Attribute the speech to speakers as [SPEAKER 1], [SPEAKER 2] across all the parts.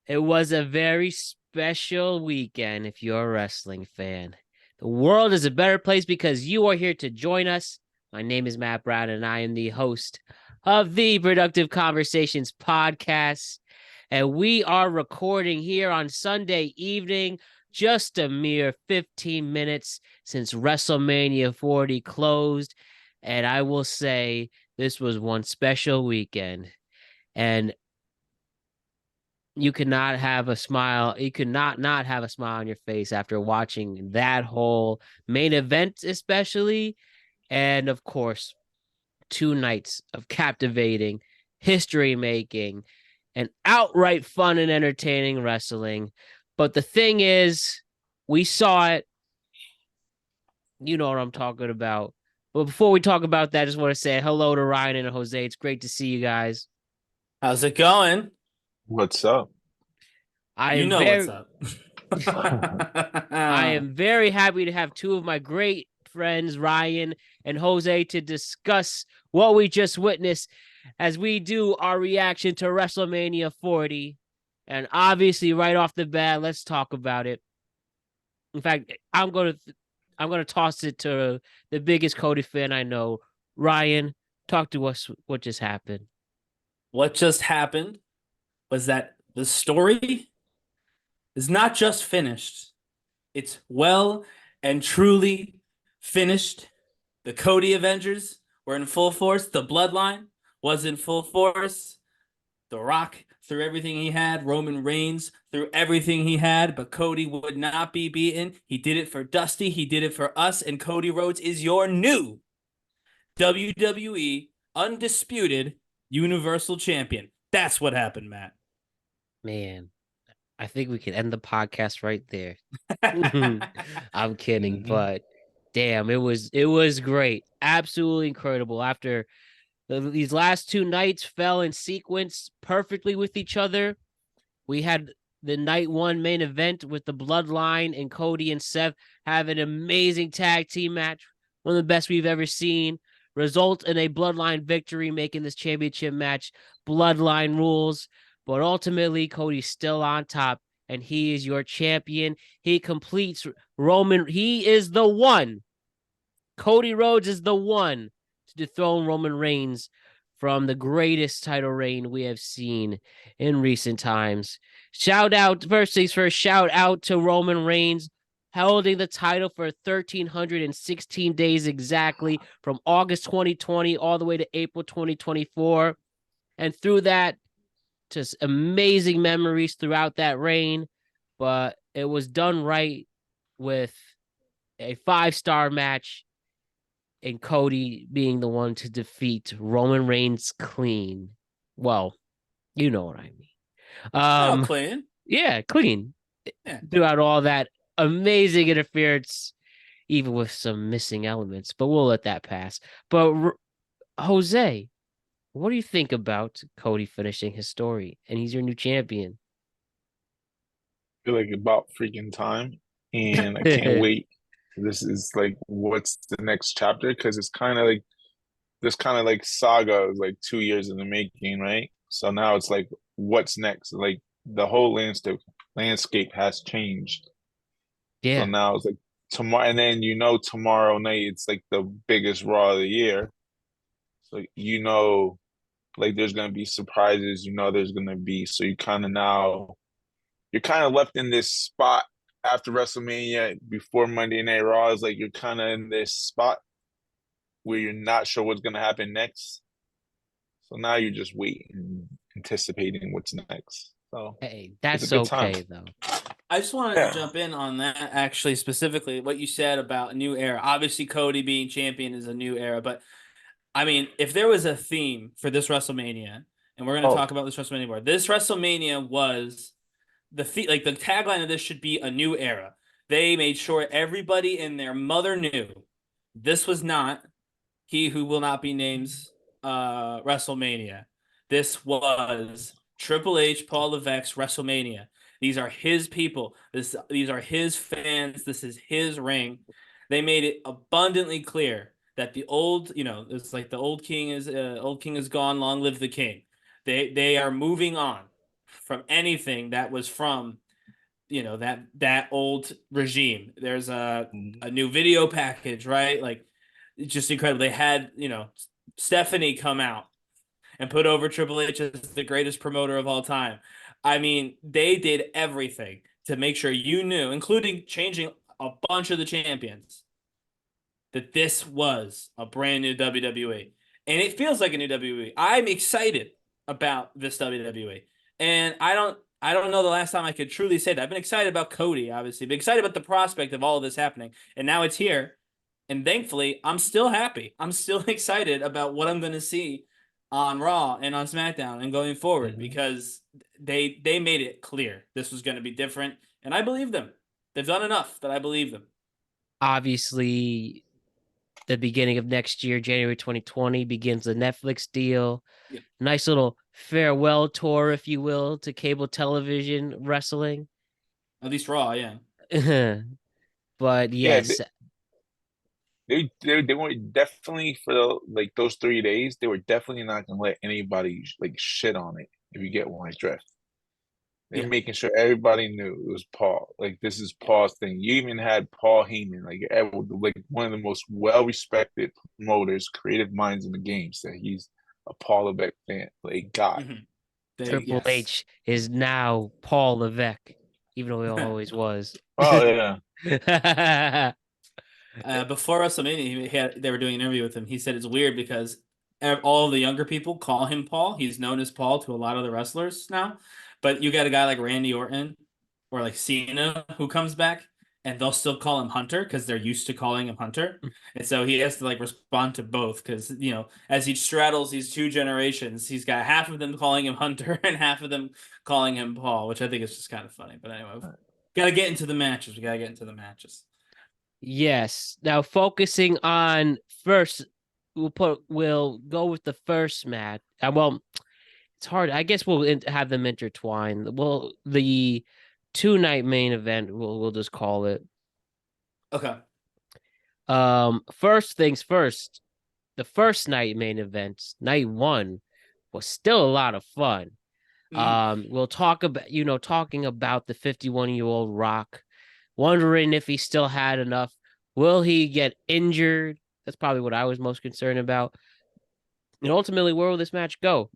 [SPEAKER 1] It was a very special weekend if you're a wrestling fan. The world is a better place because you are here to join us. My name is Matt Brown, and I am the host of the Productive Conversations podcast. And we are recording here on Sunday evening, just a mere 15 minutes since WrestleMania 40 closed. And I will say this was one special weekend. And you could not have a smile. You could not have a smile on your face after watching that whole main event, especially. And of course, 2 nights of captivating, history making, and outright fun and entertaining wrestling. But the thing is, we saw it. You know what I'm talking about. But before we talk about that, I just want to say hello to Ryan and Jose. It's great to see you guys.
[SPEAKER 2] How's it going?
[SPEAKER 3] What's up?
[SPEAKER 1] I
[SPEAKER 2] You
[SPEAKER 1] am
[SPEAKER 2] know what's
[SPEAKER 1] very
[SPEAKER 2] up.
[SPEAKER 1] I am very happy to have two of my great friends, Ryan and Jose, to discuss what we just witnessed as we do our reaction to WrestleMania 40. And obviously, right off the bat, let's talk about it. In fact, I'm gonna toss it to the biggest Cody fan I know. Ryan, talk to us what just happened.
[SPEAKER 2] What just happened was that the story is not just finished. It's well and truly finished. The Cody Avengers were in full force. The Bloodline was in full force. The Rock threw everything he had. Roman Reigns threw everything he had, but Cody would not be beaten. He did it for Dusty. He did it for us, and Cody Rhodes is your new WWE Undisputed Universal Champion. That's what happened, Matt.
[SPEAKER 1] Man, I think we can end the podcast right there. I'm kidding, but damn, it was great. Absolutely incredible. After these last 2 nights fell in sequence perfectly with each other. We had the night one main event with the Bloodline and Cody and Seth have an amazing tag team match, one of the best we've ever seen. Result in a Bloodline victory, making this championship match Bloodline rules. But ultimately, Cody's still on top, and he is your champion. He completes Roman. He is the one. Cody Rhodes is the one to dethrone Roman Reigns from the greatest title reign we have seen in recent times. Shout out, first things first, shout out to Roman Reigns holding the title for 1,316 days exactly from August 2020 all the way to April 2024. And through that, just amazing memories throughout that reign. But it was done right with a 5-star match and Cody being the one to defeat Roman Reigns clean. Well, you know what I mean.
[SPEAKER 2] Oh, clean.
[SPEAKER 1] Yeah, clean.
[SPEAKER 2] Yeah.
[SPEAKER 1] Throughout all that amazing interference, even with some missing elements, but we'll let that pass. But Jose, what do you think about Cody finishing his story and he's your new champion?
[SPEAKER 3] Feel like about freaking time, and I can't wait. This is like, what's the next chapter? Because it's kind of like this kind of like saga is like 2 years in the making, right? So now it's like, what's next? Like the whole landscape has changed. So
[SPEAKER 1] Yeah.
[SPEAKER 3] now it's like tomorrow, and then tomorrow night it's like the biggest Raw of the year. So like there's gonna be surprises. There's gonna be so you're kind of left in this spot after WrestleMania before Monday Night Raw. Is like you're kind of in this spot where you're not sure what's going to happen next. So now you're just waiting, anticipating what's next. So
[SPEAKER 1] Hey,
[SPEAKER 3] it's a
[SPEAKER 1] that's
[SPEAKER 3] good time.
[SPEAKER 1] okay though.
[SPEAKER 2] I just wanted
[SPEAKER 3] Yeah.
[SPEAKER 2] to jump in on that, actually, specifically what you said about a new era. Obviously, Cody being champion is a new era, but I mean, if there was a theme for this WrestleMania, and we're going to
[SPEAKER 3] Oh,
[SPEAKER 2] talk about this WrestleMania more, this WrestleMania was like the tagline of this should be a new era. They made sure everybody and their mother knew this was not he who will not be named WrestleMania. This was Triple H, Paul Levesque's WrestleMania. These are his people. These are his fans. This is his ring. They made it abundantly clear that the old, it's like the old king is gone. Long live the king. They are moving on from anything that was from that old regime. There's a new video package, right? Like, it's just incredible. They had Stephanie come out and put over Triple H as the greatest promoter of all time. I mean, they did everything to make sure you knew, including changing a bunch of the champions, that this was a brand new WWE. And it feels like a new WWE. I'm excited about this WWE. And I don't know the last time I could truly say that. I've been excited about Cody, obviously, but excited about the prospect of all of this happening. And now it's here. And thankfully, I'm still happy. I'm still excited about what I'm going to see on Raw and on SmackDown and going forward, because they made it clear this was going to be different. And I believe them. They've done enough that I believe them.
[SPEAKER 1] Obviously, the beginning of next year, January 2020, begins the Netflix deal.
[SPEAKER 2] Yeah.
[SPEAKER 1] Nice little farewell tour, if you will, to cable television wrestling.
[SPEAKER 2] At least Raw, yeah.
[SPEAKER 1] But yes.
[SPEAKER 3] They were definitely for like those 3 days. They were definitely not gonna let anybody like shit on it. If you get my drift, they're making sure everybody knew it was Paul. Like, this is Paul's thing. You even had Paul Heyman, like one of the most well-respected promoters, creative minds in the game, said he's a Paul Levesque fan, like God.
[SPEAKER 1] Triple H is now Paul Levesque, even though he always was.
[SPEAKER 3] Oh yeah.
[SPEAKER 2] Before WrestleMania, they were doing an interview with him. He said it's weird because all the younger people call him Paul. He's known as Paul to a lot of the wrestlers now. But you got a guy like Randy Orton or like Cena who comes back, and they'll still call him Hunter because they're used to calling him Hunter. And so he has to like respond to both because, as he straddles these two generations, he's got half of them calling him Hunter and half of them calling him Paul, which I think is just kind of funny. But anyway, got to get into the matches. We got to get into the matches.
[SPEAKER 1] Yes. Now, focusing on first, we'll go with the first match. Well, it's hard. I guess we'll have them intertwine. Well, the 2-night main event, we'll just call it.
[SPEAKER 2] Okay.
[SPEAKER 1] First things first. The first night main event, night 1, was still a lot of fun. We'll talk about talking about the 51-year-old Rock. Wondering if he still had enough. Will he get injured? That's probably what I was most concerned about. And ultimately, where will this match go?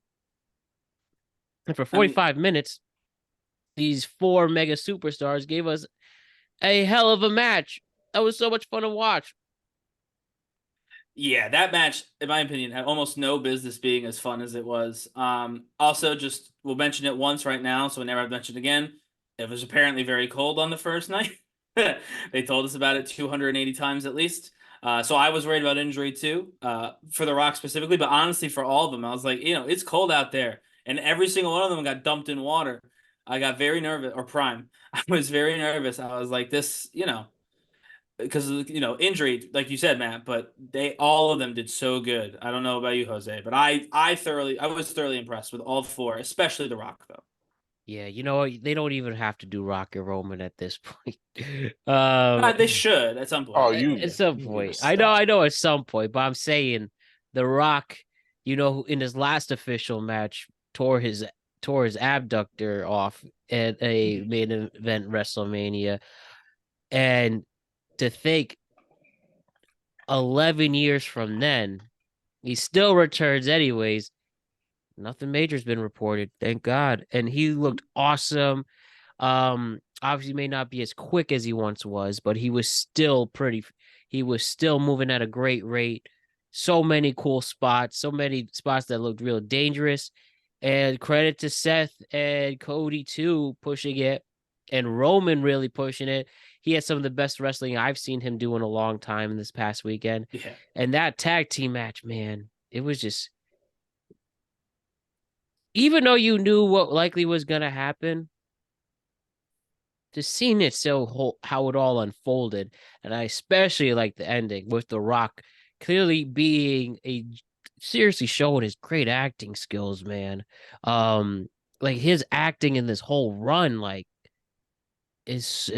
[SPEAKER 1] And for 45 minutes, these 4 mega superstars gave us a hell of a match. That was so much fun to watch.
[SPEAKER 2] Yeah, that match, in my opinion, had almost no business being as fun as it was. Also, just we'll mention it once right now, so we never have to mention it again. It was apparently very cold on the first night. They told us about it 280 times at least. So I was worried about injury too, for The Rock specifically, but honestly for all of them, I was like, it's cold out there. And every single one of them got dumped in water. I got very nervous, or Prime. I was very nervous. I was like, this, because, injury, like you said, Matt, but all of them did so good. I don't know about you, Jose, but I was thoroughly impressed with all 4, especially The Rock, though.
[SPEAKER 1] Yeah, they don't even have to do Rock and Roman at this point.
[SPEAKER 2] They should at some point.
[SPEAKER 1] At some point. I know at some point, but I'm saying The Rock, in his last official match, tore his abductor off at a main event WrestleMania. And to think 11 years from then, he still returns anyways. Nothing major's been reported, thank God. And he looked awesome. Obviously may not be as quick as he once was, but he was still moving at a great rate. So many cool spots, so many spots that looked real dangerous. And credit to Seth and Cody too, pushing it, and Roman really pushing it. He had some of the best wrestling I've seen him do in a long time this past weekend.
[SPEAKER 2] Yeah.
[SPEAKER 1] And that tag team match, man, it was just, even though you knew what likely was going to happen, just seeing it how it all unfolded. And I especially like the ending with The Rock clearly being seriously showing his great acting skills, man. Like his acting in this whole run, like, it's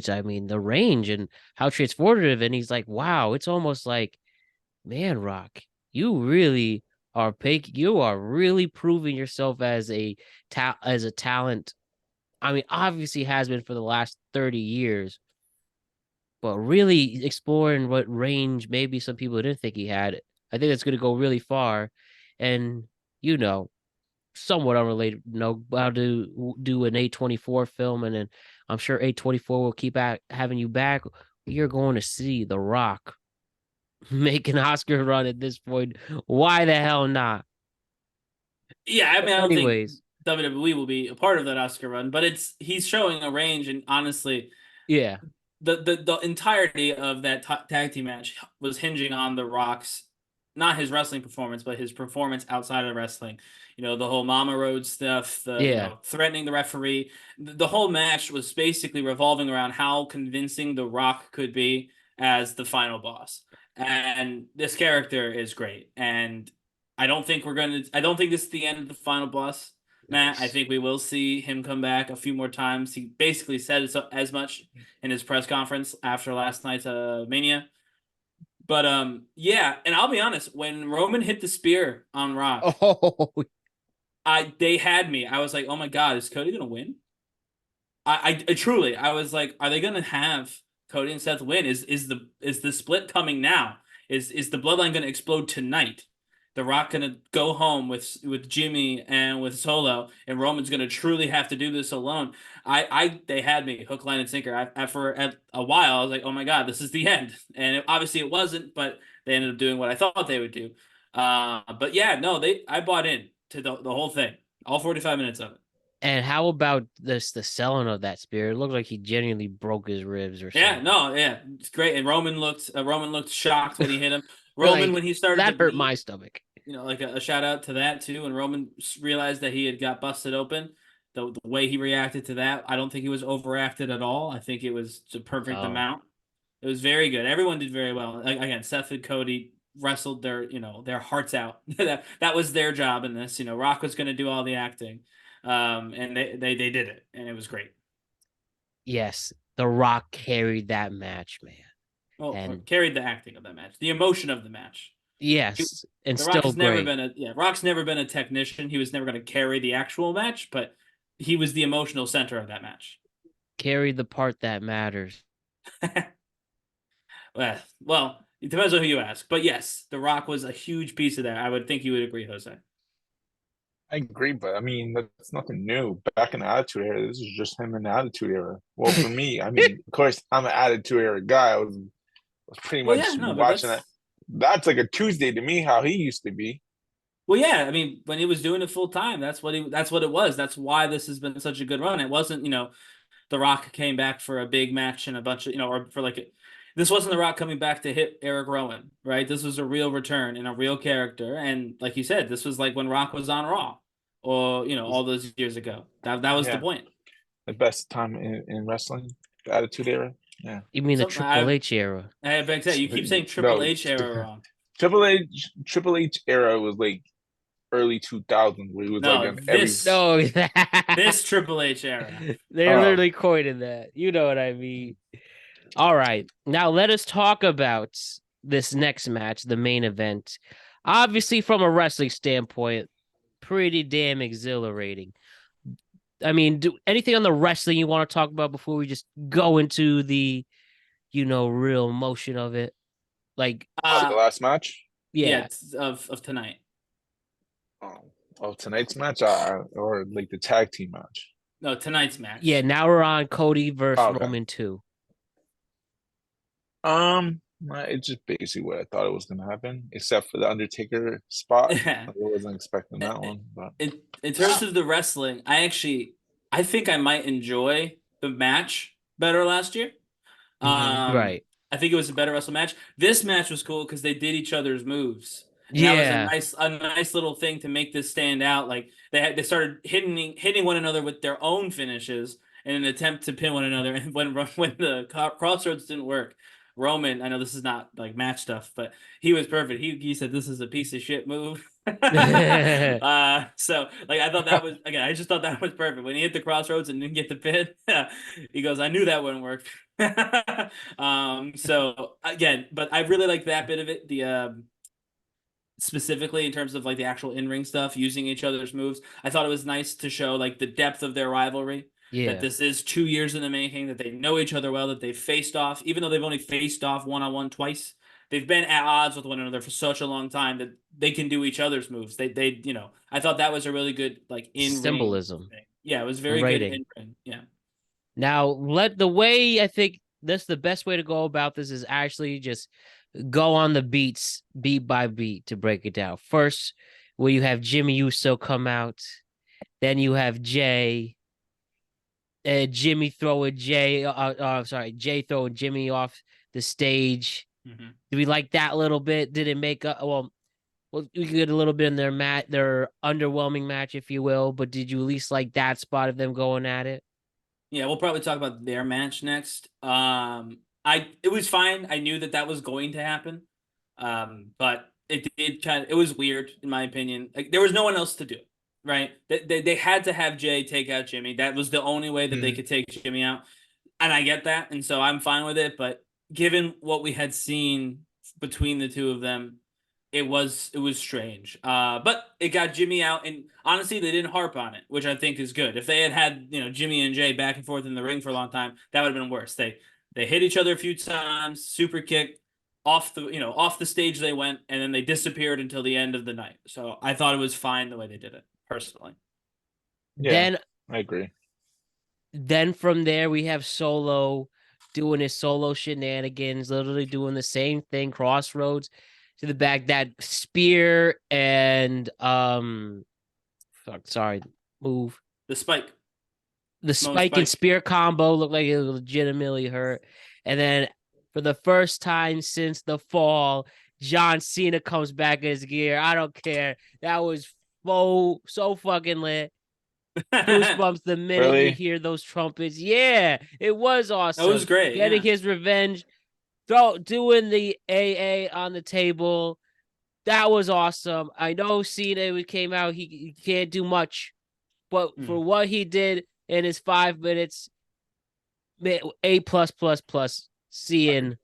[SPEAKER 1] I mean, the range and how transformative. And he's like, wow, it's almost like, man, Rock, you really are picking. You are really proving yourself as a talent. I mean, obviously has been for the last 30 years, but really exploring what range maybe some people didn't think he had. I think that's going to go really far. And, you know, somewhat unrelated, about to do an A24 film, and then I'm sure A24 will keep having you back. You're going to see The Rock make an Oscar run at this point. Why the hell not?
[SPEAKER 2] Yeah, I
[SPEAKER 1] But
[SPEAKER 2] mean, I don't think
[SPEAKER 1] anyways,
[SPEAKER 2] WWE will be a part of that Oscar run, but he's showing a range, and honestly,
[SPEAKER 1] yeah,
[SPEAKER 2] the entirety of that tag team match was hinging on The Rock's, not his wrestling performance, but his performance outside of wrestling. You know, the whole Mama Road stuff, the
[SPEAKER 1] yeah,
[SPEAKER 2] threatening the referee. The whole match was basically revolving around how convincing The Rock could be as the final boss. And this character is great. And I don't think this is the end of the final boss, Matt. I
[SPEAKER 3] Yes.
[SPEAKER 2] think we will see him come back a few more times. He basically said as much in his press conference after last night's Mania. But yeah, and I'll be honest, when Roman hit the spear on Rock,
[SPEAKER 1] oh,
[SPEAKER 2] they had me. I was like, oh my God, is Cody gonna win? I truly, I was like, are they gonna have Cody and Seth win? Is the split coming now? Is the bloodline gonna explode tonight? The Rock gonna go home with Jimmy and with Solo, and Roman's gonna truly have to do this alone. They had me hook, line, and sinker. For a while, I was like, oh my God, this is the end. And obviously it wasn't, but they ended up doing what I thought they would do. But yeah, no, I bought in to the whole thing, all 45 minutes of it.
[SPEAKER 1] and how about the selling of that spear? It looked like he genuinely broke his ribs or
[SPEAKER 2] Yeah,
[SPEAKER 1] something.
[SPEAKER 2] no, yeah, it's great. And Roman looked shocked when he hit him. Roman,
[SPEAKER 1] Like
[SPEAKER 2] when he started to
[SPEAKER 1] that hurt
[SPEAKER 2] bleed,
[SPEAKER 1] my stomach.
[SPEAKER 2] like a shout out to that too. When Roman realized that he had got busted open, the way he reacted to that, I don't think he was overacted at all. I think it was the perfect
[SPEAKER 1] Oh,
[SPEAKER 2] amount. It was very good. Everyone did very well. Again, Seth and Cody wrestled their hearts out. That was their job in this. Rock was going to do all the acting, and they did it, and it was great.
[SPEAKER 1] yes, The Rock carried that match, man.
[SPEAKER 2] Well, or
[SPEAKER 1] And
[SPEAKER 2] carried the acting of that match, the emotion of the match.
[SPEAKER 1] yes, and
[SPEAKER 2] The Rock
[SPEAKER 1] still
[SPEAKER 2] has never
[SPEAKER 1] great.
[SPEAKER 2] been Rock's never been a technician. He was never going to carry the actual match, but he was the emotional center of that match.
[SPEAKER 1] Carried the part that matters.
[SPEAKER 2] Well, it depends on who you ask, but yes, The Rock was a huge piece of that. I would think you would agree, Jose.
[SPEAKER 3] I agree, but I mean that's nothing new. Back in the Attitude Era, this is just him in the Attitude Era. Well, for me, I mean, of course, I'm an Attitude Era guy. I was pretty
[SPEAKER 2] Well, yeah,
[SPEAKER 3] much
[SPEAKER 2] no, but
[SPEAKER 3] watching that. That's like a Tuesday to me, how he used to be.
[SPEAKER 2] well, yeah. I mean, when he was doing it full time, that's what it was. That's why this has been such a good run. It wasn't, The Rock came back for a big match and a bunch of, or for this wasn't The Rock coming back to hit Eric Rowan, right? This was a real return and a real character. And like you said, this was like when Rock was on Raw or, all those years ago. That was the
[SPEAKER 3] Yeah,
[SPEAKER 2] point.
[SPEAKER 3] the best time in wrestling, the Attitude Era. Yeah.
[SPEAKER 1] You mean the
[SPEAKER 2] So
[SPEAKER 1] Triple H era?
[SPEAKER 2] you keep saying Triple
[SPEAKER 3] No,
[SPEAKER 2] H era wrong.
[SPEAKER 3] Triple H era was like early 2000s where he was like
[SPEAKER 2] No,
[SPEAKER 3] on every.
[SPEAKER 1] No,
[SPEAKER 2] this Triple H era.
[SPEAKER 1] they're
[SPEAKER 3] Oh,
[SPEAKER 1] literally coining that. You know what I mean? All right. Now let us talk about this next match, the main event. Obviously, from a wrestling standpoint, pretty damn exhilarating. I mean, do anything on the wrestling you want to talk about before we just go into the, real motion of it? Like,
[SPEAKER 3] the last match.
[SPEAKER 1] yeah.
[SPEAKER 2] Of tonight.
[SPEAKER 3] Tonight's match, or like the tag team match.
[SPEAKER 2] No, tonight's match.
[SPEAKER 1] Yeah, now we're on Cody versus
[SPEAKER 3] Okay.
[SPEAKER 1] Roman 2.
[SPEAKER 3] It's just basically what I thought it was gonna happen, except for the Undertaker spot. I wasn't expecting that one, but
[SPEAKER 2] In terms of the wrestling, I think I might enjoy the match better last year.
[SPEAKER 1] Right.
[SPEAKER 2] I think it was a better wrestle match. This match was cool because they did each other's moves. And that was
[SPEAKER 1] Yeah.
[SPEAKER 2] a nice little thing to make this stand out. Like they started hitting one another with their own finishes in an attempt to pin one another. And when the crossroads didn't work, Roman, I know this is not like match stuff, but he was perfect. He said this is a piece of shit move. So like I thought that was again, I just thought that was perfect. When he hit the crossroads and didn't get the pin, he goes, I knew that wouldn't work. So again, but I really like that bit of it. specifically in terms of like the actual in-ring stuff, using each other's moves. I thought it was nice to show like the depth of their rivalry.
[SPEAKER 1] Yeah.
[SPEAKER 2] That this is 2 years in the making, that they know each other well, that they've faced off, even though they've only faced off one-on-one twice. They've been at odds with one another for such a long time that they can do each other's moves. They I thought that was a really good like in-ring
[SPEAKER 1] Symbolism.
[SPEAKER 2] thing. Yeah, it was very good in-ring. Yeah.
[SPEAKER 1] Now, I think that's the best way to go about this is actually just go on the beats, beat by beat, to break it down. First, where you have Jimmy Uso come out, then you have Jay, Jay throwing Jimmy off the stage.
[SPEAKER 2] Mm-hmm.
[SPEAKER 1] Do we like that little bit? Did it make up? Well, we could get a little bit in their underwhelming match, if you will. But did you at least like that spot of them going at it?
[SPEAKER 2] Yeah, we'll probably talk about their match next. It was fine. I knew that was going to happen. But it was weird in my opinion. Like there was no one else to do it, right? They had to have Jay take out Jimmy. That was the only way that they could take Jimmy out. And I get that, and so I'm fine with it, but given what we had seen between the two of them, it was strange. But it got Jimmy out, and honestly, they didn't harp on it, which I think is good. If they had Jimmy and Jay back and forth in the ring for a long time, that would have been worse. They hit each other a few times, super kick, off the stage they went, and then they disappeared until the end of the night. So I thought it was fine the way they did it, personally.
[SPEAKER 3] Yeah, then I agree.
[SPEAKER 1] Then from there we have Solo doing his solo shenanigans, literally doing the same thing, crossroads to the back, that spear and move.
[SPEAKER 2] The spike.
[SPEAKER 1] The spike and spear combo looked like it legitimately hurt. And then for the first time since the fall, John Cena comes back in his gear. I don't care. That was so fucking lit. Goosebumps the minute you hear those trumpets. Yeah, it was awesome.
[SPEAKER 2] That was great.
[SPEAKER 1] Getting his revenge, doing the AA on the table. That was awesome. I know Cena came out. He can't do much, but for what he did in his 5 minutes, A+++. Seeing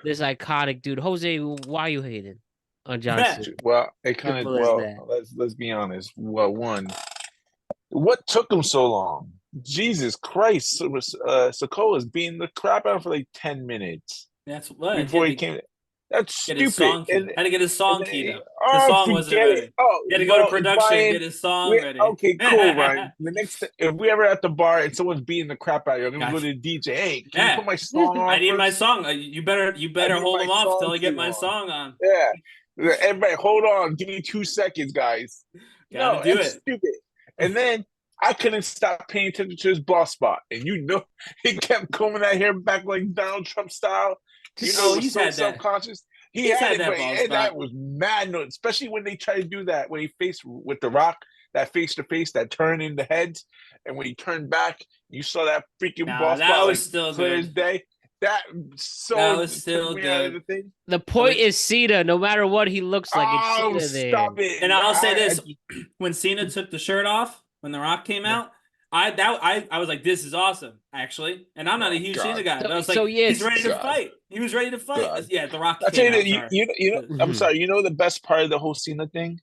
[SPEAKER 1] this iconic dude, Jose. Why are you hating on John Cena?
[SPEAKER 3] Well, it kind of let's be honest. Well, one. What took him so long? Jesus Christ! Sokola's beating the crap out of him for like 10 minutes.
[SPEAKER 2] That's what
[SPEAKER 3] before he came. That's stupid.
[SPEAKER 2] Had to get his song keyed up.
[SPEAKER 3] The
[SPEAKER 2] song wasn't ready. He had to go to production and get his song ready.
[SPEAKER 3] Okay, cool, Ryan. The next, if we ever at the bar and someone's beating the crap out of you, I'm gonna go to the DJ. Hey, can you put my song on?
[SPEAKER 2] I need my song. You better hold him off till I get my song on.
[SPEAKER 3] Yeah, everybody, hold on. Give me 2 seconds, guys.
[SPEAKER 2] Gotta do it.
[SPEAKER 3] Stupid. And then I couldn't stop paying attention to his boss spot, and he kept combing that hair back like Donald Trump style. He's so self-conscious. He had it, that was mad, especially when they try to do that when he faced with The Rock, that face-to-face, that turn in the heads, and when he turned back, you saw that freaking boss spot.
[SPEAKER 2] That was still
[SPEAKER 3] clear as day. That
[SPEAKER 2] was still good.
[SPEAKER 1] The point is Cena, no matter what he looks like, it's Cena
[SPEAKER 3] stop there.
[SPEAKER 2] And I'll say this: when Cena took the shirt off, when The Rock came out, I was like, this is awesome, actually. And I'm not a huge Cena guy, but I was like, he's ready to fight. He was ready to fight. Yeah, The Rock.
[SPEAKER 3] I'll tell you that. I'm sorry. You know the best part of the whole Cena thing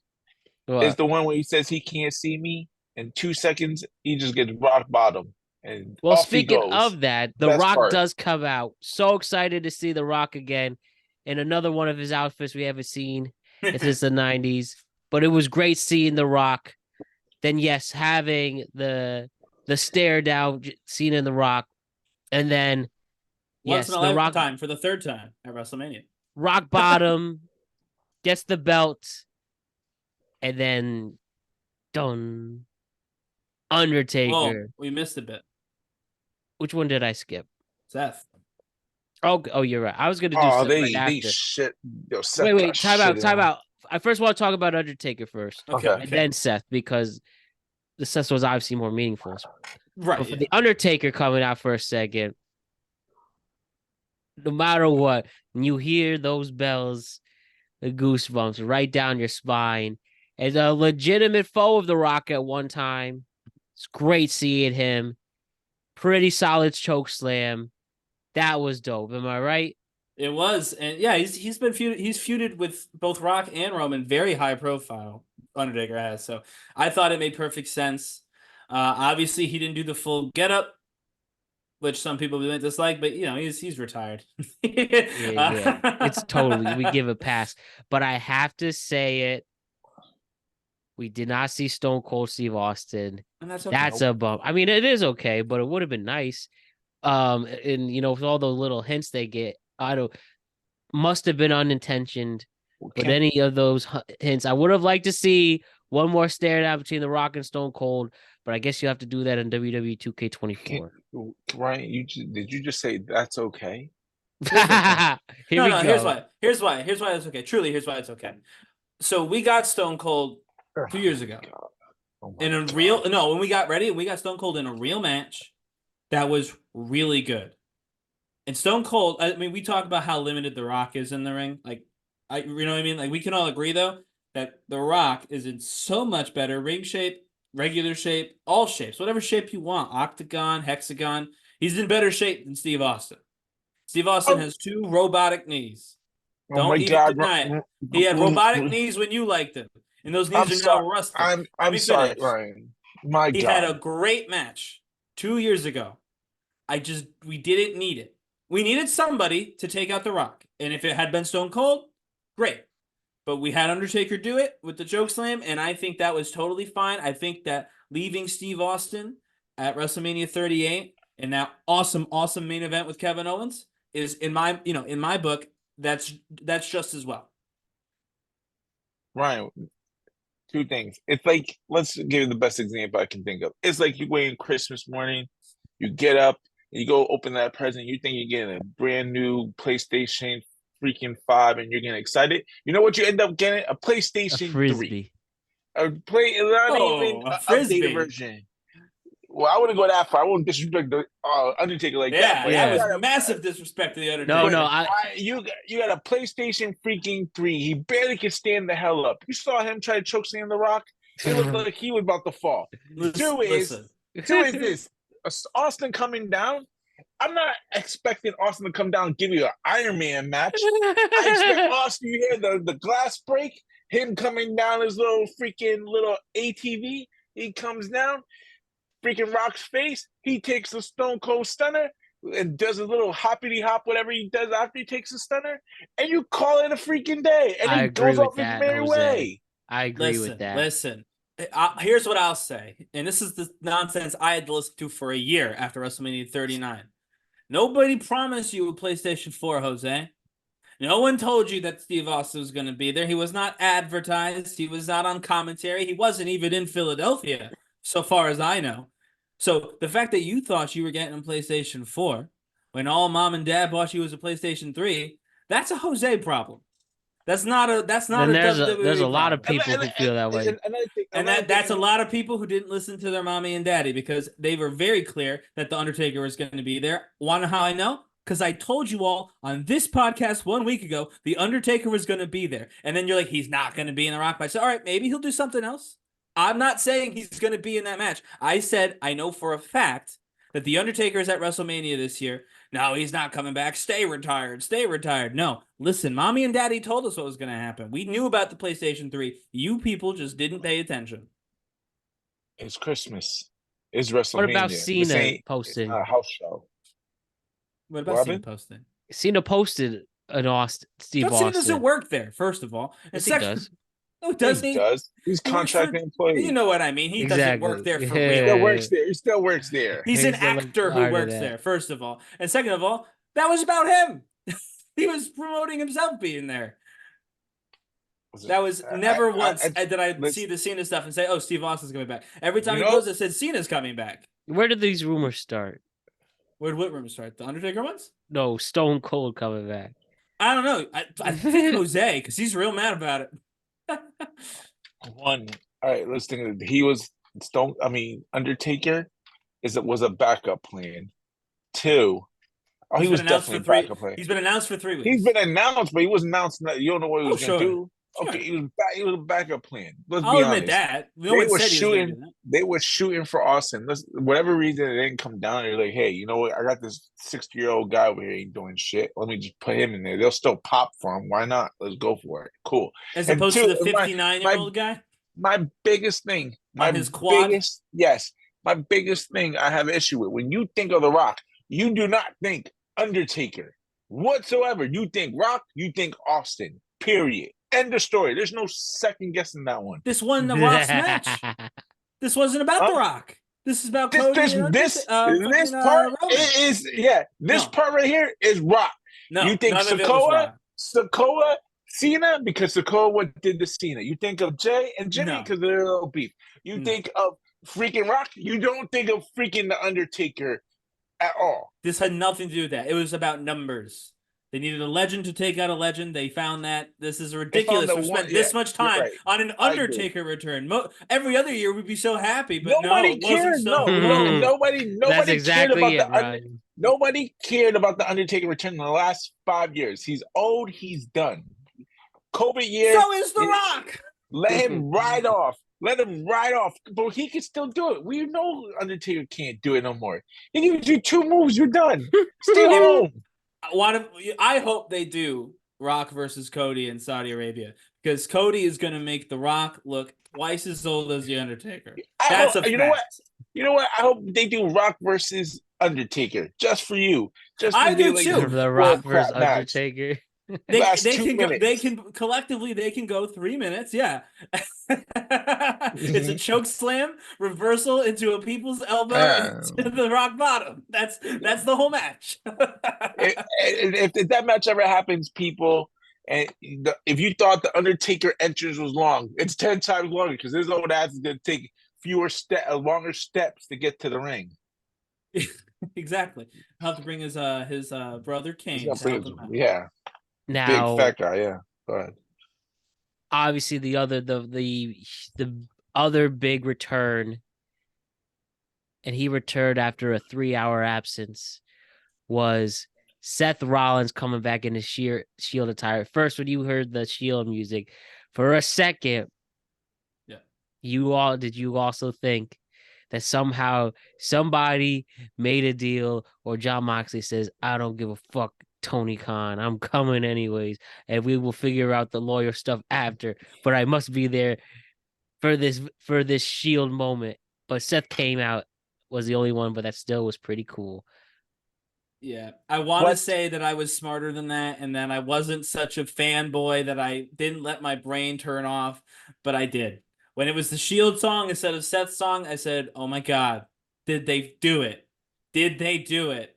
[SPEAKER 3] is the one where he says he can't see me. In 2 seconds, he just gets rock bottom. And
[SPEAKER 1] speaking of that, The Rock does come out. So excited to see The Rock again in another one of his outfits we haven't seen since the 90s. But it was great seeing The Rock. Then, yes, having the stare down, Cena and The Rock. And then,
[SPEAKER 2] once in a lifetime for the third time at WrestleMania.
[SPEAKER 1] Rock bottom, gets the belt, and then, done. Undertaker.
[SPEAKER 2] Oh, we missed a bit.
[SPEAKER 1] Which one did I skip?
[SPEAKER 2] Seth.
[SPEAKER 1] Oh, you're right. I was going to do Seth after.
[SPEAKER 3] Shit. Yo, Seth
[SPEAKER 1] wait, time out. I first want to talk about Undertaker first.
[SPEAKER 2] Okay.
[SPEAKER 1] And then Seth, because the Seth was obviously more meaningful.
[SPEAKER 2] Right.
[SPEAKER 1] But for the Undertaker coming out for a second, no matter what, when you hear those bells, the goosebumps right down your spine. As a legitimate foe of The Rock at one time, it's great seeing him. Pretty solid choke slam. That was dope. Am I right?
[SPEAKER 2] It was, and yeah, he's been feuded with both Rock and Roman, very high profile. Undertaker has, so I thought it made perfect sense. Obviously, he didn't do the full get up, which some people might dislike, but he's retired.
[SPEAKER 1] Yeah, it's totally, we give a pass, but I have to say it. We did not see Stone Cold Steve Austin.
[SPEAKER 2] And that's okay.
[SPEAKER 1] That's a bump. I mean, it is okay, but it would have been nice. And with all those little hints they get, I don't must have been unintentioned. But any of those hints, I would have liked to see one more stare down between The Rock and Stone Cold. But I guess you have to do that in WWE 2K24.
[SPEAKER 3] Ryan, did you just say that's okay?
[SPEAKER 1] Here we go.
[SPEAKER 2] Here's why it's okay. Truly, here's why it's okay. So we got Stone Cold 2 years ago. When we got Stone Cold in a real match that was really good. And Stone Cold, I mean, we talk about how limited The Rock is in the ring. You know what I mean? Like, we can all agree, though, that The Rock is in so much better ring shape, regular shape, all shapes, whatever shape you want, octagon, hexagon. He's in better shape than Steve Austin. Steve Austin has 2 robotic knees. Don't even deny it. He had robotic knees when you liked him, and those knees are now rusted.
[SPEAKER 3] I'm sorry, Ryan.
[SPEAKER 2] He had a great match 2 years ago. We didn't need it. We needed somebody to take out The Rock, and if it had been Stone Cold, great. But we had Undertaker do it with the choke slam, and I think that was totally fine. I think that leaving Steve Austin at WrestleMania 38 and that awesome main event with Kevin Owens is in my book, that's just as well.
[SPEAKER 3] Ryan, 2 things. It's like, let's give you the best example I can think of. It's like you wait on Christmas morning, you get up, you go open that present, you think you're getting a brand new PlayStation freaking 5 and you're getting excited. You know what you end up getting? A PlayStation 3. Even a
[SPEAKER 2] Frisbee.
[SPEAKER 3] updated version. Well, I wouldn't go that far. I wouldn't disrespect the Undertaker like that.
[SPEAKER 2] But that was massive disrespect to the Undertaker.
[SPEAKER 3] No, you got a PlayStation freaking 3. He barely could stand the hell up. You saw him try to choke slam The Rock. It looked like he was about to fall. Two is this. Austin coming down. I'm not expecting Austin to come down and give you an Iron Man match. I expect Austin, you hear the glass break, him coming down his little ATV. He comes down, freaking Rock's face. He takes a Stone Cold Stunner and does a little hoppity hop, whatever he does after he takes a stunner, and you call it a freaking day. And he goes off his merry way.
[SPEAKER 1] I agree with that.
[SPEAKER 2] Listen. Here's what I'll say, and this is the nonsense I had to listen to for a year after WrestleMania 39. Nobody promised you a PlayStation 4, Jose. No one told you that Steve Austin was going to be there. He was not advertised. He was not on commentary. He wasn't even in Philadelphia, so far as I know. So the fact that you thought you were getting a PlayStation 4 when all mom and dad bought you was a PlayStation 3, that's a Jose problem. That's not a
[SPEAKER 1] there's a lot of people who feel that way.
[SPEAKER 2] And that's a lot of people who didn't listen to their mommy and daddy because they were very clear that The Undertaker was going to be there. Want to know how I know? Because I told you all on this podcast 1 week ago, The Undertaker was going to be there. And then you're like, he's not going to be in the Rock. I said, all right, maybe he'll do something else. I'm not saying he's going to be in that match. I said, I know for a fact that The Undertaker is at WrestleMania this year. No, he's not coming back. Stay retired. No, listen, mommy and daddy told us what was going to happen. We knew about the PlayStation 3. You people just didn't pay attention.
[SPEAKER 3] It's Christmas. It's WrestleMania.
[SPEAKER 1] What about Cena posting?
[SPEAKER 3] A house show.
[SPEAKER 2] What about Cena posting?
[SPEAKER 1] Cena posted an Steve Austin.
[SPEAKER 2] Cena doesn't work there, first of all. And
[SPEAKER 1] yes, he does.
[SPEAKER 2] No, does he?
[SPEAKER 3] Does. He's contracted employee.
[SPEAKER 2] You know what I mean. He doesn't work there for real.
[SPEAKER 3] He still works there.
[SPEAKER 2] He's an actor who works there, first of all. And second of all, that was about him. He was promoting himself being there. That was never once did I see the Cena stuff and say, oh, Steve Austin's coming back. Every time he goes, it said Cena's coming back.
[SPEAKER 1] Where did these rumors start?
[SPEAKER 2] Where did what rumors start? The Undertaker ones?
[SPEAKER 1] No, Stone Cold coming back.
[SPEAKER 2] I don't know. I think Jose, because he's real mad about it.
[SPEAKER 3] One. All right, let's think of it. He was Undertaker was a backup plan. 2. Oh, he was definitely a backup plan.
[SPEAKER 2] He's been announced for 3 weeks.
[SPEAKER 3] He's been announced, but he wasn't announced. You don't know what he was going to do. Okay, he was a backup plan. Let's
[SPEAKER 2] I'll
[SPEAKER 3] be
[SPEAKER 2] admit
[SPEAKER 3] honest.
[SPEAKER 2] that. No one said he was going to do that.
[SPEAKER 3] They were shooting for Austin. Whatever reason it didn't come down. They're like, hey, you know what? I got this 60-year-old guy over here ain't doing shit. Let me just put him in there. They'll still pop for him. Why not? Let's go for it. Cool.
[SPEAKER 2] As
[SPEAKER 3] And
[SPEAKER 2] opposed to
[SPEAKER 3] two,
[SPEAKER 2] the 59-year-old guy
[SPEAKER 3] my biggest thing,
[SPEAKER 2] on his quad.
[SPEAKER 3] my biggest thing I have issue with. When you think of The Rock, you do not think Undertaker whatsoever. You think Rock, you think Austin. Period. End of story. There's no second guessing that one.
[SPEAKER 2] This wasn't The Rock's match. This wasn't about The Rock. This is about Cody and
[SPEAKER 3] this part is This part right here is Rock.
[SPEAKER 2] No,
[SPEAKER 3] you think Sokoa, Cena because Sokoa did the Cena. You think of Jay and Jimmy because of their little beef. You think of freaking Rock. You don't think of freaking the Undertaker at all.
[SPEAKER 2] This had nothing to do with that. It was about numbers. They needed a legend to take out a legend. They found that. This is ridiculous. We spent this much time on an Undertaker return. Every other year we'd be so happy, but
[SPEAKER 3] nobody cared. Nobody cared about nobody cared about the Undertaker return in the last 5 years. He's old. He's done. COVID year.
[SPEAKER 2] So is The Rock.
[SPEAKER 3] Let him ride off. Let him ride off. But he can still do it. We know Undertaker can't do it no more. He gives you 2 moves. You're done. Stay home.
[SPEAKER 2] I hope they do Rock versus Cody in Saudi Arabia because Cody is going to make The Rock look twice as old as the Undertaker. That's a fact.
[SPEAKER 3] You know what? I hope they do Rock versus Undertaker just for you. Just
[SPEAKER 2] I do too.
[SPEAKER 1] The Rock versus Undertaker.
[SPEAKER 2] They can collectively go 3 minutes. Yeah. It's a choke slam reversal into a people's elbow into the rock bottom. That's the whole match.
[SPEAKER 3] if that match ever happens, people, and if you thought the Undertaker entrance was long, it's 10 times longer because this old ass is going to take longer steps to get to the ring.
[SPEAKER 2] Exactly. He'll have to bring his brother Kane.
[SPEAKER 3] Yeah.
[SPEAKER 1] Now,
[SPEAKER 3] big fat guy, yeah. Go ahead.
[SPEAKER 1] Obviously, the other big return, and he returned after a 3-hour absence, was Seth Rollins coming back in his Shield attire. First, when you heard the Shield music, for a second, did you also think that somehow somebody made a deal, or Jon Moxley says, "I don't give a fuck, Tony Khan, I'm coming anyways, and we will figure out the lawyer stuff after, but I must be there for this Shield moment." But Seth came out, was the only one, but that still was pretty cool.
[SPEAKER 2] Yeah, I want to say that I was smarter than that, and that I wasn't such a fanboy that I didn't let my brain turn off, but I did. When it was the Shield song instead of Seth's song, I said, "Oh my God, did they do it? Did they do it?"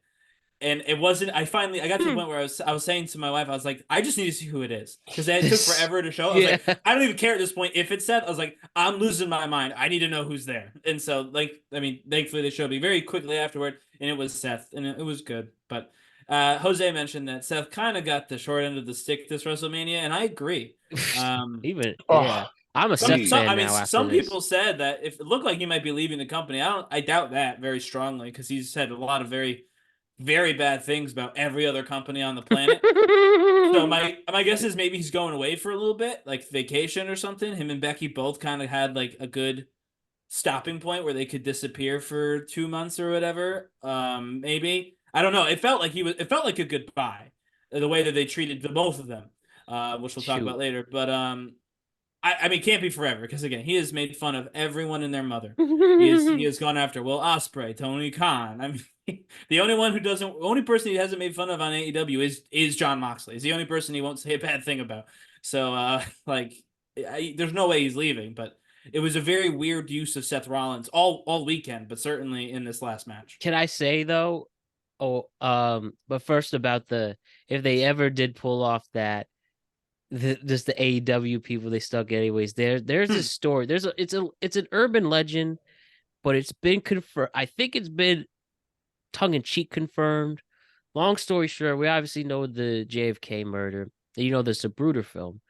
[SPEAKER 2] And it wasn't. I got to the point where I was saying to my wife, I was like, I just need to see who it is because it took forever to show. I was like, I don't even care at this point if it's Seth. I was like, I'm losing my mind. I need to know who's there. And so, thankfully they showed me very quickly afterward, and it was Seth, and it was good. But Jose mentioned that Seth kind of got the short end of the stick this WrestleMania, and I agree. I'm a Seth fan now. Some people said that if it looked like he might be leaving the company, I doubt that very strongly because he's said a lot of very, very bad things about every other company on the planet. So my guess is maybe he's going away for a little bit, like vacation or something. Him and Becky both kind of had like a good stopping point where they could disappear for 2 months or whatever. Maybe, I don't know. It felt like a goodbye, the way that they treated the both of them, which we'll talk about later. But I mean, can't be forever because again, he has made fun of everyone and their mother. He has gone after Will Ospreay, Tony Khan. I mean, the only person he hasn't made fun of on AEW is Jon Moxley. He's the only person he won't say a bad thing about. So there's no way he's leaving. But it was a very weird use of Seth Rollins all weekend, but certainly in this last match.
[SPEAKER 1] Can I say though? But first about if they ever did pull off that. Just the AEW people they stuck anyways. There's a story. It's an urban legend, but it's been confirmed. I think it's been tongue in cheek confirmed. Long story short, we obviously know the JFK murder. You know, there's a Zapruder film.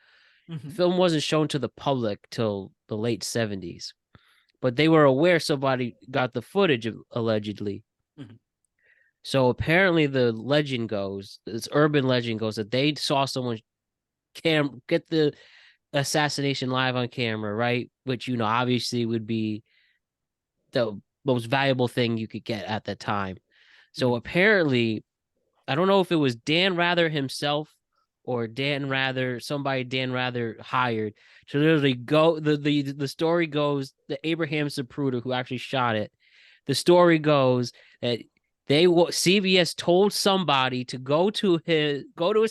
[SPEAKER 1] Mm-hmm. The film wasn't shown to the public till the late 70s, but they were aware somebody got the footage allegedly. Mm-hmm. So apparently this urban legend goes that they saw someone get the assassination live on camera, right? Which, obviously would be the most valuable thing you could get at the time. So apparently, I don't know if it was Dan Rather himself or somebody Dan Rather hired to literally go. The story goes that Abraham Zapruder, who actually shot it, the story goes that CBS told somebody to go to his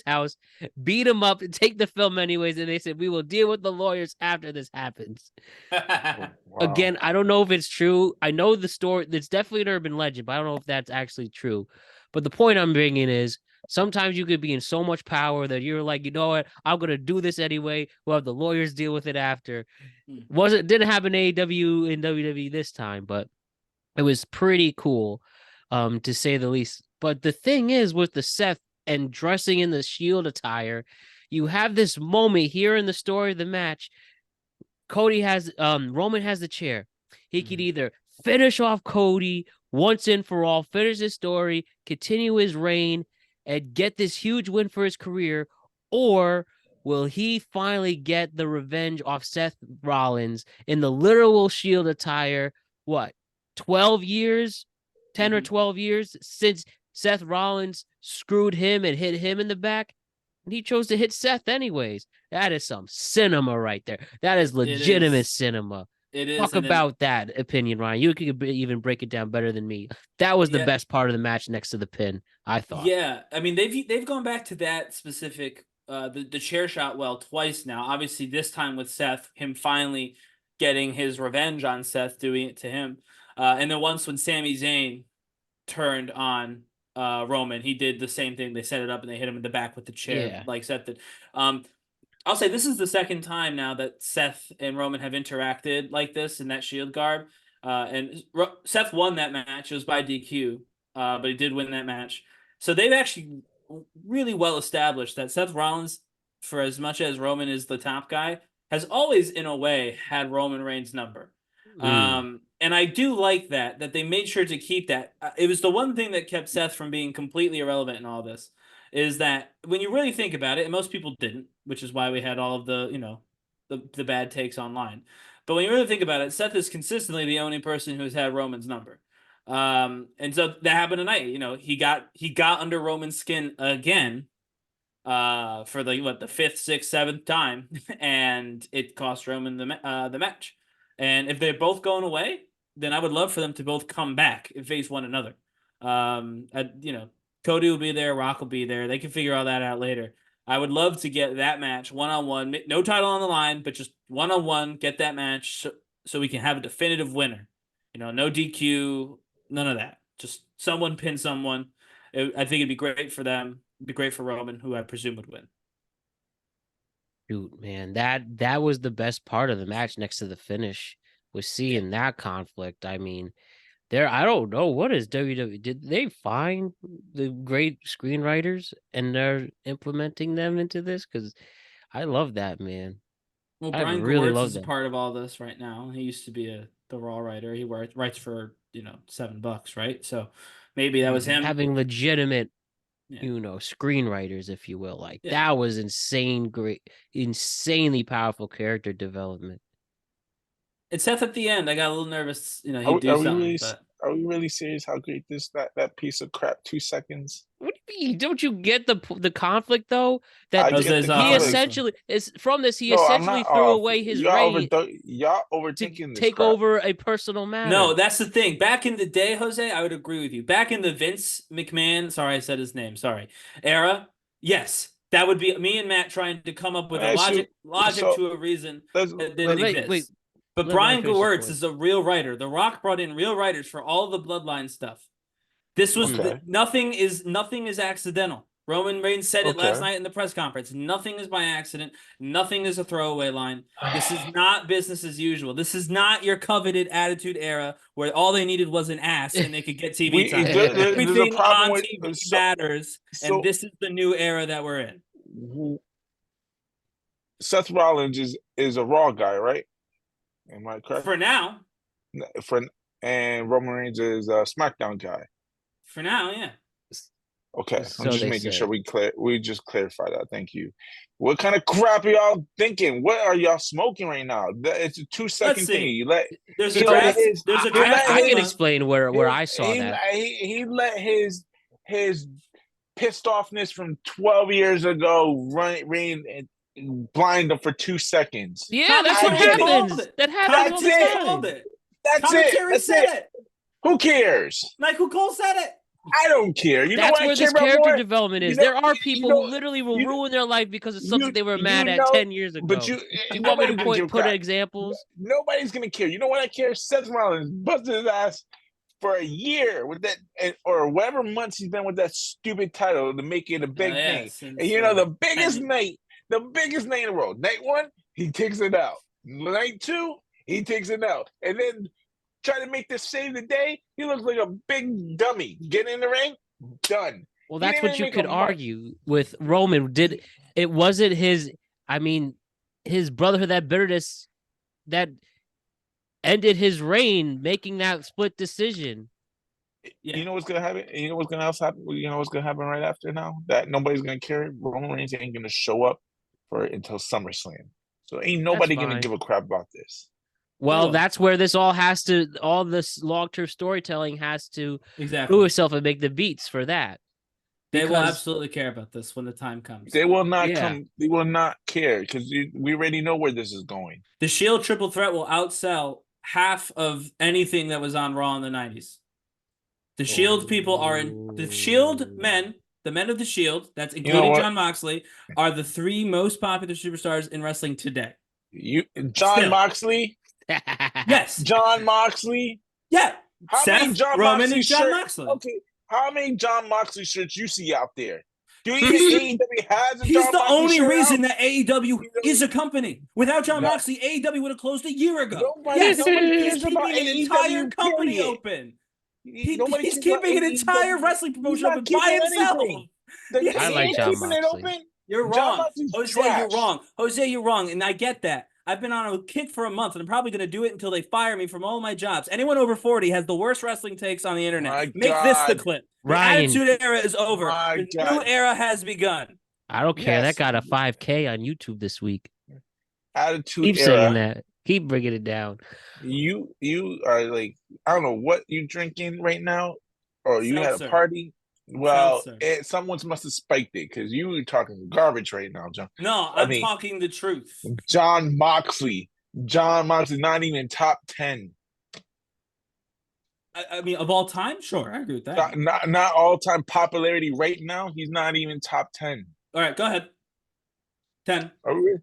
[SPEAKER 1] house, beat him up, and take the film anyways, and they said we will deal with the lawyers after this happens.
[SPEAKER 3] Oh, wow.
[SPEAKER 1] Again, I don't know if it's true. I know the story. It's definitely an urban legend, but I don't know if that's actually true. But the point I'm bringing is sometimes you could be in so much power that you're like, you know what? I'm gonna do this anyway. We'll have the lawyers deal with it after. Didn't happen in AEW and WWE this time, but it was pretty cool, to say the least. But the thing is, with the Seth and dressing in the Shield attire, you have this moment here in the story of the match. Roman has the chair. He could either finish off Cody once and for all, finish his story, continue his reign, and get this huge win for his career, or will he finally get the revenge off Seth Rollins in the literal Shield attire? What, 12 years, 10 or 12 years since Seth Rollins screwed him and hit him in the back? And he chose to hit Seth anyways. That is some cinema right there. That is legitimate cinema.
[SPEAKER 2] It is.
[SPEAKER 1] Talk about that opinion, Ryan. You could even break it down better than me. That was the best part of the match next to the pin, I thought.
[SPEAKER 2] Yeah, I mean they've gone back to that specific the chair shot twice now. Obviously this time with Seth, him finally getting his revenge on Seth, doing it to him. And then once when Sami Zayn turned on Roman, he did the same thing. They set it up and they hit him in the back with the chair, like Seth did. I'll say this is the second time now that Seth and Roman have interacted like this in that Shield garb. And Seth won that match. It was by DQ, but he did win that match. So they've actually really well established that Seth Rollins, for as much as Roman is the top guy, has always, in a way, had Roman Reigns' number. And I do like that they made sure to keep that. It was the one thing that kept Seth from being completely irrelevant in all this, is that when you really think about it, and most people didn't, which is why we had all of the, the bad takes online. But when you really think about it, Seth is consistently the only person who has had Roman's number. And so that happened tonight. He got under Roman's skin again, for the fifth, sixth, seventh time, and it cost Roman the match. And if they're both going away, then I would love for them to both come back and face one another. Cody will be there, Rock will be there. They can figure all that out later. I would love to get that match one-on-one, no title on the line, but just one-on-one, get that match so we can have a definitive winner. No DQ, none of that. Just someone pin someone. I think it'd be great for them. It'd be great for Roman, who I presume would win.
[SPEAKER 1] Shoot, man, that was the best part of the match next to the finish, was seeing that conflict. I mean, I don't know, what is WWE? Did they find the great screenwriters and they're implementing them into this? Because I love that, man.
[SPEAKER 2] Well,
[SPEAKER 1] I
[SPEAKER 2] Brian
[SPEAKER 1] really
[SPEAKER 2] Gewirtz
[SPEAKER 1] love
[SPEAKER 2] is a
[SPEAKER 1] that.
[SPEAKER 2] part of all this right now. He used to be the Raw writer. He writes for $7, right? So maybe that was him
[SPEAKER 1] having legitimate, screenwriters, if you will. Like that was insanely powerful character development.
[SPEAKER 2] It's Seth at the end. I got a little nervous. He'd do something.
[SPEAKER 3] Are we really serious? How great that piece of crap? 2 seconds.
[SPEAKER 1] What do you mean? Don't you get the conflict though? That
[SPEAKER 3] he
[SPEAKER 1] essentially is from this. He essentially threw away his reign.
[SPEAKER 3] Y'all overthinking this.
[SPEAKER 1] Take over a personal matter.
[SPEAKER 2] No, that's the thing. Back in the day, Jose, I would agree with you. Back in the Vince McMahon, sorry, I said his name. Sorry, era. Yes, that would be me and Matt trying to come up with a logic to a reason that didn't exist.
[SPEAKER 1] Wait.
[SPEAKER 2] But Brian Gewirtz is a real writer. The Rock brought in real writers for all the Bloodline stuff. This was nothing is accidental. Roman Reigns said it last night in the press conference. Nothing is by accident. Nothing is a throwaway line. This is not business as usual. This is not your coveted Attitude Era where all they needed was an ass and they could get TV time. Everything on TV matters, and this is the new era that we're in.
[SPEAKER 3] Seth Rollins is a Raw guy, right? Am I correct?
[SPEAKER 2] For now.
[SPEAKER 3] And Roman Reigns is a SmackDown guy.
[SPEAKER 2] For now, yeah.
[SPEAKER 3] Okay, I'm
[SPEAKER 1] So
[SPEAKER 3] just
[SPEAKER 1] they
[SPEAKER 3] making sure
[SPEAKER 1] say.
[SPEAKER 3] we just clarify that. Thank you. What kind of crap are y'all thinking? What are y'all smoking right now? It's a 2 second thing.
[SPEAKER 2] see.
[SPEAKER 3] You let
[SPEAKER 2] There's a
[SPEAKER 3] he let
[SPEAKER 2] draft.
[SPEAKER 3] his
[SPEAKER 2] There's a
[SPEAKER 3] he
[SPEAKER 2] draft
[SPEAKER 3] let
[SPEAKER 1] I
[SPEAKER 2] going
[SPEAKER 1] can
[SPEAKER 3] his
[SPEAKER 2] on.
[SPEAKER 1] explain where I saw
[SPEAKER 3] he
[SPEAKER 1] that.
[SPEAKER 3] he let his pissed offness from 12 years ago reign and blind him for 2 seconds.
[SPEAKER 1] Yeah, that's what
[SPEAKER 3] I
[SPEAKER 2] Commentary
[SPEAKER 3] get it.
[SPEAKER 2] called
[SPEAKER 1] happens.
[SPEAKER 2] it.
[SPEAKER 1] That happens all
[SPEAKER 3] That's
[SPEAKER 1] the
[SPEAKER 2] Commentary
[SPEAKER 3] it.
[SPEAKER 2] called
[SPEAKER 1] time.
[SPEAKER 2] it.
[SPEAKER 3] That's it.
[SPEAKER 2] Commentary
[SPEAKER 3] That's
[SPEAKER 2] said
[SPEAKER 3] it.
[SPEAKER 2] it.
[SPEAKER 3] Who cares?
[SPEAKER 2] Michael Cole said it.
[SPEAKER 3] I don't care. You know
[SPEAKER 1] That's
[SPEAKER 3] what I
[SPEAKER 1] where
[SPEAKER 3] care
[SPEAKER 1] this
[SPEAKER 3] about
[SPEAKER 1] character
[SPEAKER 3] more?
[SPEAKER 1] development
[SPEAKER 3] You
[SPEAKER 1] is.
[SPEAKER 3] know,
[SPEAKER 1] There are
[SPEAKER 3] you
[SPEAKER 1] people
[SPEAKER 3] know,
[SPEAKER 1] who literally will
[SPEAKER 3] you
[SPEAKER 1] ruin their life because of something they were
[SPEAKER 3] you
[SPEAKER 1] mad at
[SPEAKER 3] know,
[SPEAKER 1] 10 years
[SPEAKER 3] but
[SPEAKER 1] ago. Do you want me to
[SPEAKER 3] nobody's gonna give a
[SPEAKER 1] put
[SPEAKER 3] crap.
[SPEAKER 1] examples?
[SPEAKER 3] Nobody's gonna care. You know what I care? Seth Rollins busted his ass for a year with that, or whatever months he's been with that stupid title to make it a big
[SPEAKER 2] Yeah,
[SPEAKER 3] thing.
[SPEAKER 2] since
[SPEAKER 3] And the biggest night, in the world. Night one, he takes it out. Night two, he takes it out, and then try to make this save the day. He looks like a big dummy. Get in the ring, done.
[SPEAKER 1] Well,
[SPEAKER 3] He
[SPEAKER 1] that's
[SPEAKER 3] didn't
[SPEAKER 1] what
[SPEAKER 3] even
[SPEAKER 1] you
[SPEAKER 3] make a
[SPEAKER 1] could
[SPEAKER 3] mark.
[SPEAKER 1] argue with Roman. It wasn't his, I mean, his brotherhood, that bitterness that ended his reign, making that split decision.
[SPEAKER 2] Yeah.
[SPEAKER 3] You know what's gonna happen? You know what's gonna else happen? You know what's gonna happen right after now? That nobody's gonna care. Roman Reigns ain't gonna show up for until SummerSlam. So ain't
[SPEAKER 1] That's
[SPEAKER 3] nobody gonna
[SPEAKER 1] fine.
[SPEAKER 3] give a crap about this.
[SPEAKER 1] Well, that's where this all this long-term storytelling has to
[SPEAKER 2] exactly
[SPEAKER 1] prove itself and make the beats for that.
[SPEAKER 2] They will absolutely care about this when the time comes.
[SPEAKER 3] They will not come. They will not care because we already know where this is going.
[SPEAKER 2] The Shield triple threat will outsell half of anything that was on Raw in the 90s. The Shield people are in the Shield men. The men of the Shield, that's including John Moxley, are the three most popular superstars in wrestling today.
[SPEAKER 3] John Moxley?
[SPEAKER 2] Yes.
[SPEAKER 3] John Moxley?
[SPEAKER 2] Yeah.
[SPEAKER 3] How
[SPEAKER 2] Seth,
[SPEAKER 3] many John
[SPEAKER 2] Roman,
[SPEAKER 3] Moxley
[SPEAKER 2] and John
[SPEAKER 3] shirts?
[SPEAKER 2] Moxley.
[SPEAKER 3] Okay. How many John Moxley shirts you see out there? Do you even AEW has a
[SPEAKER 2] He's
[SPEAKER 3] John
[SPEAKER 2] the
[SPEAKER 3] Moxley
[SPEAKER 2] only
[SPEAKER 3] shirt
[SPEAKER 2] reason
[SPEAKER 3] out?
[SPEAKER 2] that AEW is a company. Without John Moxley, AEW would have closed a year ago.
[SPEAKER 3] Nobody
[SPEAKER 2] He's
[SPEAKER 3] cares about
[SPEAKER 2] keeping an entire
[SPEAKER 3] AEW,
[SPEAKER 2] company
[SPEAKER 3] period.
[SPEAKER 2] open.
[SPEAKER 3] Nobody
[SPEAKER 2] He's
[SPEAKER 3] cares about
[SPEAKER 2] keeping an entire
[SPEAKER 3] AEW.
[SPEAKER 2] wrestling
[SPEAKER 3] He's
[SPEAKER 2] promotion
[SPEAKER 3] not
[SPEAKER 2] open by
[SPEAKER 3] keeping
[SPEAKER 2] himself.
[SPEAKER 3] anything.
[SPEAKER 1] I like
[SPEAKER 3] He
[SPEAKER 1] John
[SPEAKER 3] keeping it
[SPEAKER 1] Moxley.
[SPEAKER 3] open.
[SPEAKER 2] You're
[SPEAKER 3] John
[SPEAKER 2] wrong.
[SPEAKER 3] Moxley's
[SPEAKER 2] Jose,
[SPEAKER 3] trash.
[SPEAKER 2] you're wrong. Jose, you're wrong. And I get that. I've been on a kick for a month, and I'm probably going to do it until they fire me from all my jobs. Anyone over 40 has the worst wrestling takes on the internet. Make this the clip. The Attitude Era is over. The new era has begun.
[SPEAKER 1] I don't care. That got a 5K on YouTube this week.
[SPEAKER 3] Attitude
[SPEAKER 1] Keep
[SPEAKER 3] Era.
[SPEAKER 1] saying that. Keep bringing it down.
[SPEAKER 3] You are like, I don't know what you drinking right now, or you had a party. Well, someone must have spiked it because you were talking garbage right now, John.
[SPEAKER 2] No, I'm talking the truth.
[SPEAKER 3] John Moxley not even top 10.
[SPEAKER 2] I mean, of all time, sure, I agree with that.
[SPEAKER 3] Not all time popularity right now. He's not even top 10.
[SPEAKER 2] All right, go ahead. 10.
[SPEAKER 3] Okay.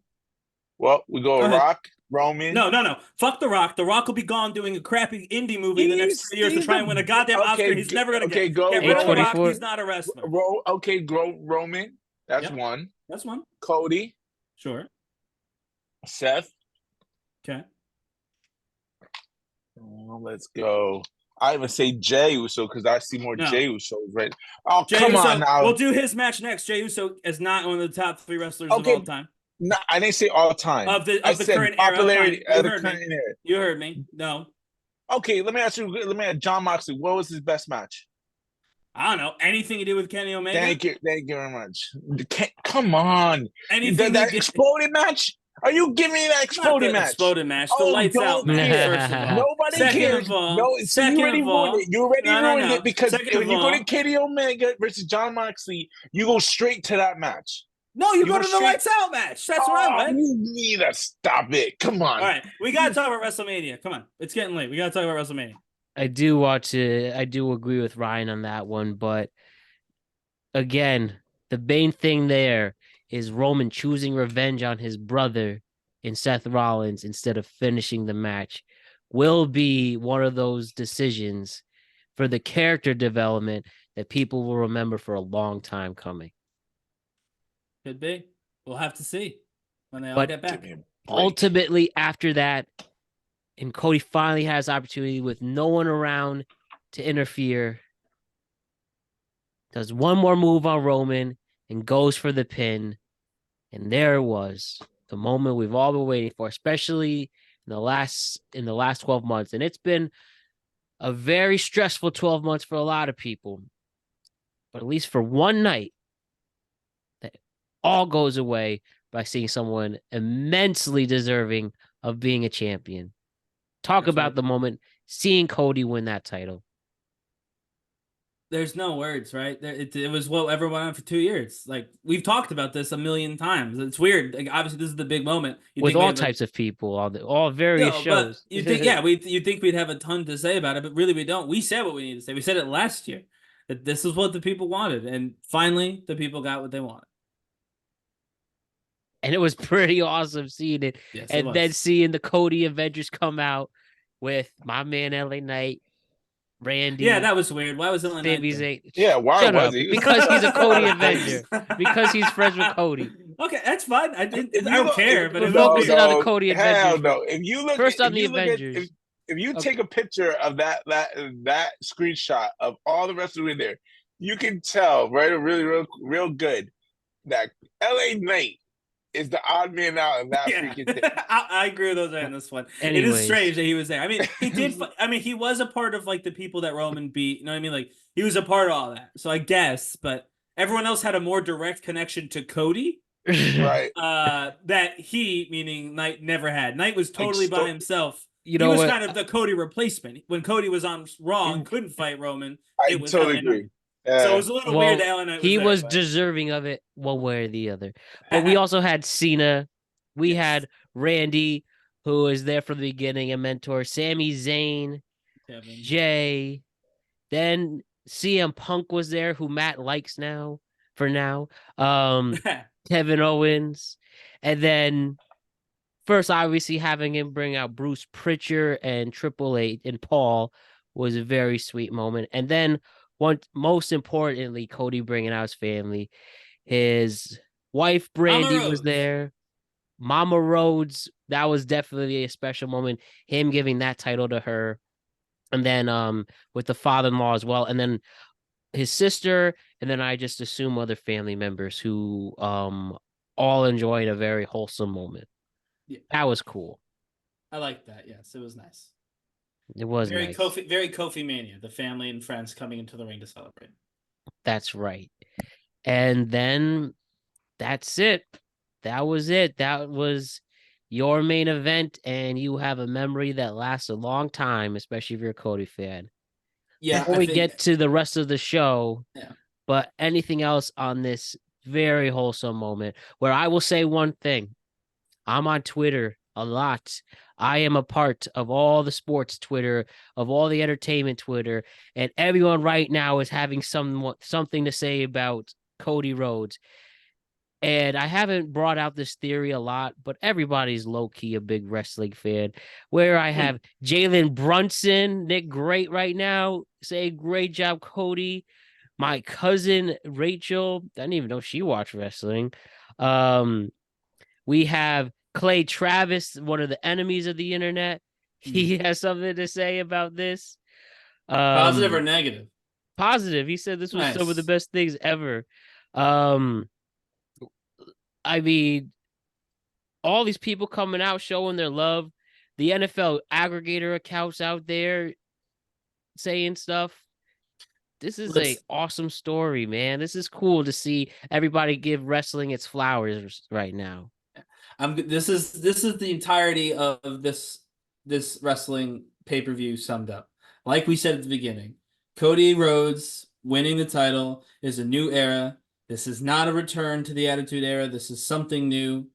[SPEAKER 3] Well, we go Rock, Roman.
[SPEAKER 2] No. Fuck The Rock. The Rock will be gone doing a crappy indie movie in the next 3 years to try and win a goddamn Oscar he's never going to get.
[SPEAKER 3] Go
[SPEAKER 2] Get rid of The Rock. He's not a wrestler.
[SPEAKER 3] Go Roman. That's one.
[SPEAKER 2] That's one.
[SPEAKER 3] Cody.
[SPEAKER 2] Sure.
[SPEAKER 3] Seth.
[SPEAKER 2] Okay.
[SPEAKER 3] Let's go. I even say Jey Uso because I see more Jey Uso, right? Oh,
[SPEAKER 2] Jey
[SPEAKER 3] come
[SPEAKER 2] Uso,
[SPEAKER 3] on now.
[SPEAKER 2] We'll do his match next. Jey Uso is not one of the top 3 wrestlers of all time.
[SPEAKER 3] No, I didn't say all time.
[SPEAKER 2] Of the
[SPEAKER 3] said
[SPEAKER 2] current
[SPEAKER 3] popularity
[SPEAKER 2] era.
[SPEAKER 3] Of the current era.
[SPEAKER 2] You heard me. No.
[SPEAKER 3] Okay, let me ask John Moxley. What was his best match?
[SPEAKER 2] I don't know. Anything to do with Kenny Omega?
[SPEAKER 3] Thank you very much. Come on.
[SPEAKER 2] Anything
[SPEAKER 3] that exploded match? Are you giving me that exploded match?
[SPEAKER 2] Exploded match. The lights out match, first of all.
[SPEAKER 3] Nobody cares. You already ruined it. You already ruined it because when you go to Kenny Omega versus John Moxley, you go straight to that match.
[SPEAKER 2] No, you go to the lights out match. That's where I went.
[SPEAKER 3] You need to stop it. Come on.
[SPEAKER 2] All right. We got to talk about WrestleMania. Come on. It's getting late. We got to talk about WrestleMania.
[SPEAKER 1] I do watch it. I do agree with Ryan on that one. But again, the main thing there is Roman choosing revenge on his brother in Seth Rollins instead of finishing the match will be one of those decisions for the character development that people will remember for a long time coming.
[SPEAKER 2] Could be. We'll have to see when they all get back.
[SPEAKER 1] Ultimately, after that, and Cody finally has opportunity with no one around to interfere, does one more move on Roman and goes for the pin. And there it was, the moment we've all been waiting for, especially in the last 12 months. And it's been a very stressful 12 months for a lot of people. but at least for one night, that all goes away by seeing someone immensely deserving of being a champion. Talk
[SPEAKER 2] That's
[SPEAKER 1] about
[SPEAKER 2] right.
[SPEAKER 1] the moment seeing Cody win that title.
[SPEAKER 2] There's no words, right? It was what everyone wanted for 2 years. Like we've talked about this a million times. It's weird. Like obviously, this is the big moment. You
[SPEAKER 1] With
[SPEAKER 2] think we
[SPEAKER 1] all
[SPEAKER 2] have
[SPEAKER 1] types of people, all various
[SPEAKER 2] but
[SPEAKER 1] shows.
[SPEAKER 2] you think you think we'd have a ton to say about it, but really we don't. We said what we need to say. We said it last year that this is what the people wanted, and finally the people got what they wanted.
[SPEAKER 1] And it was pretty awesome seeing it.
[SPEAKER 2] Yes, it
[SPEAKER 1] And then
[SPEAKER 2] was.
[SPEAKER 1] seeing the Cody Avengers come out with my man LA Knight,
[SPEAKER 2] Yeah,
[SPEAKER 1] Randy,
[SPEAKER 2] that was weird. Why was Ellen Knight
[SPEAKER 1] Sami
[SPEAKER 2] there?
[SPEAKER 1] Zayn.
[SPEAKER 3] Yeah, why
[SPEAKER 1] Shut
[SPEAKER 3] was
[SPEAKER 1] up.
[SPEAKER 3] he?
[SPEAKER 1] Because he's a Cody
[SPEAKER 3] Like,
[SPEAKER 1] Avenger. Because he's friends with Cody.
[SPEAKER 2] Okay, that's fine. I
[SPEAKER 3] if
[SPEAKER 2] don't
[SPEAKER 3] you look,
[SPEAKER 2] care, but
[SPEAKER 1] We're
[SPEAKER 2] it was
[SPEAKER 3] no,
[SPEAKER 2] weird.
[SPEAKER 1] focusing on the
[SPEAKER 3] no,
[SPEAKER 1] Cody
[SPEAKER 3] hell
[SPEAKER 1] Avengers.
[SPEAKER 3] no.
[SPEAKER 1] First on
[SPEAKER 3] If
[SPEAKER 1] the
[SPEAKER 3] you look at,
[SPEAKER 1] Avengers.
[SPEAKER 3] if you
[SPEAKER 1] Okay.
[SPEAKER 3] take a picture of that screenshot of all the wrestlers in there, you can tell, right, real good that LA Knight is the odd man out in that
[SPEAKER 2] Yeah,
[SPEAKER 3] freaking thing.
[SPEAKER 2] I agree with those on this one. It is
[SPEAKER 1] Anyways.
[SPEAKER 2] strange that he was there. I mean, he did. I mean, he was a part of like the people that Roman beat. You know what I mean? Like he was a part of all that. So I guess, but everyone else had a more direct connection to Cody.
[SPEAKER 3] Right.
[SPEAKER 2] That he, meaning Knight, never had. Knight was
[SPEAKER 3] Like,
[SPEAKER 2] totally by himself.
[SPEAKER 1] You
[SPEAKER 2] He
[SPEAKER 1] know
[SPEAKER 2] was
[SPEAKER 1] what?
[SPEAKER 2] kind of the Cody replacement. When Cody was on Raw and couldn't fight Roman,
[SPEAKER 3] I
[SPEAKER 2] it was
[SPEAKER 3] totally
[SPEAKER 2] LA Knight.
[SPEAKER 3] agree.
[SPEAKER 2] So it
[SPEAKER 3] Yeah.
[SPEAKER 2] was a little weird
[SPEAKER 1] Well,
[SPEAKER 2] that LA Knight was
[SPEAKER 1] he
[SPEAKER 2] there.
[SPEAKER 1] was
[SPEAKER 2] But
[SPEAKER 1] deserving of it one way or the other. But we also had Cena. We
[SPEAKER 2] Yes.
[SPEAKER 1] had Randy, who was there from the beginning, a mentor. Sami Zayn,
[SPEAKER 2] Kevin.
[SPEAKER 1] Jay. Then CM Punk was there, who Matt likes now, for now. Kevin Owens. And then first, obviously, having him bring out Bruce Pritchard and Triple H and Paul was a very sweet moment. And then, most importantly, Cody bringing out his family. His wife, Brandy, was there. Mama Rhodes, that was definitely a special moment. Him giving that title to her. And then with the father-in-law as well. And then his sister, and then I just assume other family members who all enjoyed a very wholesome moment.
[SPEAKER 2] Yeah.
[SPEAKER 1] That was cool.
[SPEAKER 2] I like that. Yes, it was nice.
[SPEAKER 1] It was
[SPEAKER 2] very
[SPEAKER 1] nice.
[SPEAKER 2] Very Kofi Mania. The family and friends coming into the ring to celebrate.
[SPEAKER 1] That's right. And then that's it. That was it. That was your main event, and you have a memory that lasts a long time, especially if you're a Cody fan.
[SPEAKER 2] Yeah.
[SPEAKER 1] Before we get to the rest of the show, but anything else on this very wholesome moment where I will say one thing. I'm on Twitter a lot. I am a part of all the sports Twitter, of all the entertainment Twitter, and everyone right now is having something to say about Cody Rhodes. And I haven't brought out this theory a lot, but everybody's low-key a big wrestling fan. Where I have Jalen Brunson, Nick Great right now, say great job, Cody. My cousin Rachel, I didn't even know she watched wrestling. We have Clay Travis, one of the enemies of the internet. He has something to say about this.
[SPEAKER 2] Positive or negative?
[SPEAKER 1] Positive. He said this was some of the best things ever. I mean, all these people coming out showing their love. The NFL aggregator accounts out there saying stuff. This is an awesome story, man. This is cool to see everybody give wrestling its flowers right now.
[SPEAKER 2] This is the entirety of this wrestling pay-per-view summed up. Like we said at the beginning, Cody Rhodes winning the title is a new era. This is not a return to the Attitude Era. This is something new.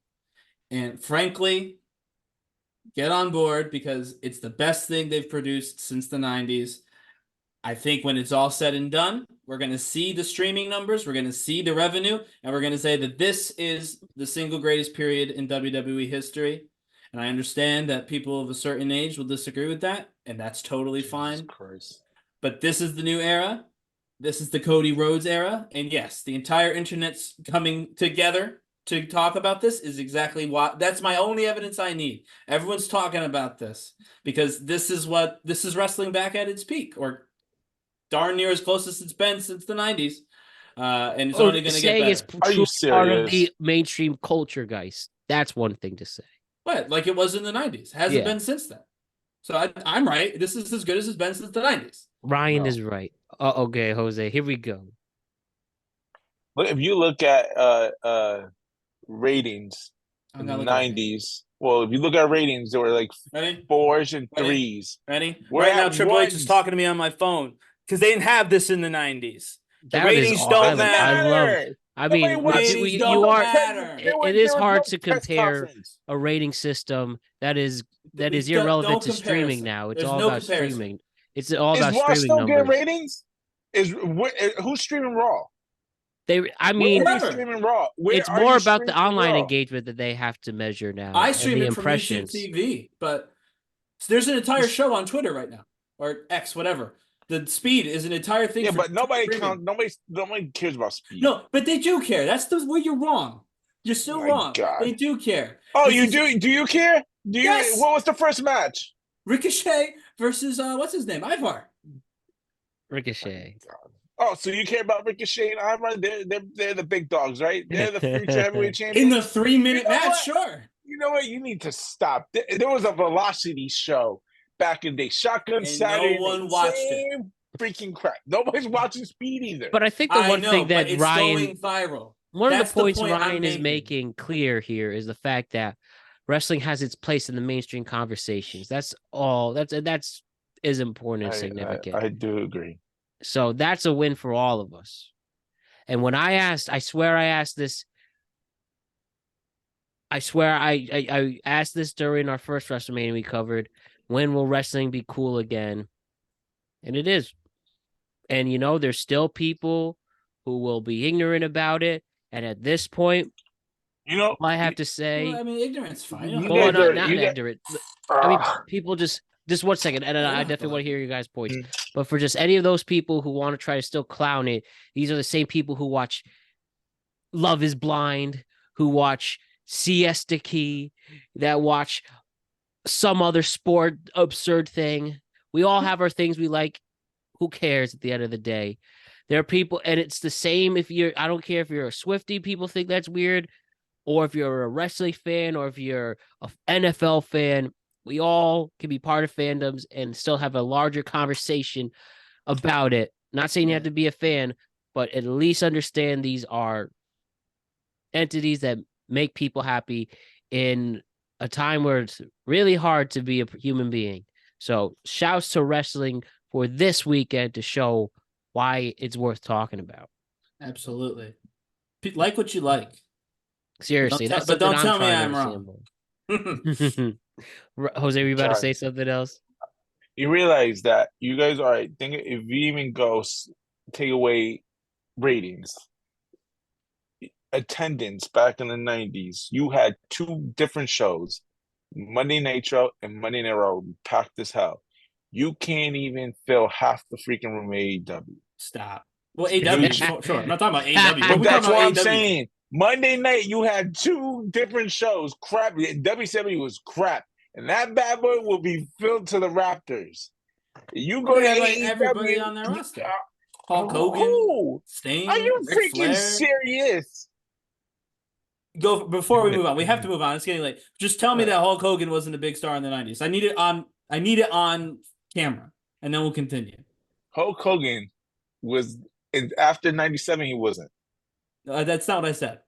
[SPEAKER 2] And frankly, get on board because it's the best thing they've produced since the 90s. I think when it's all said and done, we're going to see the streaming numbers, we're going to see the revenue, and we're going to say that this is the single greatest period in WWE history. And I understand that people of a certain age will disagree with that, and that's totally fine. But this is the new era. This is the Cody Rhodes era. And yes, the entire internet's coming together to talk about this is exactly what that's my only evidence I need. Everyone's talking about this because this is wrestling back at its peak, or darn near as close as it's been since the 90s. And it's only going to get better.
[SPEAKER 1] It's true part of the mainstream culture, guys. That's one thing to say.
[SPEAKER 2] What? Like it was in the 90s. Hasn't been since then. So I'm right. This is as good as it's been since the 90s.
[SPEAKER 1] Ryan is right. Okay, Jose, here we go.
[SPEAKER 3] if you look at ratings
[SPEAKER 2] I'm
[SPEAKER 3] in the
[SPEAKER 2] gonna look at it.
[SPEAKER 3] 90s, well, if you look at ratings, there were like
[SPEAKER 2] Ready?
[SPEAKER 3] 4s and
[SPEAKER 2] Ready?
[SPEAKER 3] 3s.
[SPEAKER 2] Ready?
[SPEAKER 3] We're
[SPEAKER 2] Right
[SPEAKER 3] at
[SPEAKER 2] now, Triple H is
[SPEAKER 3] 1s.
[SPEAKER 2] talking to me on my phone because they didn't have this in the 90s. The
[SPEAKER 1] That is
[SPEAKER 2] ratings
[SPEAKER 1] all.
[SPEAKER 2] don't
[SPEAKER 3] Doesn't
[SPEAKER 1] I
[SPEAKER 2] matter.
[SPEAKER 1] love.
[SPEAKER 3] matter.
[SPEAKER 1] I
[SPEAKER 3] Nobody
[SPEAKER 1] mean,
[SPEAKER 3] watches.
[SPEAKER 2] Ratings
[SPEAKER 3] There was
[SPEAKER 1] you
[SPEAKER 2] don't
[SPEAKER 3] no
[SPEAKER 1] are.
[SPEAKER 3] press.
[SPEAKER 2] matter.
[SPEAKER 1] It
[SPEAKER 3] There
[SPEAKER 1] is
[SPEAKER 3] was
[SPEAKER 1] hard
[SPEAKER 3] no
[SPEAKER 1] to
[SPEAKER 3] press
[SPEAKER 1] compare
[SPEAKER 3] conference.
[SPEAKER 1] a rating system that is irrelevant
[SPEAKER 2] Don't
[SPEAKER 1] to streaming
[SPEAKER 2] comparison.
[SPEAKER 1] now. It's
[SPEAKER 2] There's
[SPEAKER 1] all
[SPEAKER 2] no
[SPEAKER 1] about
[SPEAKER 2] comparison.
[SPEAKER 1] streaming. It's all
[SPEAKER 3] Is
[SPEAKER 1] about
[SPEAKER 3] Raw
[SPEAKER 1] streaming
[SPEAKER 3] still getting
[SPEAKER 1] numbers.
[SPEAKER 3] ratings? Who's streaming Raw?
[SPEAKER 1] I
[SPEAKER 3] Where
[SPEAKER 1] mean,
[SPEAKER 3] are you
[SPEAKER 2] Whoever.
[SPEAKER 3] streaming Raw? Where
[SPEAKER 1] it's
[SPEAKER 3] are
[SPEAKER 1] more
[SPEAKER 3] you
[SPEAKER 1] about the
[SPEAKER 3] streaming
[SPEAKER 1] online
[SPEAKER 3] Raw?
[SPEAKER 1] engagement that they have to measure now
[SPEAKER 2] I
[SPEAKER 1] and
[SPEAKER 2] stream
[SPEAKER 1] the
[SPEAKER 2] it from YouTube
[SPEAKER 1] impressions.
[SPEAKER 2] TV, but there's an entire show on Twitter right now, or X, whatever. The speed is an entire thing.
[SPEAKER 3] Yeah,
[SPEAKER 2] for
[SPEAKER 3] but nobody
[SPEAKER 2] streaming.
[SPEAKER 3] counts. Nobody cares about speed.
[SPEAKER 2] No, but they do care. That's where you're wrong. You're still
[SPEAKER 3] My
[SPEAKER 2] wrong.
[SPEAKER 3] God.
[SPEAKER 2] They do care.
[SPEAKER 3] Oh, you do? Do you care? Do you?
[SPEAKER 2] Yes.
[SPEAKER 3] What was the first match?
[SPEAKER 2] Ricochet versus what's his name? Ivar.
[SPEAKER 1] Ricochet.
[SPEAKER 3] Oh, so you care about Ricochet and Ivar? They're the big dogs, right? They're the future heavyweight champions.
[SPEAKER 2] In the 3-minute
[SPEAKER 3] You know
[SPEAKER 2] match,
[SPEAKER 3] what?
[SPEAKER 2] sure.
[SPEAKER 3] You know what? You need to stop. There was a Velocity show back in the day. Shotgun
[SPEAKER 2] And
[SPEAKER 3] Saturday.
[SPEAKER 2] no one watched it.
[SPEAKER 3] Same freaking crap. Nobody's watching Speed either.
[SPEAKER 1] But I think the one thing that
[SPEAKER 2] it's
[SPEAKER 1] Ryan,
[SPEAKER 2] going viral.
[SPEAKER 1] one
[SPEAKER 2] That's
[SPEAKER 1] of the points
[SPEAKER 2] point
[SPEAKER 1] Ryan is making clear here is the fact that wrestling has its place in the mainstream conversations. That's all. That's is important and significant.
[SPEAKER 3] I do agree.
[SPEAKER 1] So that's a win for all of us. And when I swear I asked this. I swear I asked this during our first WrestleMania we covered. When will wrestling be cool again? And it is. And there's still people who will be ignorant about it. And at this point, I have to say,
[SPEAKER 2] well, I mean, ignorance fine.
[SPEAKER 1] Not ignorant. I mean, people just 1 second, and I definitely want to hear your guys' points. But for just any of those people who want to try to still clown it, these are the same people who watch Love is Blind, who watch Siesta Key, that watch some other sport absurd thing. We all have our things we like. Who cares at the end of the day? There are people, and it's the same I don't care if you're a Swiftie, people think that's weird, or if you're a wrestling fan, or if you're an NFL fan. We all can be part of fandoms and still have a larger conversation about it. Not saying you have to be a fan, but at least understand these are entities that make people happy in a time where it's really hard to be a human being. So shouts to wrestling for this weekend to show why it's worth talking about.
[SPEAKER 2] Absolutely. Like what you like.
[SPEAKER 1] Seriously,
[SPEAKER 2] but don't tell me I'm wrong.
[SPEAKER 1] Jose, were you about to say something else?
[SPEAKER 3] You realize that you guys are, think if you even go take away ratings, attendance back in the 90s, you had 2 different shows, Monday Nitro and Monday Night Raw, packed as hell. You can't even fill half the freaking room of AEW.
[SPEAKER 2] Stop. Well, AEW, sure. I'm not talking about AEW.
[SPEAKER 3] But that's what I'm saying. Monday night, you had 2 different shows. Crap. WCW was crap. And that bad boy will be filled to the rafters. You go to AEW,
[SPEAKER 2] everybody on their roster. Hulk Hogan, Sting,
[SPEAKER 3] are you
[SPEAKER 2] Ric
[SPEAKER 3] freaking
[SPEAKER 2] Flair.
[SPEAKER 3] serious?
[SPEAKER 2] Before we move on. We have to move on. It's getting late. Just tell me that Hulk Hogan wasn't a big star in the 90s. I need it on camera, and then we'll continue.
[SPEAKER 3] Hulk Hogan was after 97. He wasn't.
[SPEAKER 2] That's not what I said.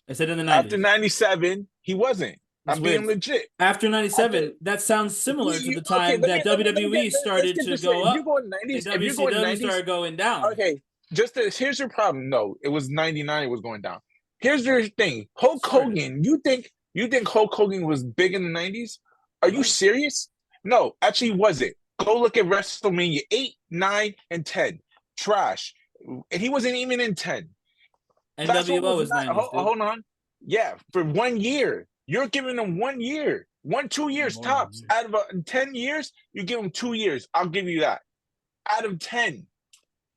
[SPEAKER 2] I said in the 90s.
[SPEAKER 3] After 97, he wasn't. I'm being legit.
[SPEAKER 2] After 97, that sounds similar to the time that WWE started to go up.
[SPEAKER 3] If you go in 90s,
[SPEAKER 2] and WCW started going down.
[SPEAKER 3] Okay, here's your problem. No, it was 99. It was going down. Here's your thing. Hulk Hogan. You think Hulk Hogan was big in the 90s? Are you serious? No, actually, he wasn't. Go look at WrestleMania 8, 9, and 10. Trash. And he wasn't even in 10.
[SPEAKER 2] NWO was 90s.
[SPEAKER 3] Hold on. Yeah, for 1 year. You're giving him 1 year. 2 years tops. Out of 10 years, you give him 2 years. I'll give you that. Out of 10.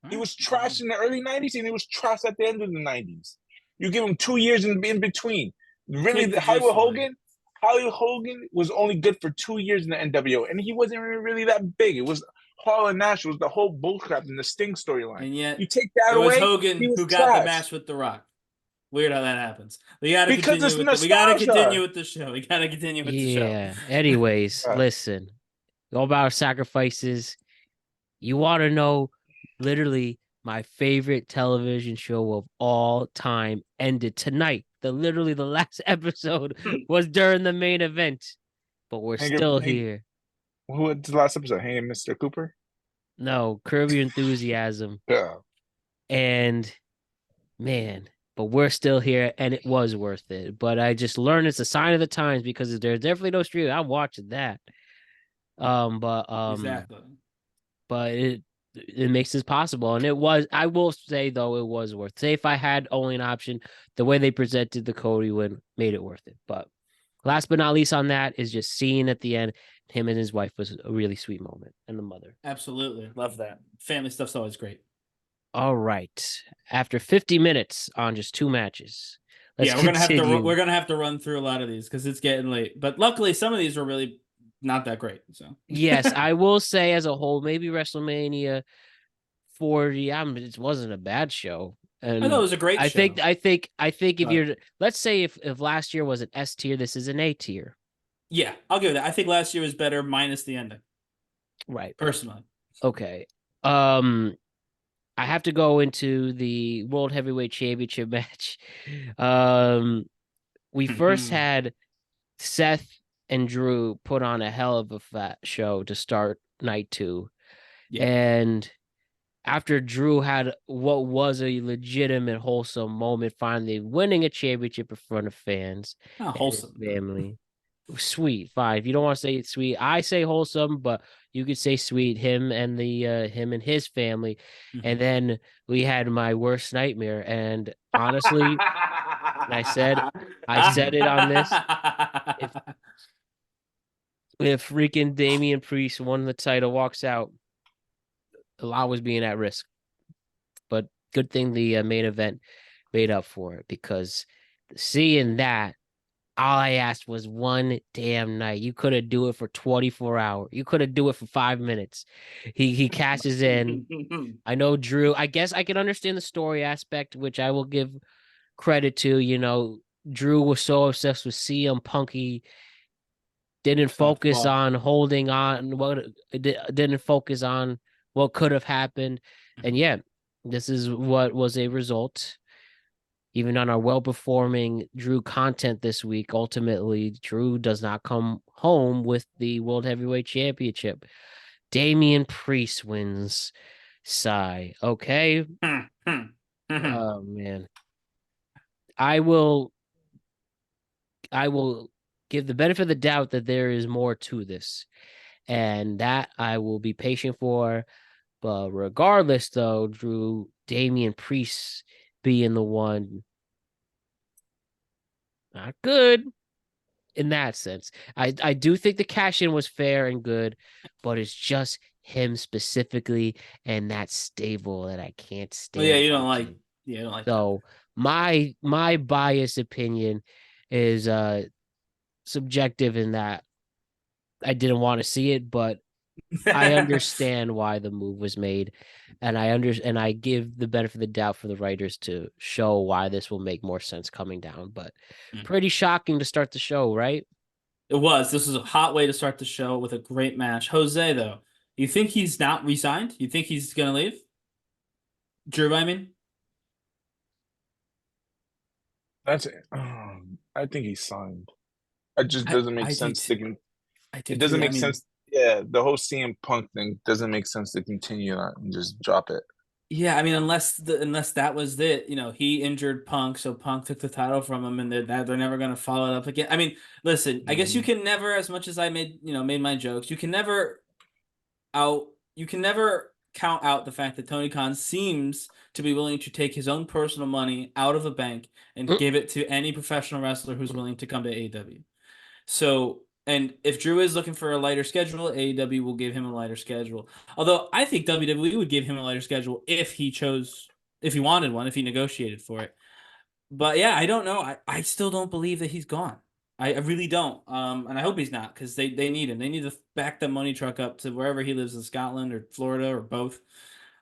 [SPEAKER 3] He was trash in the early 90s, and he was trash at the end of the 90s. You give him 2 years in between. Really, Hollywood Hogan was only good for 2 years in the NWO, and he wasn't really that big. It was Hall and Nash, was the whole bullcrap in the Sting storyline.
[SPEAKER 2] And yet,
[SPEAKER 3] you take that away,
[SPEAKER 2] it was Hogan who got the match with The Rock. Weird how that happens. We got to continue with the show. We got to continue with the show.
[SPEAKER 1] Yeah. Anyways, listen. All about sacrifices. You want to know literally my favorite television show of all time ended tonight. Literally the last episode was during the main event, but we're still here.
[SPEAKER 3] What's the last episode? Hanging Mr. Cooper?
[SPEAKER 1] No, Curb Your Enthusiasm.
[SPEAKER 3] Yeah.
[SPEAKER 1] And man, but we're still here, and it was worth it. But I just learned it's a sign of the times because there's definitely no stream. I'm watching that.
[SPEAKER 2] Exactly.
[SPEAKER 1] But it makes this possible, and it was. I will say though, it was worth. Say if I had only an option, the way they presented the Cody win made it worth it. But last but not least on that is just seeing at the end him and his wife was a really sweet moment, and the mother.
[SPEAKER 2] Absolutely. Love that. Family stuff's always great.
[SPEAKER 1] All right. After 50 minutes on just 2 matches.
[SPEAKER 2] We're gonna have to run through a lot of these because it's getting late. But luckily some of these are really not that great. So
[SPEAKER 1] yes, I will say as a whole, maybe WrestleMania 40. It wasn't a bad show. And
[SPEAKER 2] I thought it was a great show.
[SPEAKER 1] I think if you're, let's say if last year was an S tier, this is an A tier.
[SPEAKER 2] Yeah, I'll give it that. I think last year was better minus the ending.
[SPEAKER 1] Right.
[SPEAKER 2] Personally.
[SPEAKER 1] Okay. I have to go into the World Heavyweight Championship match. We first had Seth and Drew put on a hell of a fat show to start night 2. Yeah. And after Drew had what was a legitimate wholesome moment, finally winning a championship in front of fans,
[SPEAKER 2] wholesome
[SPEAKER 1] family, sweet. Fine, if you don't want to say it's sweet, I say wholesome, but you could say sweet. Him and his family, and then we had my worst nightmare. And honestly, I said it on this. If freaking Damian Priest won the title, walks out, a lot was being at risk. But good thing the main event made up for it, because seeing that, all I asked was one damn night. You could have do it for 24 hours. You could have do it for 5 minutes. He cashes in. I know Drew. I guess I can understand the story aspect, which I will give credit to. You know, Drew was so obsessed with CM Punk, he didn't focus on holding on. Didn't focus on what could have happened. And yeah, this is what was a result. Even on our well-performing Drew content this week, ultimately, Drew does not come home with the World Heavyweight Championship. Damian Priest wins. Sigh. Okay. Oh, man. I will give the benefit of the doubt that there is more to this, and that I will be patient for. But regardless, though, Damian Priest being the one, not good in that sense. I do think the cash-in was fair and good, but it's just him specifically and that stable that I can't stand.
[SPEAKER 2] You don't like. Yeah, I don't like.
[SPEAKER 1] So that. my biased opinion is subjective in that I didn't want to see it, but I understand why the move was made, and I give the benefit of the doubt for the writers to show why this will make more sense coming down. But pretty shocking to start the show, right?
[SPEAKER 2] It was. This was a hot way to start the show with a great match. Jose, though, you think he's not resigned? You think he's gonna leave? Drew, I mean.
[SPEAKER 3] That's it. I think he's signed. It just doesn't make sense to. It doesn't make sense. Yeah, the whole CM Punk thing doesn't make sense to continue that and just drop it.
[SPEAKER 2] Yeah, I mean, unless that was it, you know, he injured Punk, so Punk took the title from him, and they're never gonna follow it up again. I mean, listen, I guess you can never, as much as I made my jokes, you can never count out the fact that Tony Khan seems to be willing to take his own personal money out of a bank and give it to any professional wrestler who's willing to come to AEW. So. And if Drew is looking for a lighter schedule, AEW will give him a lighter schedule. Although I think WWE would give him a lighter schedule if he wanted one, if he negotiated for it. But yeah, I don't know. I still don't believe that he's gone. I really don't. And I hope he's not, because they need him. They need to back the money truck up to wherever he lives, in Scotland or Florida or both.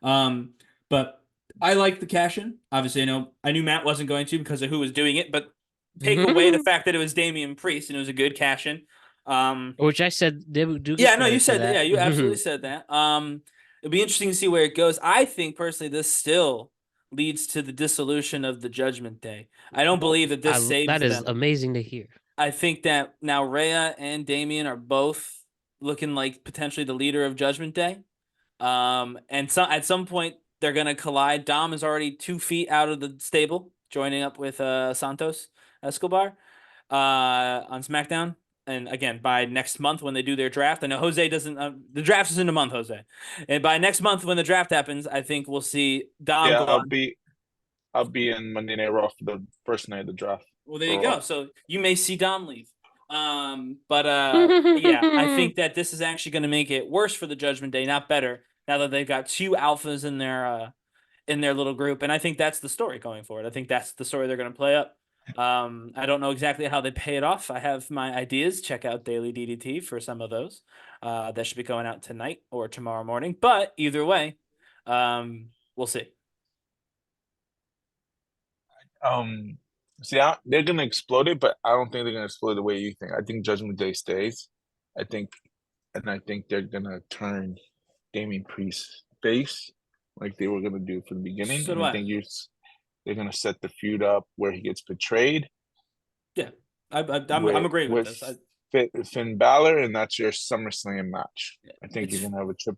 [SPEAKER 2] But I like the cash-in. Obviously, I knew Matt wasn't going to because of who was doing it, but take away the fact that it was Damian Priest and it was a good cash-in.
[SPEAKER 1] Which I said,
[SPEAKER 2] you said that. Yeah, you absolutely said that. It'll be interesting to see where it goes. I think personally, this still leads to the dissolution of the Judgment Day. I don't believe that this saves
[SPEAKER 1] That is
[SPEAKER 2] them.
[SPEAKER 1] amazing to hear.
[SPEAKER 2] I think that now Rhea and Damian are both looking like potentially the leader of Judgment Day. And so at some point they're gonna collide. Dom is already 2 feet out of the stable, joining up with Santos Escobar on SmackDown. And again, by next month when they do their draft, I know Jose doesn't. The draft is in a month, Jose. And by next month when the draft happens, I think we'll see Dom
[SPEAKER 3] Yeah,
[SPEAKER 2] go on.
[SPEAKER 3] I'll be in Monday Night Raw for the first night of the draft.
[SPEAKER 2] Well, there you go. So you may see Dom leave. Yeah, I think that this is actually going to make it worse for the Judgment Day, not better. Now that they've got two alphas in their little group, and I think that's the story going forward. I think that's the story they're going to play up. I don't know exactly how they pay it off. I have my ideas. Check out Daily DDT for some of those. That should be going out tonight or tomorrow morning. But either way, we'll see.
[SPEAKER 3] They're gonna explode it, but I don't think they're gonna explode the way you think. I think Judgment Day stays. I think they're gonna turn Damian Priest face like they were gonna do from the beginning.
[SPEAKER 2] So
[SPEAKER 3] and
[SPEAKER 2] do
[SPEAKER 3] I think they're gonna set the feud up where he gets betrayed.
[SPEAKER 2] Yeah, I'm agreeing with this.
[SPEAKER 3] Finn Balor, and that's your SummerSlam match.
[SPEAKER 2] Yeah,
[SPEAKER 3] I think you're gonna have a trip.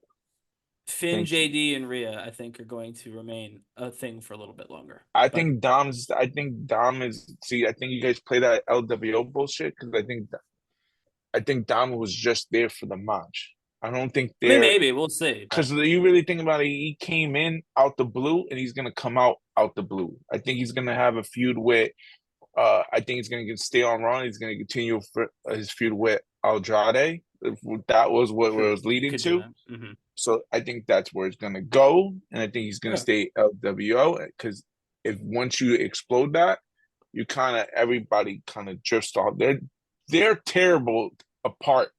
[SPEAKER 2] Finn, JD, and Rhea, I think, are going to remain a thing for a little bit longer.
[SPEAKER 3] I think Dom is. See, I think you guys play that LWO bullshit because I think Dom was just there for the match. I don't think they're.
[SPEAKER 2] Maybe we'll see.
[SPEAKER 3] Because you really think about it, he came in out the blue, and he's gonna come out the blue. I think he's gonna have a feud with. I think he's gonna stay on Raw. He's gonna continue for his feud with Andrade. That was what it was leading to.
[SPEAKER 2] Mm-hmm.
[SPEAKER 3] So I think that's where it's gonna go, and I think he's gonna stay LWO because if once you explode that, you everybody kind of drifts off. They're terrible apart,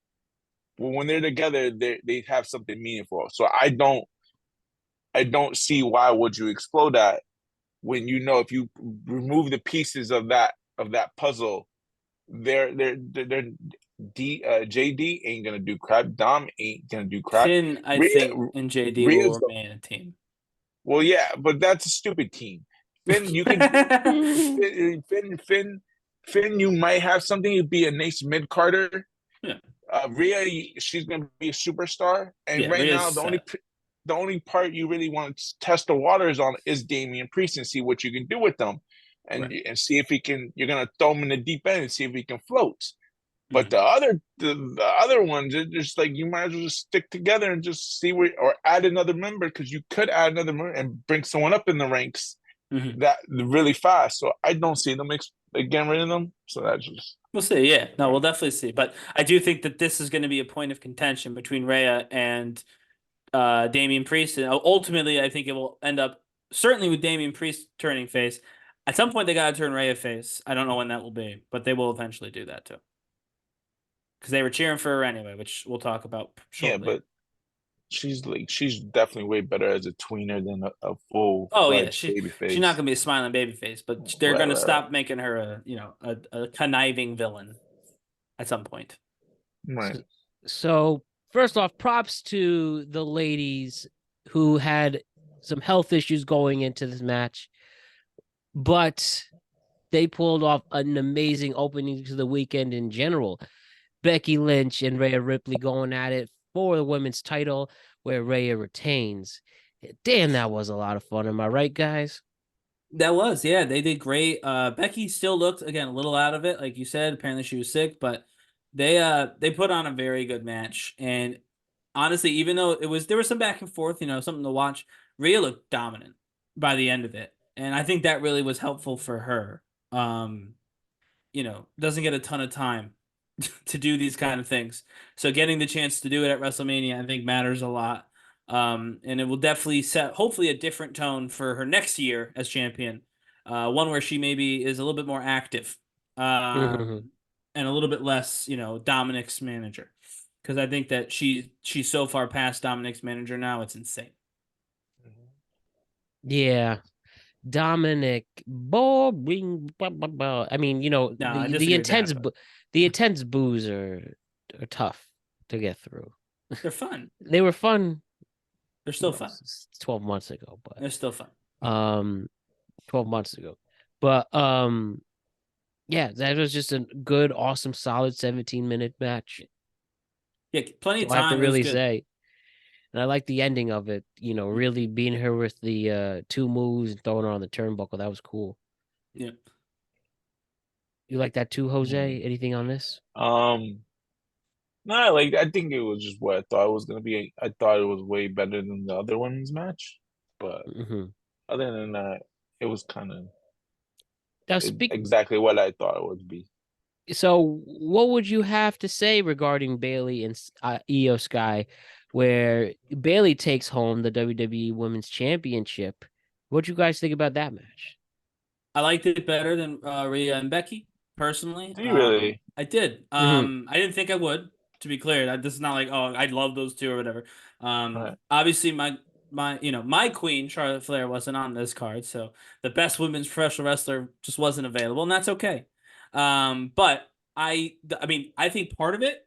[SPEAKER 3] but when they're together, they have something meaningful. So I don't see why would you explode that when you know if you remove the pieces of that puzzle, JD ain't gonna do crap. Dom ain't gonna do crap.
[SPEAKER 2] Finn, I think, and JD will remain a team.
[SPEAKER 3] Well, yeah, but that's a stupid team. Finn, you can Finn, you might have something. You'd be a nice mid Carter.
[SPEAKER 2] Yeah.
[SPEAKER 3] Rhea, she's gonna be a superstar, and right now the only part you really want to test the waters on is Damian Priest and see what you can do with them, and see if he can. You're gonna throw him in the deep end and see if he can float. But the other ones, it's just like you might as well just stick together and just see or add another member because you could add another member and bring someone up in the ranks that really fast. So I don't see them getting rid of them. So that's just
[SPEAKER 2] we'll see. Yeah, no, we'll definitely see. But I do think that this is going to be a point of contention between Rhea and Damian Priest, and ultimately, I think it will end up certainly with Damian Priest turning face. At some point, they got to turn Rhea face. I don't know when that will be, but they will eventually do that too. Because they were cheering for her anyway, which we'll talk about shortly.
[SPEAKER 3] Yeah, but she's definitely way better as a tweener than a full baby face.
[SPEAKER 2] She's not gonna be a smiling baby face, but they're gonna stop making her a conniving villain at some point.
[SPEAKER 3] Right.
[SPEAKER 1] So first off, props to the ladies who had some health issues going into this match, but they pulled off an amazing opening to the weekend in general. Becky Lynch and Rhea Ripley going at it for the women's title, where Rhea retains. Damn, that was a lot of fun. Am I right, guys?
[SPEAKER 2] That was, yeah. They did great. Becky still looked, again, a little out of it, like you said. Apparently she was sick, but they put on a very good match. And honestly, even though there was some back and forth, something to watch, Rhea looked dominant by the end of it. And I think that really was helpful for her. Doesn't get a ton of time to do these kind of things. So getting the chance to do it at WrestleMania, I think matters a lot. And it will definitely set, hopefully, a different tone for her next year as champion. One where she maybe is a little bit more active and a little bit less, Dominic's manager. Because I think that she's so far past Dominic's manager now, it's insane.
[SPEAKER 1] Yeah. Dominic, boring. I mean, the intense boos are tough to get through.
[SPEAKER 2] They're fun.
[SPEAKER 1] They were fun.
[SPEAKER 2] They're still fun.
[SPEAKER 1] It's 12 months ago,
[SPEAKER 2] They're still fun.
[SPEAKER 1] 12 months ago. But yeah, that was just a good, awesome, solid 17-minute match.
[SPEAKER 2] Yeah, plenty of
[SPEAKER 1] That's all I have to
[SPEAKER 2] time. It was
[SPEAKER 1] really
[SPEAKER 2] good.
[SPEAKER 1] say. And I like the ending of it, really beating her with the 2 moves and throwing her on the turnbuckle. That was cool.
[SPEAKER 2] Yeah.
[SPEAKER 1] You like that too, Jose? Anything on this?
[SPEAKER 3] No, like I think it was just what I thought it was gonna be. I thought it was way better than the other women's match, but
[SPEAKER 1] Mm-hmm.
[SPEAKER 3] other than that, it was kind of
[SPEAKER 1] Now,
[SPEAKER 3] exactly what I thought it would be.
[SPEAKER 1] so what would you have to say regarding Bailey and Io Sky, where Bailey takes home the WWE Women's Championship? What do you guys think about that match?
[SPEAKER 2] I liked it better than Rhea and Becky, personally.
[SPEAKER 3] Do you really?
[SPEAKER 2] I did.
[SPEAKER 1] Mm-hmm.
[SPEAKER 2] I didn't think I would, to be clear. This is not like, oh, I love those two or whatever.
[SPEAKER 3] Right.
[SPEAKER 2] Obviously my queen, Charlotte Flair, wasn't on this card, so the best women's professional wrestler just wasn't available, and that's okay. But I mean, I think part of it,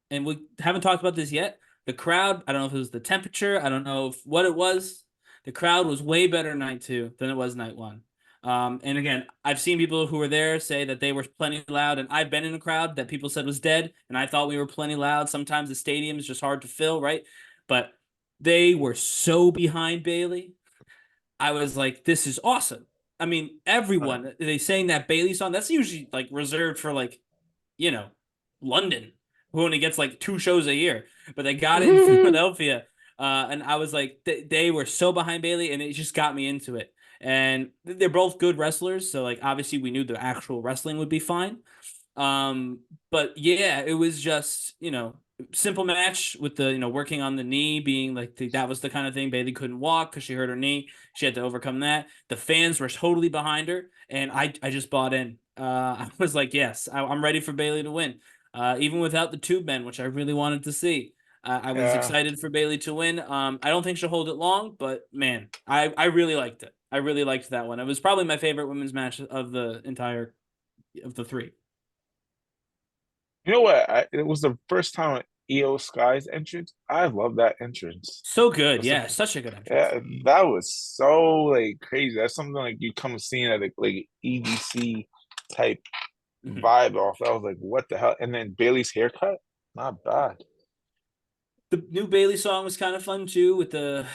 [SPEAKER 2] and we haven't talked about this yet, the crowd, I don't know if it was the temperature, I don't know what it was. The crowd was way better night 2 than it was night 1. And again, I've seen people who were there say that they were plenty loud, and I've been in a crowd that people said was dead, and I thought we were plenty loud. Sometimes the stadium is just hard to fill, right? But they were so behind Bailey. I was like, this is awesome. I mean,
[SPEAKER 3] Right.
[SPEAKER 2] everyone, they sang that Bailey song. That's usually like reserved for like, you know, London, who only gets like 2 shows a year. But they got it in Philadelphia. And I was like, they were so behind Bailey, and it just got me into it. And they're both good wrestlers. So, like, obviously, we knew the actual wrestling would be fine. Um, but yeah, it was just, simple match with the, working on the knee being like that was the kind of thing. Bailey couldn't walk because she hurt her knee. She had to overcome that. The fans were totally behind her, and I just bought in. I was like, yes, I'm ready for Bailey to win. Even without the tube men, which I really wanted to see. I was
[SPEAKER 3] Yeah.
[SPEAKER 2] excited for Bailey to win. I don't think she'll hold it long, but man, I really liked it. I really liked that one. It was probably my favorite women's match of the entire of the 3.
[SPEAKER 3] You know what? It was the first time EO Sky's entrance. I love that entrance.
[SPEAKER 2] So good,
[SPEAKER 3] That's the
[SPEAKER 2] yeah, such a good entrance.
[SPEAKER 3] Yeah, that was so like crazy. That's something like you come seeing at like EDC type vibe off. I was like, what the hell? And then Bailey's haircut, not bad.
[SPEAKER 2] The new Bailey song was kind of fun too, with the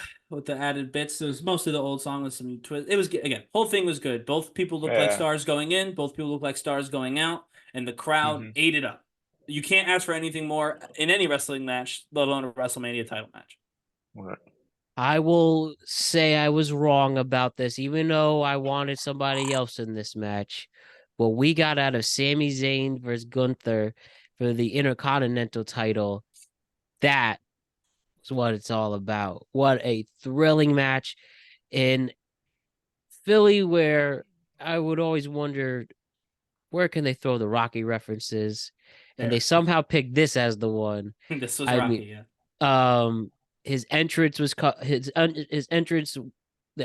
[SPEAKER 2] added bits. It was mostly the old song with some twist. It was again, whole thing was good. Both people looked like
[SPEAKER 3] Yeah.
[SPEAKER 2] stars going in. Both people looked like stars going out, and the crowd ate it up. You can't ask for anything more in any wrestling match, let alone a WrestleMania title match.
[SPEAKER 3] Right.
[SPEAKER 1] I will say I was wrong about this, even though I wanted somebody else in this match. What we got out of Sami Zayn versus Gunther for the Intercontinental title, that is what it's all about. What a thrilling match in Philly, where I would always wonder where can they throw the Rocky references, and they somehow picked this as the one.
[SPEAKER 2] This was
[SPEAKER 1] I
[SPEAKER 2] Rocky,
[SPEAKER 1] mean,
[SPEAKER 2] yeah.
[SPEAKER 1] His entrance was his entrance.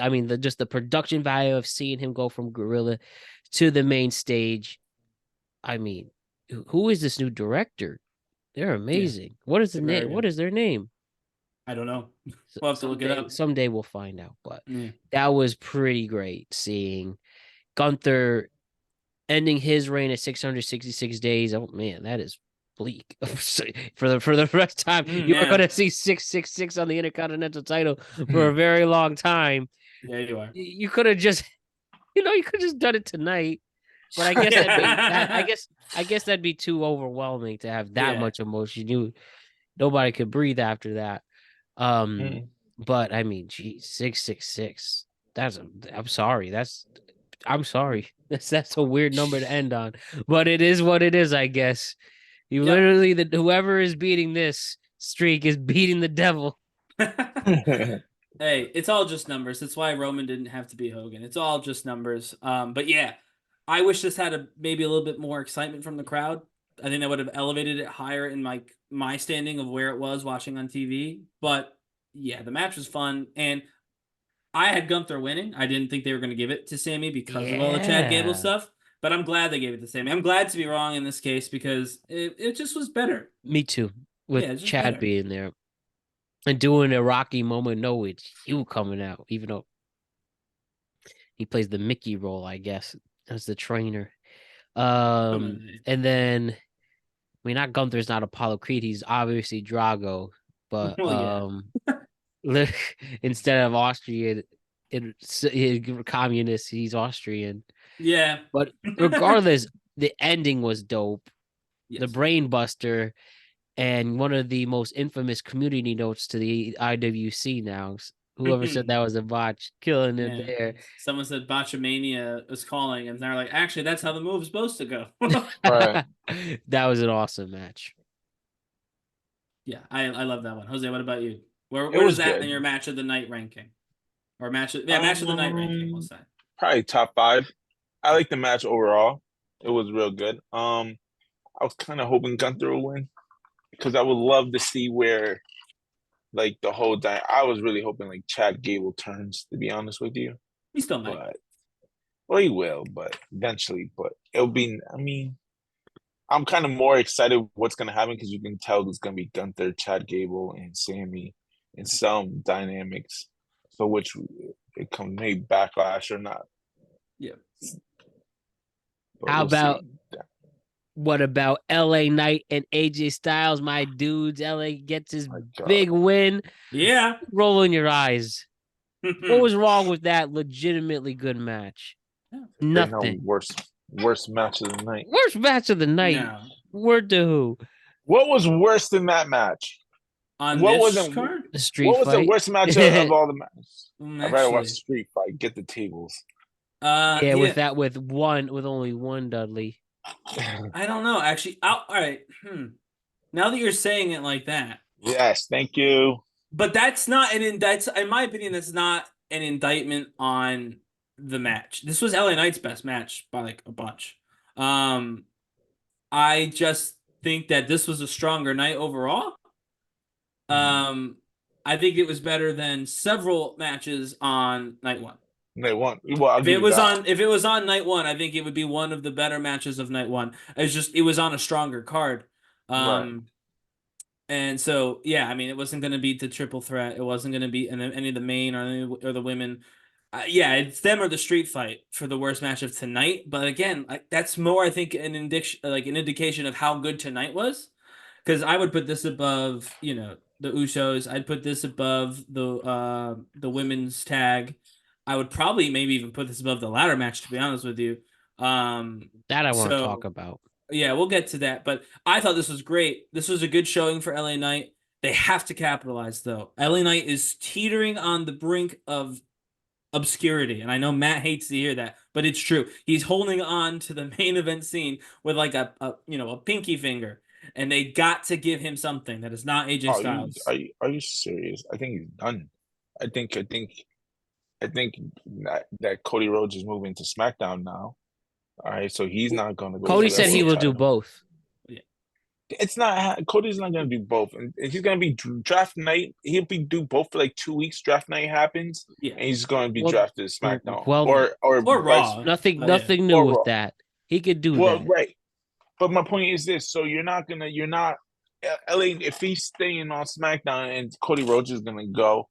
[SPEAKER 1] I mean, just the production value of seeing him go from Gorilla to the main stage. I mean, who is this new director? They're amazing. What is the name? What is their name?
[SPEAKER 2] I don't know. We'll have to look it up.
[SPEAKER 1] Someday we'll find out. But
[SPEAKER 2] Yeah.
[SPEAKER 1] that was pretty great seeing Gunther ending his reign at 666 days. Oh man, that is bleak for the first time. You are going to see 666 on the Intercontinental title for a very long time.
[SPEAKER 2] Yeah, you are.
[SPEAKER 1] You could have just, you could have just done it tonight. But I guess I guess that'd be too overwhelming to have that much emotion. Nobody could breathe after that. But I mean, geez, 666. I'm sorry. I'm sorry. That's a weird number to end on, but it is what it is, I guess. You literally, whoever is beating this streak is beating the devil.
[SPEAKER 2] Hey, it's all just numbers. That's why Roman didn't have to be Hogan. It's all just numbers. But yeah, I wish this had maybe a little bit more excitement from the crowd. I think that would have elevated it higher in my standing of where it was watching on TV. But yeah, the match was fun, and I had Gunther winning. I didn't think they were going to give it to Sammy because of all the Chad Gable stuff. But I'm glad they gave it to Sammy. I'm glad to be wrong in this case because it just was better.
[SPEAKER 1] Me too. With Chad being there. and doing a Rocky moment. No, it's you coming out, even though he plays the Mickey role, I guess, as the trainer. And then I mean, not Gunther's not Apollo Creed. He's obviously Drago, but
[SPEAKER 2] Well, yeah.
[SPEAKER 1] instead of Austrian, communist, he's Austrian.
[SPEAKER 2] Yeah.
[SPEAKER 1] But regardless, the ending was dope. The
[SPEAKER 2] Yes.
[SPEAKER 1] brain buster and one of the most infamous community notes to the IWC now. Whoever said that was a botch, killing it
[SPEAKER 2] Yeah.
[SPEAKER 1] there.
[SPEAKER 2] Someone said Botchamania was calling, and they're like, actually, that's how the move is supposed to go.
[SPEAKER 3] Right.
[SPEAKER 1] That was an awesome match.
[SPEAKER 2] Yeah, I love that one. Jose, what about you? Where
[SPEAKER 3] It was
[SPEAKER 2] does that
[SPEAKER 3] good.
[SPEAKER 2] in your match of the night ranking? Or match of the night ranking, we'll say.
[SPEAKER 3] Probably top 5. I like the match overall. It was real good. I was kind of hoping Gunther would win because I would love to see where like the whole I was really hoping like Chad Gable turns, to be honest with you.
[SPEAKER 2] He still might.
[SPEAKER 3] But well, he will, but eventually. But it'll be. I mean, I'm kind of more excited what's gonna happen because you can tell it's gonna be Gunther, Chad Gable, and Sammy in some dynamics. So which it comes maybe backlash or not.
[SPEAKER 2] Yeah.
[SPEAKER 3] But
[SPEAKER 1] How
[SPEAKER 3] we'll
[SPEAKER 1] about
[SPEAKER 3] see.
[SPEAKER 1] what about LA Knight and AJ Styles, my dudes? LA gets his
[SPEAKER 3] My God.
[SPEAKER 1] big win.
[SPEAKER 2] Yeah.
[SPEAKER 1] Rolling your eyes. What was wrong with that legitimately good match? Nothing.
[SPEAKER 3] No worst match of the night.
[SPEAKER 1] Worst match of the night.
[SPEAKER 2] No.
[SPEAKER 1] Word to who?
[SPEAKER 3] What was worse than that match?
[SPEAKER 2] On
[SPEAKER 3] What
[SPEAKER 2] this
[SPEAKER 3] was it?
[SPEAKER 2] card?
[SPEAKER 1] The street
[SPEAKER 3] What was
[SPEAKER 1] fight.
[SPEAKER 3] the worst match of all the matches? I'd rather watch
[SPEAKER 2] Actually,
[SPEAKER 3] Street Fight. Get the tables.
[SPEAKER 1] Yeah, with only one Dudley.
[SPEAKER 2] I don't know. Actually, all right. Now that you're saying it like that,
[SPEAKER 3] Yes, thank you.
[SPEAKER 2] but that's not that's in my opinion, that's not an indictment on the match. This was LA Knight's best match by like a bunch. I just think that this was a stronger night overall. I think it was better than several matches on night one.
[SPEAKER 3] They won. Well, I'll
[SPEAKER 2] If
[SPEAKER 3] give
[SPEAKER 2] it
[SPEAKER 3] you
[SPEAKER 2] was
[SPEAKER 3] that.
[SPEAKER 2] on if it was on night one, I think it would be one of the better matches of night one. It was on a stronger card.
[SPEAKER 3] Right.
[SPEAKER 2] And so yeah, I mean it wasn't gonna beat the triple threat. It wasn't gonna beat any of the main or the women. Yeah, it's them or the street fight for the worst match of tonight. But again, that's more I think an indication of how good tonight was. Because I would put this above, the Usos. I'd put this above the women's tag. I would probably maybe even put this above the ladder match, to be honest with you.
[SPEAKER 1] That I want to talk about.
[SPEAKER 2] Yeah, we'll get to that. But I thought this was great. This was a good showing for LA Knight. They have to capitalize, though. LA Knight is teetering on the brink of obscurity, and I know Matt hates to hear that, but it's true. He's holding on to the main event scene with like a pinky finger, and they got to give him something that is not AJ Styles.
[SPEAKER 3] Are you serious? I think he's done. I think that Cody Rhodes is moving to SmackDown now. All right, so he's not going to go.
[SPEAKER 1] Cody said he will do both.
[SPEAKER 2] Yeah,
[SPEAKER 3] it's not. Cody's not going to do both, and he's going to be draft night. He'll do both for like 2 weeks. Draft night happens, and he's going to be drafted to SmackDown or
[SPEAKER 2] Raw.
[SPEAKER 1] Nothing new with that. He could do that.
[SPEAKER 3] Well, right. But my point is this: so you're not LA. If he's staying on SmackDown and Cody Rhodes is going to go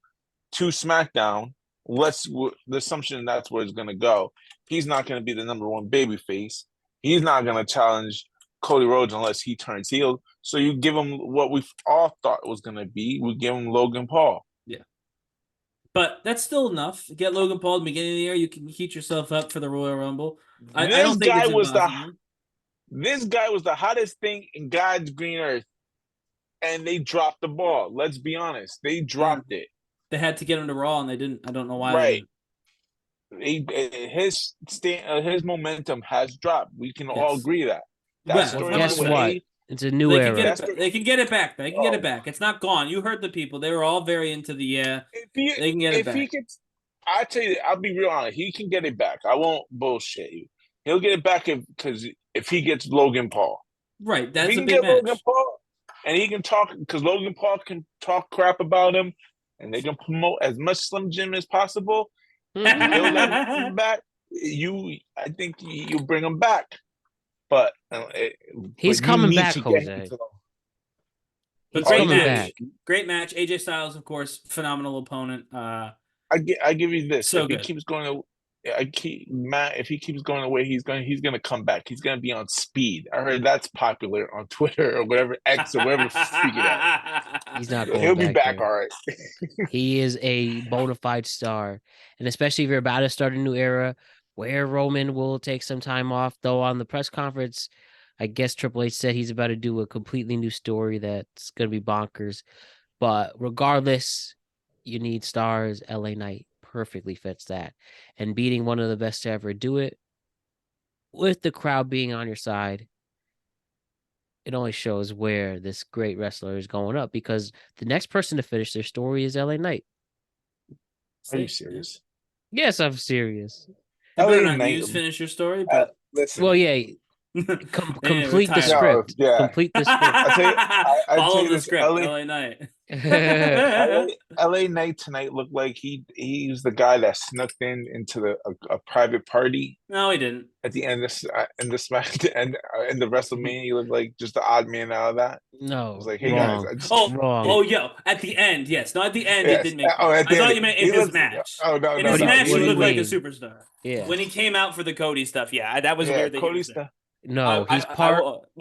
[SPEAKER 3] to SmackDown, the assumption that's where it's going to go. He's not going to be the number one babyface. He's not going to challenge Cody Rhodes unless he turns heel. So you give him what we all thought it was going to be. We give him Logan Paul.
[SPEAKER 2] Yeah. But that's still enough. Get Logan Paul at the beginning of the year. You can heat yourself up for the Royal Rumble. I don't think it's impossible.
[SPEAKER 3] This guy was the hottest thing in God's green earth. And they dropped the ball. Let's be honest. They dropped it.
[SPEAKER 2] They had to get him to Raw, and they didn't. I don't know why.
[SPEAKER 3] Right. His momentum has dropped. We can all agree that.
[SPEAKER 1] Guess what? It's a new era.
[SPEAKER 2] They can get it back. They can get it back. It's not gone. You heard the people. They were all very into the they can get it back.
[SPEAKER 3] I tell you, I'll be real honest. He can get it back. I won't bullshit you. He'll get it back if he gets Logan Paul.
[SPEAKER 2] Right. That's
[SPEAKER 3] if he
[SPEAKER 2] a
[SPEAKER 3] can
[SPEAKER 2] big
[SPEAKER 3] get
[SPEAKER 2] match.
[SPEAKER 3] Logan Paul, and he can talk because Logan Paul can talk crap about him, and they can promote as much Slim Jim as possible. He'll let him back. I think you bring him back, but
[SPEAKER 1] he's coming back, Jose.
[SPEAKER 2] But
[SPEAKER 1] He's
[SPEAKER 2] great
[SPEAKER 1] coming
[SPEAKER 2] match.
[SPEAKER 1] back.
[SPEAKER 2] Great match. AJ Styles, of course, phenomenal opponent.
[SPEAKER 3] I give you this.
[SPEAKER 2] So
[SPEAKER 3] If he
[SPEAKER 2] good.
[SPEAKER 3] keeps going Matt, if he keeps going away, he's gonna come back. He's gonna be on speed. I heard that's popular on Twitter or whatever, X or whatever freak it out.
[SPEAKER 1] He's not going
[SPEAKER 3] He'll be back
[SPEAKER 1] there.
[SPEAKER 3] all right.
[SPEAKER 1] He is a bona fide star. And especially if you're about to start a new era where Roman will take some time off, though on the press conference, I guess Triple H said he's about to do a completely new story that's going to be bonkers. But regardless, you need stars. LA Knight perfectly fits that. And beating one of the best to ever do it with the crowd being on your side, it only shows where this great wrestler is going up, because the next person to finish their story is LA Knight.
[SPEAKER 3] Are you serious?
[SPEAKER 1] Yes, I'm serious.
[SPEAKER 2] You better
[SPEAKER 3] LA
[SPEAKER 2] not
[SPEAKER 3] Knight,
[SPEAKER 2] finish your story, but
[SPEAKER 3] listen.
[SPEAKER 1] Well, yeah, complete the script.
[SPEAKER 3] No, yeah.
[SPEAKER 1] Complete the script.
[SPEAKER 3] I tell
[SPEAKER 2] Follow
[SPEAKER 3] you
[SPEAKER 2] the
[SPEAKER 3] this,
[SPEAKER 2] script, LA Knight.
[SPEAKER 3] LA Knight tonight looked like he was the guy that snuck into a private party
[SPEAKER 2] No, he didn't.
[SPEAKER 3] at the end of this match, and in the WrestleMania, he looked like just the odd man out of that.
[SPEAKER 1] No,
[SPEAKER 3] I was like, hey
[SPEAKER 1] wrong.
[SPEAKER 3] guys,
[SPEAKER 1] Wrong.
[SPEAKER 2] Yo, at the end, yes. No, at the end,
[SPEAKER 3] Yes.
[SPEAKER 2] it didn't make
[SPEAKER 3] Oh,
[SPEAKER 2] sense.
[SPEAKER 3] at the
[SPEAKER 2] I thought
[SPEAKER 3] end,
[SPEAKER 2] you meant
[SPEAKER 3] he
[SPEAKER 2] in his
[SPEAKER 3] looked-
[SPEAKER 2] match.
[SPEAKER 3] Oh no,
[SPEAKER 2] In
[SPEAKER 3] no,
[SPEAKER 2] his
[SPEAKER 3] no.
[SPEAKER 2] match, he
[SPEAKER 1] What do you
[SPEAKER 2] looked like a
[SPEAKER 1] mean?
[SPEAKER 2] superstar.
[SPEAKER 1] Yeah.
[SPEAKER 2] When he came out for the Cody stuff, yeah, that was weird that
[SPEAKER 3] Cody
[SPEAKER 2] he was there.
[SPEAKER 3] stuff.
[SPEAKER 1] No, he's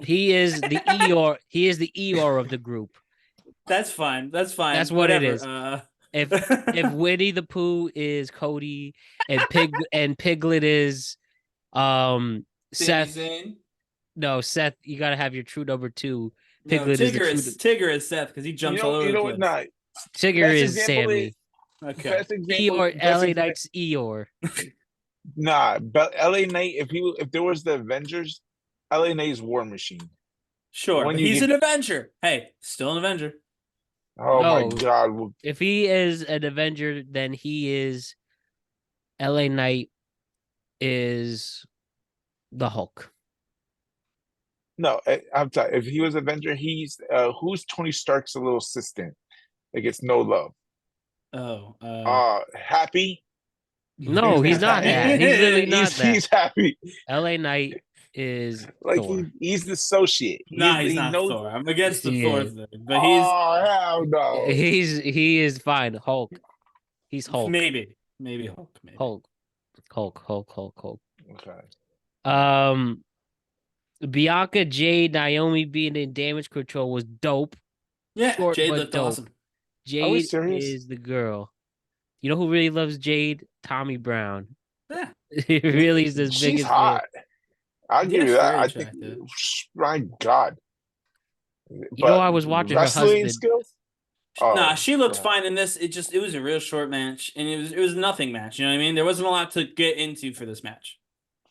[SPEAKER 1] he is the Eeyore. He is the Eeyore of the group.
[SPEAKER 2] That's fine. That's fine.
[SPEAKER 1] That's what
[SPEAKER 2] Whatever.
[SPEAKER 1] it is. If Winnie the Pooh is Cody and Piglet is Seth.
[SPEAKER 2] Zayn?
[SPEAKER 1] No, Seth, you gotta have your true number 2.
[SPEAKER 2] No,
[SPEAKER 1] Piglet is the true.
[SPEAKER 2] Tigger is Seth because he jumps all over
[SPEAKER 3] You
[SPEAKER 2] the
[SPEAKER 3] know
[SPEAKER 2] place.
[SPEAKER 3] what? Nah,
[SPEAKER 1] Tigger
[SPEAKER 3] best
[SPEAKER 1] is
[SPEAKER 3] example
[SPEAKER 1] Sammy.
[SPEAKER 2] Okay.
[SPEAKER 3] best example.
[SPEAKER 1] Eeyore,
[SPEAKER 3] best
[SPEAKER 1] LA
[SPEAKER 3] example-
[SPEAKER 1] Knight's Eeyore.
[SPEAKER 3] Nah, but LA Knight. If there was the Avengers, LA Knight's War Machine.
[SPEAKER 2] Sure,
[SPEAKER 3] When
[SPEAKER 2] but
[SPEAKER 3] you
[SPEAKER 2] he's
[SPEAKER 3] get-
[SPEAKER 2] an Avenger. Hey, still an Avenger.
[SPEAKER 3] Oh
[SPEAKER 1] No.
[SPEAKER 3] my God!
[SPEAKER 1] If he is an Avenger, then he is LA Knight is the Hulk.
[SPEAKER 3] No, I'm sorry. If he was Avenger, he's who's Tony Stark's little assistant that gets no love.
[SPEAKER 2] Oh,
[SPEAKER 3] Happy.
[SPEAKER 1] No, he's not that. He's literally not that.
[SPEAKER 3] He's happy.
[SPEAKER 1] LA Knight is
[SPEAKER 3] Like
[SPEAKER 1] Thor.
[SPEAKER 3] he's the associate.
[SPEAKER 2] nah, he's
[SPEAKER 3] he
[SPEAKER 2] not
[SPEAKER 3] knows.
[SPEAKER 2] Thor. I'm against the
[SPEAKER 1] He
[SPEAKER 2] Thor
[SPEAKER 1] is.
[SPEAKER 2] thing, but he's
[SPEAKER 3] Hell no.
[SPEAKER 1] He is fine. Hulk. He's Hulk.
[SPEAKER 2] maybe Hulk. Maybe.
[SPEAKER 1] Hulk.
[SPEAKER 3] Okay.
[SPEAKER 1] Bianca, Jade, Naomi being in Damage Control was dope.
[SPEAKER 2] Yeah,
[SPEAKER 1] Short
[SPEAKER 2] Jade
[SPEAKER 1] but
[SPEAKER 2] looked
[SPEAKER 1] dope.
[SPEAKER 2] awesome.
[SPEAKER 1] Jade
[SPEAKER 3] serious?
[SPEAKER 1] is the girl. You know who really loves Jade? Tommy Brown.
[SPEAKER 2] Yeah.
[SPEAKER 1] He really is his
[SPEAKER 3] She's
[SPEAKER 1] biggest
[SPEAKER 3] hot. I'll give you
[SPEAKER 2] Yes,
[SPEAKER 3] that.
[SPEAKER 2] very
[SPEAKER 3] I think.
[SPEAKER 2] attractive.
[SPEAKER 3] My God.
[SPEAKER 1] You know, I was watching her
[SPEAKER 3] wrestling
[SPEAKER 1] husband.
[SPEAKER 3] skills.
[SPEAKER 2] Nah, she looked
[SPEAKER 3] God.
[SPEAKER 2] fine in this. It was a real short match, and it was nothing match. You know what I mean? There wasn't a lot to get into for this match.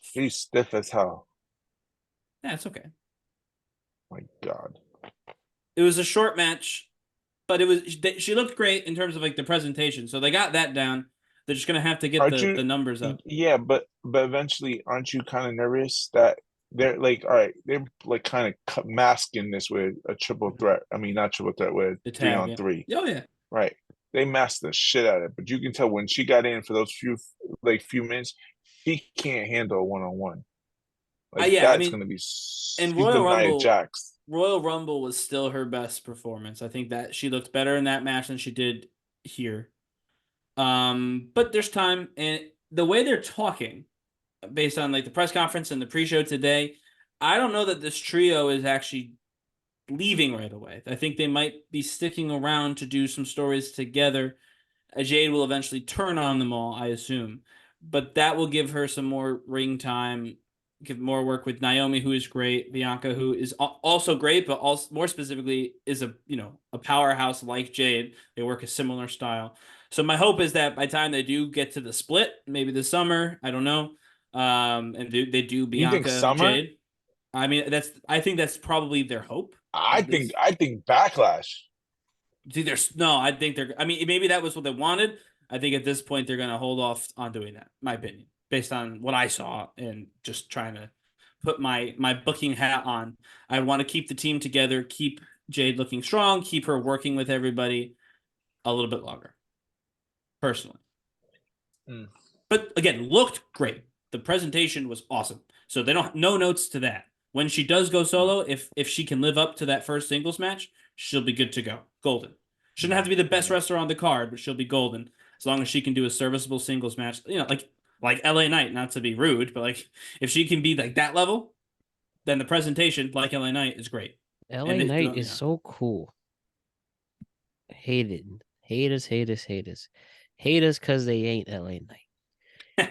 [SPEAKER 3] She's stiff as hell.
[SPEAKER 2] Yeah, it's okay.
[SPEAKER 3] My God.
[SPEAKER 2] It was a short match, but she looked great in terms of like the presentation. So they got that down. They're just gonna have to get the numbers up.
[SPEAKER 3] Yeah, but eventually, aren't you kind of nervous that they're like, all right, they're like kind of masking this with a triple threat. I mean, not triple threat, with
[SPEAKER 2] The
[SPEAKER 3] 3-on-3.
[SPEAKER 2] Oh yeah.
[SPEAKER 3] Right. They masked the shit out of it, but you can tell when she got in for those few minutes, she can't handle a 1-on-1. Like that's gonna be.
[SPEAKER 2] And Royal Rumble was still her best performance. I think that she looked better in that match than she did here. But there's time, and the way they're talking, based on like the press conference and the pre-show today, I don't know that this trio is actually leaving right away. I think they might be sticking around to do some stories together. Jade will eventually turn on them all, I assume, but that will give her some more ring time, give more work with Naomi, who is great, Bianca, who is also great, but also more specifically is a powerhouse like Jade. They work a similar style. So my hope is that by the time they do get to the split, maybe this summer, I don't know, and they do Bianca,
[SPEAKER 3] you think summer?
[SPEAKER 2] Jade. I mean, I think that's probably their hope.
[SPEAKER 3] I think Backlash.
[SPEAKER 2] I think they're. I mean, maybe that was what they wanted. I think at this point they're going to hold off on doing that. My opinion, based on what I saw and just trying to put my booking hat on. I want to keep the team together, keep Jade looking strong, keep her working with everybody a little bit longer. Personally, but again, looked great. The presentation was awesome. So they don't no notes to that. When she does go solo, if she can live up to that first singles match, she'll be good to go. Golden. Shouldn't have to be the best wrestler on the card, but she'll be golden as long as she can do a serviceable singles match. Like LA Knight, not to be rude, but like if she can be like that level, then the presentation, like LA Knight, is great.
[SPEAKER 1] LA Knight is so cool. Hated. Haters, haters, haters. Haters because they ain't LA Knight.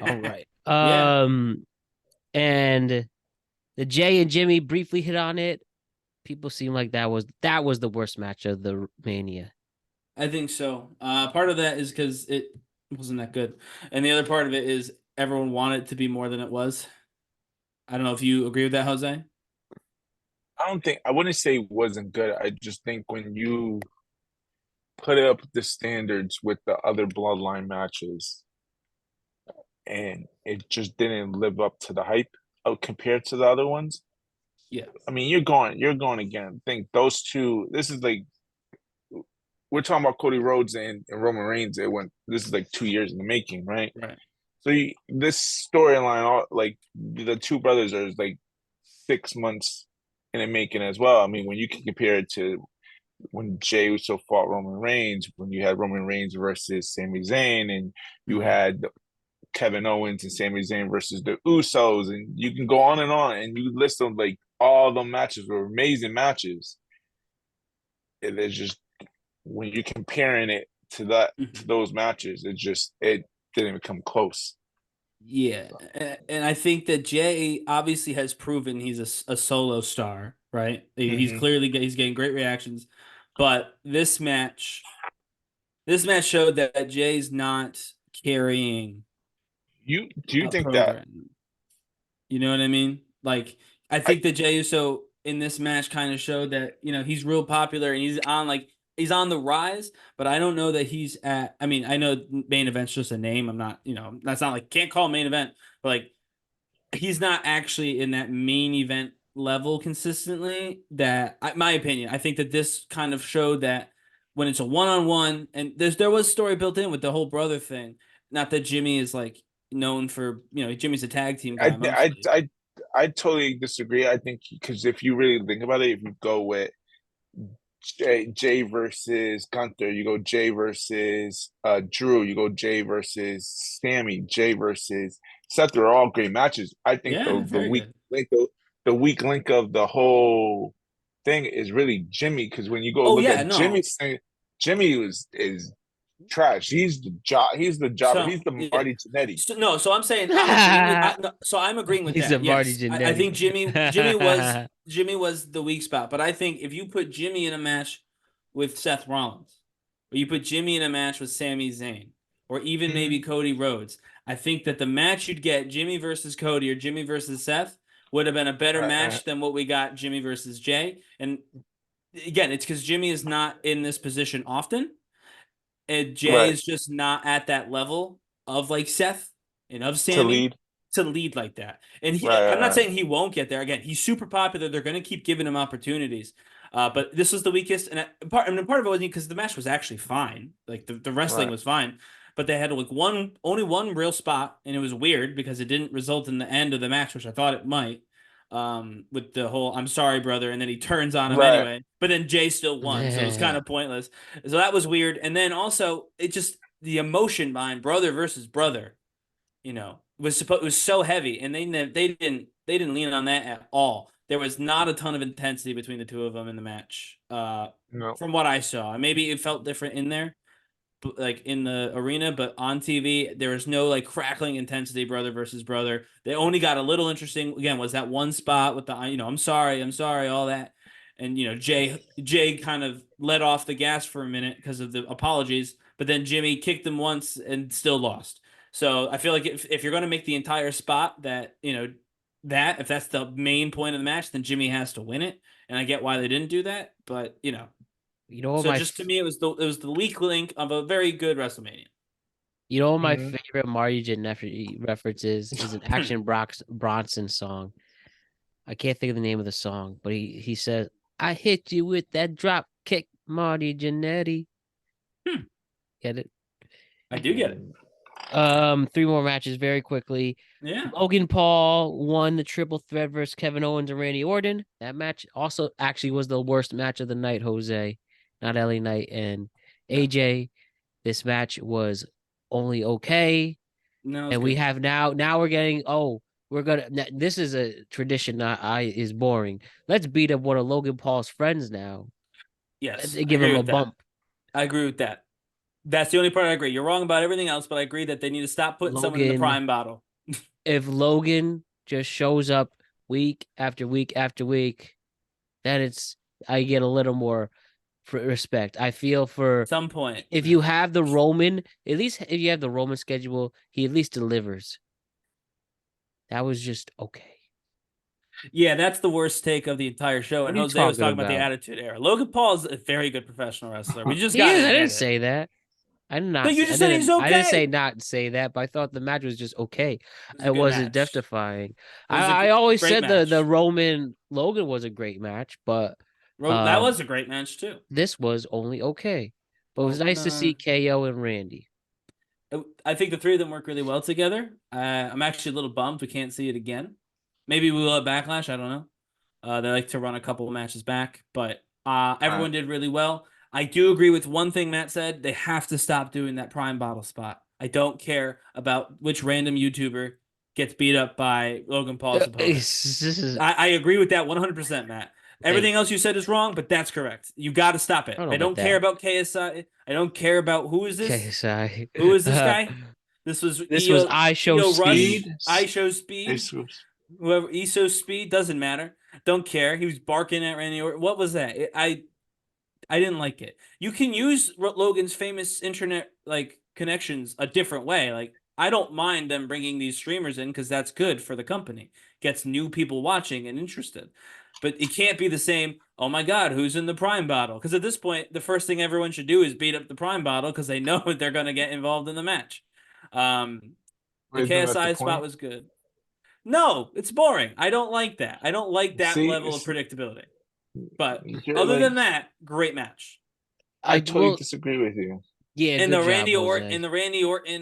[SPEAKER 1] All right.
[SPEAKER 2] Yeah.
[SPEAKER 1] And the Jay and Jimmy briefly hit on it. People seem like that was the worst match of the Mania.
[SPEAKER 2] I think so. Part of that is because it wasn't that good, and the other part of it is everyone wanted it to be more than it was. I don't know if you agree with that, Jose.
[SPEAKER 3] I wouldn't say it wasn't good. I just think when you put up the standards with the other bloodline matches and it just didn't live up to the hype compared to the other ones.
[SPEAKER 2] Yeah.
[SPEAKER 3] I mean, you're going again. I think those two, this is like, we're talking about Cody Rhodes and Roman Reigns. This is like 2 years in the making, right?
[SPEAKER 2] Right.
[SPEAKER 3] So this storyline, like the two brothers are like 6 months in the making as well. I mean, when you can compare it to when Jey Uso fought Roman Reigns, when you had Roman Reigns versus Sami Zayn, and you had Kevin Owens and Sami Zayn versus the Usos, and you can go on, and you list them, like all the matches were amazing matches. It's just when you're comparing it to to those matches, it didn't even come close.
[SPEAKER 2] Yeah, and I think that Jey obviously has proven he's a solo star, right? He's clearly he's getting great reactions, but this match showed that Jay's not carrying.
[SPEAKER 3] Do you think
[SPEAKER 2] program.
[SPEAKER 3] that?
[SPEAKER 2] You know what I mean? Like I think that Jey Uso in this match kind of showed that he's real popular and he's on the rise, but I don't know that he's at. I mean, I know main event's just a name. I'm not, that's not like can't call main event, but like he's not actually in that main event level consistently. My opinion, I think that this kind of showed that when it's a one-on-one, and there was story built in with the whole brother thing. Not that Jimmy is like known for, Jimmy's a tag team guy mostly.
[SPEAKER 3] I totally disagree. I think because if you really think about it, if you go with Jay versus Gunther, you go Jay versus Drew, you go Jay versus Sammy, Jay versus Seth, are all great matches. I think the weak link of the whole thing is really Jimmy, because when you go Jimmy's thing, Jimmy is trash. He's the jobber. He's the Marty Jannetty.
[SPEAKER 2] So I'm saying I'm agreeing with
[SPEAKER 1] He's
[SPEAKER 2] that.
[SPEAKER 1] He's a Marty Jannetty.
[SPEAKER 2] I think Jimmy was the weak spot, but I think if you put Jimmy in a match with Seth Rollins, or you put Jimmy in a match with Sami Zayn, or even maybe Cody Rhodes, I think that the match you'd get, Jimmy versus Cody or Jimmy versus Seth, would have been a better match than what we got Jimmy versus Jay. And again, it's because Jimmy is not in this position often. And Jay is just not at that level of like Seth and of Sammy to lead like that. And I'm not saying he won't get there. Again, he's super popular. They're going to keep giving him opportunities. But this was the weakest. And part of it wasn't because the match was actually fine. Like the wrestling was fine. But they had like only one real spot. And it was weird because it didn't result in the end of the match, which I thought it might. With the whole "I'm sorry, brother," and then he turns on him anyway. But then Jay still won, so it was kind of pointless. So that was weird. And then also, it just the emotion behind brother versus brother, was so heavy, and they didn't lean on that at all. There was not a ton of intensity between the two of them in the match. From what I saw, maybe it felt different in there, like in the arena, but on TV there was no like crackling intensity brother versus brother. They only got a little interesting again was that one spot with the I'm sorry all that, and Jay kind of let off the gas for a minute because of the apologies, but then Jimmy kicked him once and still lost. So I feel like if you're going to make the entire spot that if that's the main point of the match, then Jimmy has to win it, and I get why they didn't do that, but so just to me, it was the weak link of a very good WrestleMania.
[SPEAKER 1] My favorite Marty Jannetty reference is an Action Bronson song. I can't think of the name of the song, but he says, "I hit you with that drop kick, Marty Jannetty." Get it?
[SPEAKER 2] I do get it.
[SPEAKER 1] Three more matches very quickly.
[SPEAKER 2] Yeah.
[SPEAKER 1] Logan Paul won the triple threat versus Kevin Owens and Randy Orton. That match also actually was the worst match of the night, Jose, not LA Knight and AJ. This match was only okay.
[SPEAKER 2] No,
[SPEAKER 1] And we have now we're getting this is a tradition that is boring. Let's beat up one of Logan Paul's friends now.
[SPEAKER 2] yes,
[SPEAKER 1] They
[SPEAKER 2] I
[SPEAKER 1] give
[SPEAKER 2] agree
[SPEAKER 1] him a
[SPEAKER 2] with that.
[SPEAKER 1] bump.
[SPEAKER 2] I agree with that. That's the only part I agree. You're wrong about everything else, but I agree that they need to stop putting someone in the prime bottle.
[SPEAKER 1] If Logan just shows up week after week after week, then I get a little more respect. I feel for
[SPEAKER 2] some point.
[SPEAKER 1] If you have the Roman, at least if you have the Roman schedule, he at least delivers. That was just okay.
[SPEAKER 2] Yeah, that's the worst take of the entire show.
[SPEAKER 1] What
[SPEAKER 2] And
[SPEAKER 1] are you
[SPEAKER 2] Jose was talking
[SPEAKER 1] talking
[SPEAKER 2] about the
[SPEAKER 1] about?
[SPEAKER 2] Attitude Era. Logan Paul is a very good professional wrestler. We just
[SPEAKER 1] He
[SPEAKER 2] got
[SPEAKER 1] is.
[SPEAKER 2] to
[SPEAKER 1] I didn't
[SPEAKER 2] admit
[SPEAKER 1] say
[SPEAKER 2] it.
[SPEAKER 1] that. I did not.
[SPEAKER 2] But you just said he's
[SPEAKER 1] I didn't say
[SPEAKER 2] okay.
[SPEAKER 1] not say that, but I thought the match was just okay.
[SPEAKER 2] was a
[SPEAKER 1] It
[SPEAKER 2] good
[SPEAKER 1] wasn't
[SPEAKER 2] match.
[SPEAKER 1] death-defying.
[SPEAKER 2] It was a
[SPEAKER 1] I always
[SPEAKER 2] great
[SPEAKER 1] said the
[SPEAKER 2] match.
[SPEAKER 1] Roman Logan was a great match, but
[SPEAKER 2] That was a great match too.
[SPEAKER 1] this was only okay. But it was nice to see KO and Randy.
[SPEAKER 2] I think the three of them work really well together. I'm actually a little bummed we can't see it again. Maybe we will at Backlash. I don't know. They like to run a couple of matches back, but everyone did really well. I do agree with one thing Matt said. They have to stop doing that prime bottle spot. I don't care about which random YouTuber gets beat up by Logan Paul's opponent. I agree with that 100%, Matt. Everything else you said is wrong, but that's correct. You got to stop it. I don't care about KSI. I don't care about who is this.
[SPEAKER 1] KSI.
[SPEAKER 2] Who is this guy? This was
[SPEAKER 1] I Show Speed.
[SPEAKER 2] I Show Speed. Whoever ESO Speed doesn't matter. Don't care. He was barking at Randy Orton. What was that? I didn't like it. You can use Logan's famous internet connections a different way. Like I don't mind them bringing these streamers in because that's good for the company. Gets new people watching and interested. But it can't be the same. Oh my God, who's in the prime bottle? Because at this point, the first thing everyone should do is beat up the prime bottle because they know they're going to get involved in the match. The KSI spot was good. No, it's boring. I don't like that. I don't like that level of predictability. But other than that, great match.
[SPEAKER 3] I totally disagree with you.
[SPEAKER 1] Yeah,
[SPEAKER 2] and the Randy Orton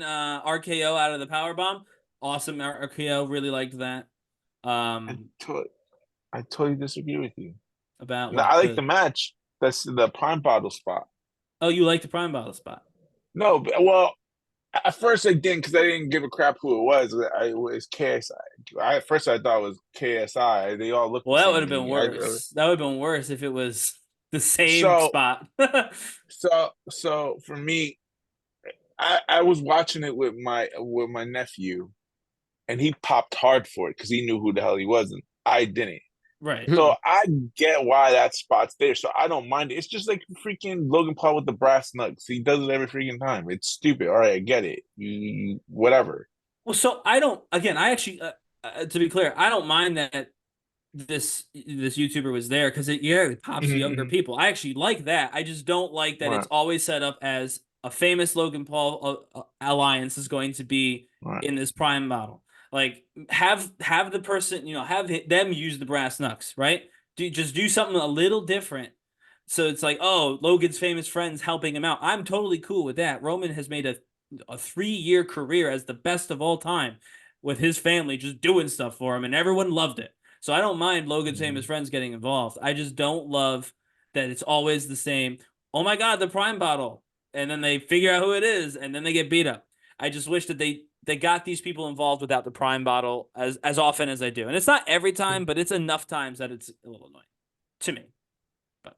[SPEAKER 2] RKO out of the powerbomb, awesome RKO. Really liked that.
[SPEAKER 3] I totally disagree with you.
[SPEAKER 2] I
[SPEAKER 3] like the match. That's the prime bottle spot.
[SPEAKER 2] Oh, you like the prime bottle spot?
[SPEAKER 3] No, well, at first I didn't because I didn't give a crap who it was. It was KSI. At first I thought it was KSI. They all looked.
[SPEAKER 2] Well, that would have been worse. That would have been worse if it was the same spot.
[SPEAKER 3] So for me, I was watching it with my nephew, and he popped hard for it because he knew who the hell he was, and I didn't.
[SPEAKER 2] Right.
[SPEAKER 3] So I get why that spot's there. So I don't mind it. It's just like freaking Logan Paul with the brass knucks. He does it every freaking time. It's stupid. All right, I get it. You whatever.
[SPEAKER 2] Well, so I don't. Again, I actually, to be clear, I don't mind that this YouTuber was there because it pops younger people. I actually like that. I just don't like that it's always set up as a famous Logan Paul alliance is going to be in this prime model. Like have the person, have them use the brass knucks, right? Just do something a little different. So it's like, oh, Logan's famous friends helping him out. I'm totally cool with that. Roman has made a 3-year career as the best of all time with his family just doing stuff for him, and everyone loved it. So I don't mind Logan's famous friends getting involved. I just don't love that it's always the same. Oh my God, the prime bottle. And then they figure out who it is, and then they get beat up. I just wish that they got these people involved without the prime bottle as often as they do. And it's not every time, but it's enough times that it's a little annoying to me. But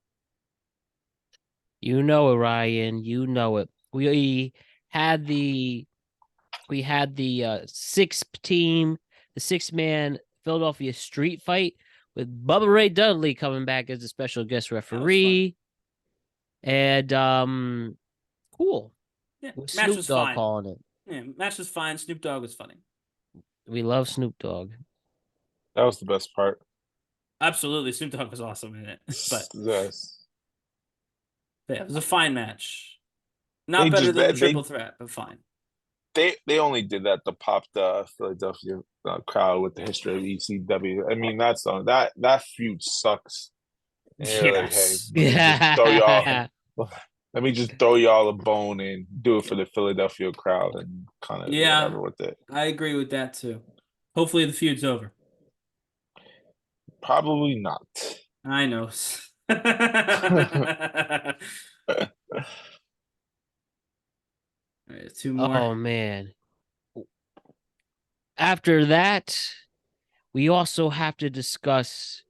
[SPEAKER 1] you know it, Ryan. You know it. We had the sixth team, the 6-man Philadelphia street fight with Bubba Ray Dudley coming back as a special guest referee. And cool.
[SPEAKER 2] Yeah,
[SPEAKER 1] with
[SPEAKER 2] match
[SPEAKER 1] Snoop
[SPEAKER 2] was
[SPEAKER 1] Dogg
[SPEAKER 2] fine.
[SPEAKER 1] calling it.
[SPEAKER 2] Yeah, match was fine. Snoop Dogg was funny.
[SPEAKER 1] We love Snoop Dogg.
[SPEAKER 3] That was the best part.
[SPEAKER 2] Absolutely, Snoop Dogg was awesome in it. But
[SPEAKER 3] yes.
[SPEAKER 2] Yeah, it was a fine match. Not better than the triple threat, but fine.
[SPEAKER 3] They only did that to pop the Philadelphia crowd with the history of ECW. I mean, that feud sucks.
[SPEAKER 2] Yes.
[SPEAKER 3] Like, hey, show y'all. let me just throw y'all a bone and do it for the Philadelphia crowd and kind of
[SPEAKER 2] Yeah,
[SPEAKER 3] whatever with it.
[SPEAKER 2] I agree with that too. Hopefully the feud's over.
[SPEAKER 3] Probably not.
[SPEAKER 2] I know. All right, two more.
[SPEAKER 1] Oh man. After that, we also have to discuss.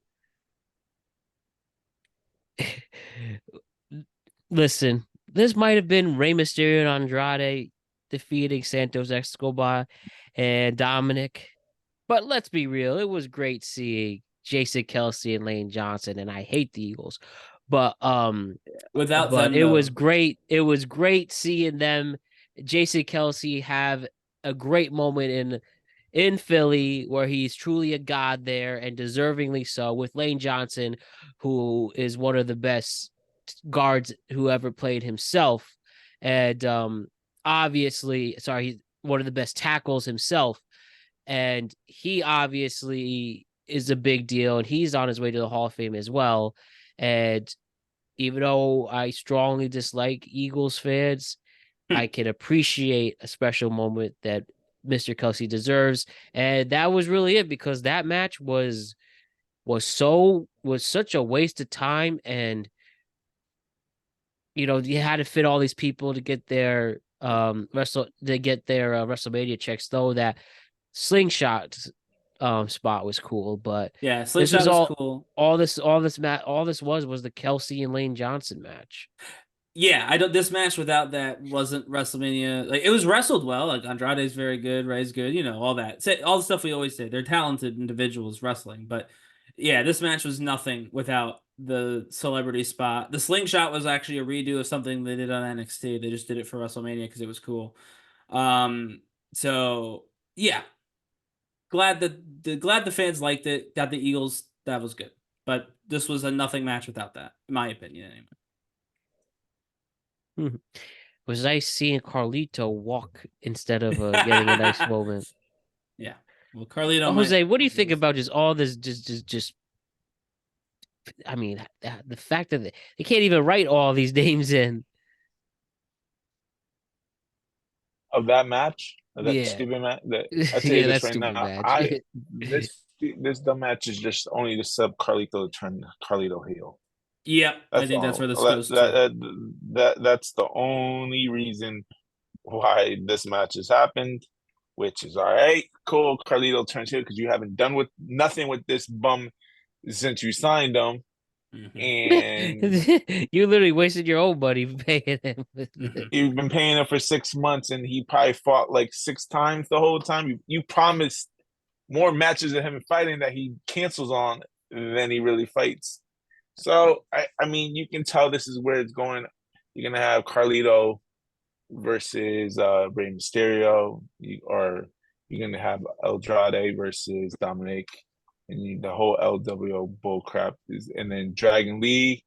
[SPEAKER 1] Listen, this might have been Rey Mysterio and Andrade defeating Santos Escobar and Dominic, but let's be real, it was great seeing Jason Kelsey and Lane Johnson, and I hate the Eagles, but
[SPEAKER 2] Without
[SPEAKER 1] but
[SPEAKER 2] them,
[SPEAKER 1] it was
[SPEAKER 2] though.
[SPEAKER 1] great. It was great seeing them, Jason Kelsey, have a great moment in Philly where he's truly a god there and deservingly so, with Lane Johnson, who is one of the best guards who ever played himself. And obviously, sorry, he's one of the best tackles himself. And he obviously is a big deal, and he's on his way to the Hall of Fame as well. And even though I strongly dislike Eagles fans, I can appreciate a special moment that Mr. Kelsey deserves. And that was really it, because that match was such a waste of time. And you had to fit all these people to get their WrestleMania checks, though that slingshot spot was cool. But
[SPEAKER 2] Yeah,
[SPEAKER 1] this
[SPEAKER 2] Slingshot
[SPEAKER 1] was
[SPEAKER 2] was cool.
[SPEAKER 1] all this was the Kelsey and Lane Johnson match.
[SPEAKER 2] Yeah, I don't. This match without that wasn't WrestleMania. Like it was wrestled well. Like Andrade's very good, Ray's good. All that. All the stuff we always say. They're talented individuals wrestling, but yeah, this match was nothing without the celebrity spot. The slingshot was actually a redo of something they did on NXT. They just did it for WrestleMania because it was cool. So yeah, glad the fans liked it. Got the Eagles. That was good. But this was a nothing match without that, in my opinion, anyway.
[SPEAKER 1] Was nice seeing Carlito walk instead of getting a nice moment.
[SPEAKER 2] Yeah. Well, Carlito
[SPEAKER 1] Jose, what do you think about just all this? Just I mean, the fact that they can't even write all these names in.
[SPEAKER 3] Of that match, of that
[SPEAKER 1] Yeah,
[SPEAKER 3] stupid match. I tell you
[SPEAKER 1] yeah,
[SPEAKER 3] this
[SPEAKER 1] that's
[SPEAKER 3] right
[SPEAKER 1] stupid
[SPEAKER 3] now.
[SPEAKER 1] match.
[SPEAKER 3] I this dumb match is just only to sub Carlito to turn Carlito heel.
[SPEAKER 2] Yeah, I
[SPEAKER 3] That's
[SPEAKER 2] think that's
[SPEAKER 3] all.
[SPEAKER 2] where this goes to.
[SPEAKER 3] That's the only reason why this match has happened, which is all right. Cool. Carlito turns heel because you haven't done with nothing with this bum since you signed him, and
[SPEAKER 1] You literally wasted your own money paying him.
[SPEAKER 3] you've been paying him for 6 months, and he probably fought like 6 times the whole time. You promised more matches of him fighting that he cancels on than he really fights. So I mean, you can tell this is where it's going. You're gonna have Carlito versus Rey Mysterio, or you're gonna have Andrade versus Dominic, and the whole LWO bull crap is, and then Dragon Lee.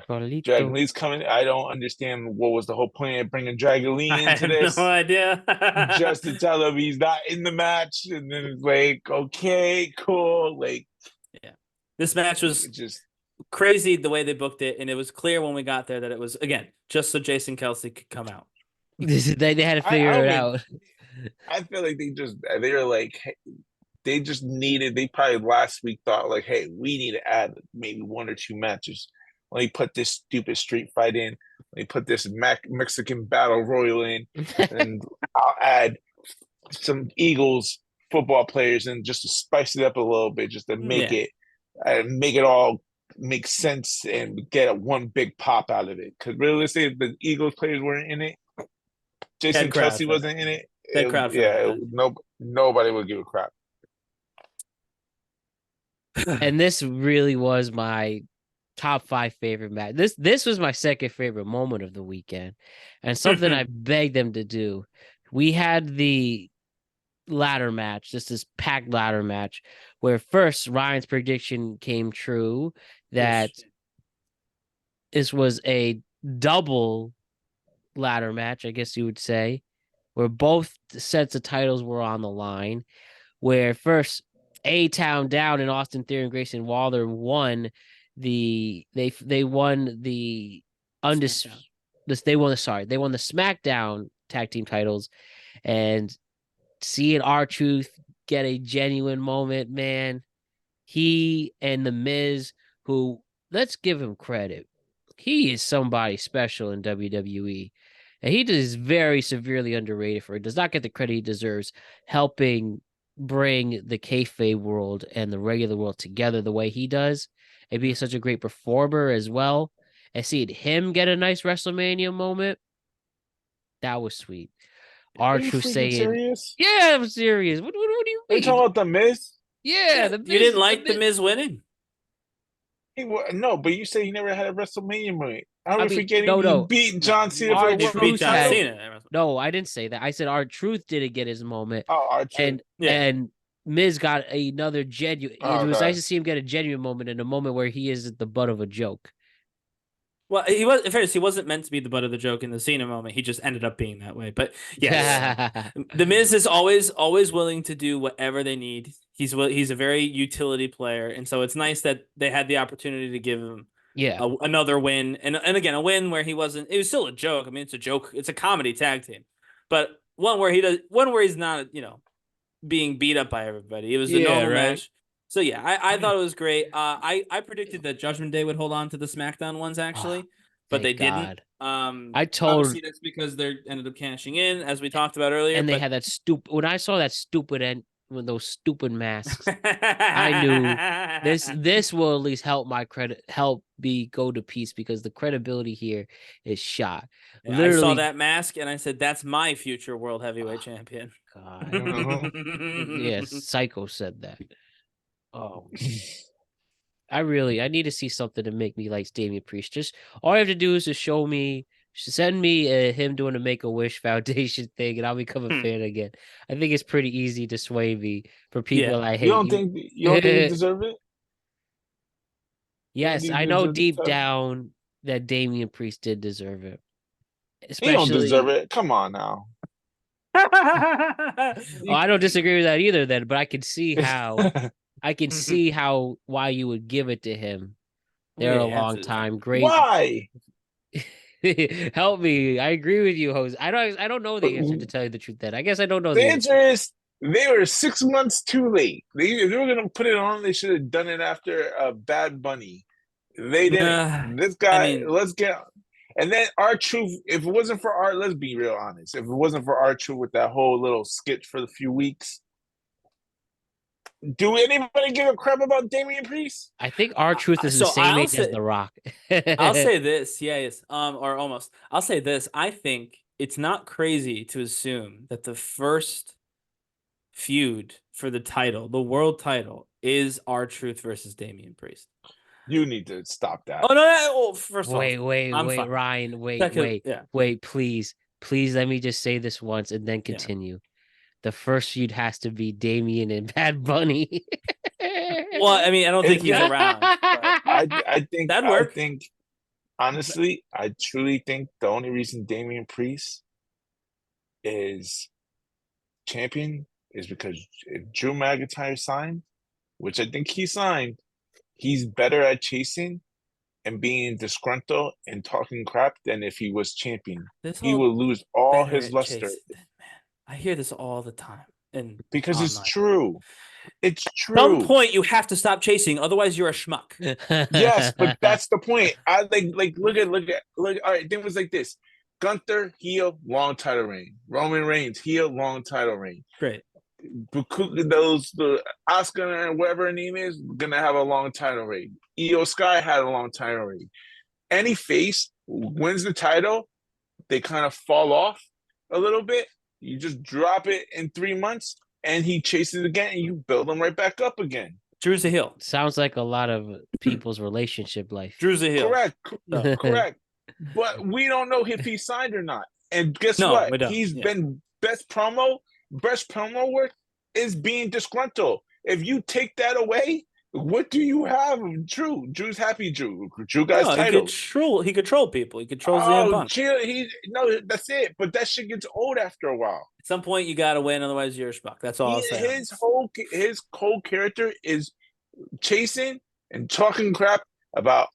[SPEAKER 3] Dragon
[SPEAKER 1] Carlito.
[SPEAKER 3] Lee's coming. I don't understand what was the whole point of bringing Dragon Lee
[SPEAKER 2] I
[SPEAKER 3] into
[SPEAKER 2] have no
[SPEAKER 3] this,
[SPEAKER 2] idea.
[SPEAKER 3] just to tell him he's not in the match, and then it's like, okay, cool, like
[SPEAKER 2] Yeah. This match was
[SPEAKER 3] just
[SPEAKER 2] crazy the way they booked it, and it was clear when we got there that it was, again, just so Jason Kelsey could come out.
[SPEAKER 1] They had to
[SPEAKER 3] I
[SPEAKER 1] figure
[SPEAKER 3] don't
[SPEAKER 1] it
[SPEAKER 3] mean
[SPEAKER 1] out.
[SPEAKER 3] I feel like they're like they just needed, they probably last week thought like, hey, we need to add maybe one or two matches. Let me put this stupid street fight in. Let me put this Mexican battle royal in, and I'll add some Eagles football players in just to spice it up a little bit, just to
[SPEAKER 2] Yeah.
[SPEAKER 3] make it all make sense and get one big pop out of it. Because realistically, if the Eagles players weren't in it,
[SPEAKER 2] Dead
[SPEAKER 3] Jason
[SPEAKER 2] crowd
[SPEAKER 3] Kelsey
[SPEAKER 2] for that.
[SPEAKER 3] wasn't in it,
[SPEAKER 2] Dead crowd for that match.
[SPEAKER 3] nobody would give a crap.
[SPEAKER 1] And this really was my top 5 favorite match. This was my second favorite moment of the weekend, and something I begged them to do. We had the ladder match, this packed ladder match, where first Ryan's prediction came true that this was a double ladder match, I guess you would say, where both sets of titles were on the line. Where first A-Town Down and Austin Theory and Grayson Waller won they won the They won the SmackDown tag team titles, and seeing R-Truth get a genuine moment, man. He and The Miz, who, let's give him credit, he is somebody special in WWE. And he is very severely underrated for it. Does not get the credit he deserves, helping bring the kayfabe world and the regular world together the way he does, and being such a great performer as well. And seeing him get a nice WrestleMania moment, that was sweet.
[SPEAKER 3] Are you
[SPEAKER 1] R-Truth
[SPEAKER 3] freaking
[SPEAKER 1] saying,
[SPEAKER 3] serious?
[SPEAKER 1] "Yeah, I'm serious. What do you
[SPEAKER 3] Are you
[SPEAKER 1] mean?
[SPEAKER 3] talking about the Miz?
[SPEAKER 1] Yeah, the
[SPEAKER 2] You
[SPEAKER 1] Miz,
[SPEAKER 2] didn't like the Miz winning?
[SPEAKER 3] No, but you say he never had a WrestleMania moment. Are we
[SPEAKER 1] I mean,
[SPEAKER 3] forgetting he
[SPEAKER 1] no.
[SPEAKER 3] beat John Cena for the
[SPEAKER 2] He beat
[SPEAKER 3] world
[SPEAKER 2] John
[SPEAKER 3] title?
[SPEAKER 2] Cena.
[SPEAKER 1] No, I didn't say that. I said R-Truth didn't get his moment,
[SPEAKER 3] Oh, R-Truth.
[SPEAKER 1] and Miz got another genuine.
[SPEAKER 3] Oh,
[SPEAKER 1] It was
[SPEAKER 3] okay.
[SPEAKER 1] nice to see him get a genuine moment, in a moment where he is the butt of a joke.
[SPEAKER 2] Well, he was. In fairness, he wasn't meant to be the butt of the joke in the Cena moment. He just ended up being that way. But yes, the Miz is always willing to do whatever they need. He's a very utility player, and so it's nice that they had the opportunity to give him another win, and again a win where he wasn't. It was still a joke. I mean, it's a joke. It's a comedy tag team, but one where he's not being beat up by everybody. It was a normal match. So yeah, I thought it was great. I predicted that Judgment Day would hold on to the SmackDown ones actually, but they didn't. Obviously that's because they ended up cashing in, as we talked about earlier.
[SPEAKER 1] And they had that stupid. When I saw that stupid end with those stupid masks, I knew this will at least help me go to peace, because the credibility here is shot.
[SPEAKER 2] Yeah, I saw that mask and I said, "That's my future world heavyweight champion."
[SPEAKER 1] God, yeah, Psycho said that. Oh, I need to see something to make me like Damian Priest. Just all I have to do is just send me him doing a Make-A-Wish Foundation thing, and I'll become a fan again. I think it's pretty easy to sway me for people I hate.
[SPEAKER 3] You don't think you deserve it?
[SPEAKER 1] Yes, I know deep down that Damian Priest did deserve it.
[SPEAKER 3] He don't deserve it. Come on now.
[SPEAKER 1] I don't disagree with that either then, but I can see how why you would give it to him. They're a long time. Great.
[SPEAKER 3] Why?
[SPEAKER 1] Help me. I agree with you, Jose. I don't know the answer, to tell you the truth. Then I guess I don't know
[SPEAKER 3] the answer. Is they were 6 months too late. If they were gonna put it on, they should have done it after Bad Bunny. They didn't. This guy, let's get. And then R-Truth, if it wasn't for let's be real honest. If it wasn't for R-Truth with that whole little skit for the few weeks, do anybody give a crap about Damian Priest?
[SPEAKER 1] I think R-Truth is the same age as The Rock.
[SPEAKER 2] I'll say this, yes, or almost. I'll say this. I think it's not crazy to assume that the first feud for the title, the world title, is R-Truth versus Damian Priest.
[SPEAKER 3] You need to stop that.
[SPEAKER 2] Oh no! Well, first of all,
[SPEAKER 1] wait, Ryan, wait, please, let me just say this once and then continue. The first feud has to be Damian and Bad Bunny.
[SPEAKER 2] Well, I mean, I don't think he's around.
[SPEAKER 3] I think
[SPEAKER 2] that'd work.
[SPEAKER 3] I think honestly, I truly think the only reason Damian Priest is champion is because if Drew McIntyre signed, which I think he signed, he's better at chasing and being disgruntled and talking crap than if he was champion. He will lose all his luster.
[SPEAKER 2] I hear this all the time, and
[SPEAKER 3] because it's true. It's true.
[SPEAKER 2] At some point, you have to stop chasing, otherwise you're a schmuck.
[SPEAKER 3] Yes, but that's the point. I like look at. All right, then it was like this: Gunther heel, long title reign. Roman Reigns heel, long title reign.
[SPEAKER 2] Great.
[SPEAKER 3] The Oscar and whatever her name is gonna have a long title reign. Io Sky had a long title reign. Any face wins the title, they kind of fall off a little bit. You just drop it in 3 months, and he chases again, and you build him right back up again.
[SPEAKER 2] Drew's a heel.
[SPEAKER 1] Sounds like a lot of people's relationship life.
[SPEAKER 2] Drew's a heel.
[SPEAKER 3] Correct. But we don't know if he signed or not. And guess what? He's been best promo work is being disgruntled. If you take that away, what do you have? Drew's happy. Drew got title.
[SPEAKER 2] He could troll people. He could troll CM Punk.
[SPEAKER 3] That's it. But that shit gets old after a while.
[SPEAKER 2] At some point, you got to win, otherwise you're a schmuck. That's all I'll say.
[SPEAKER 3] His whole character is chasing and talking crap about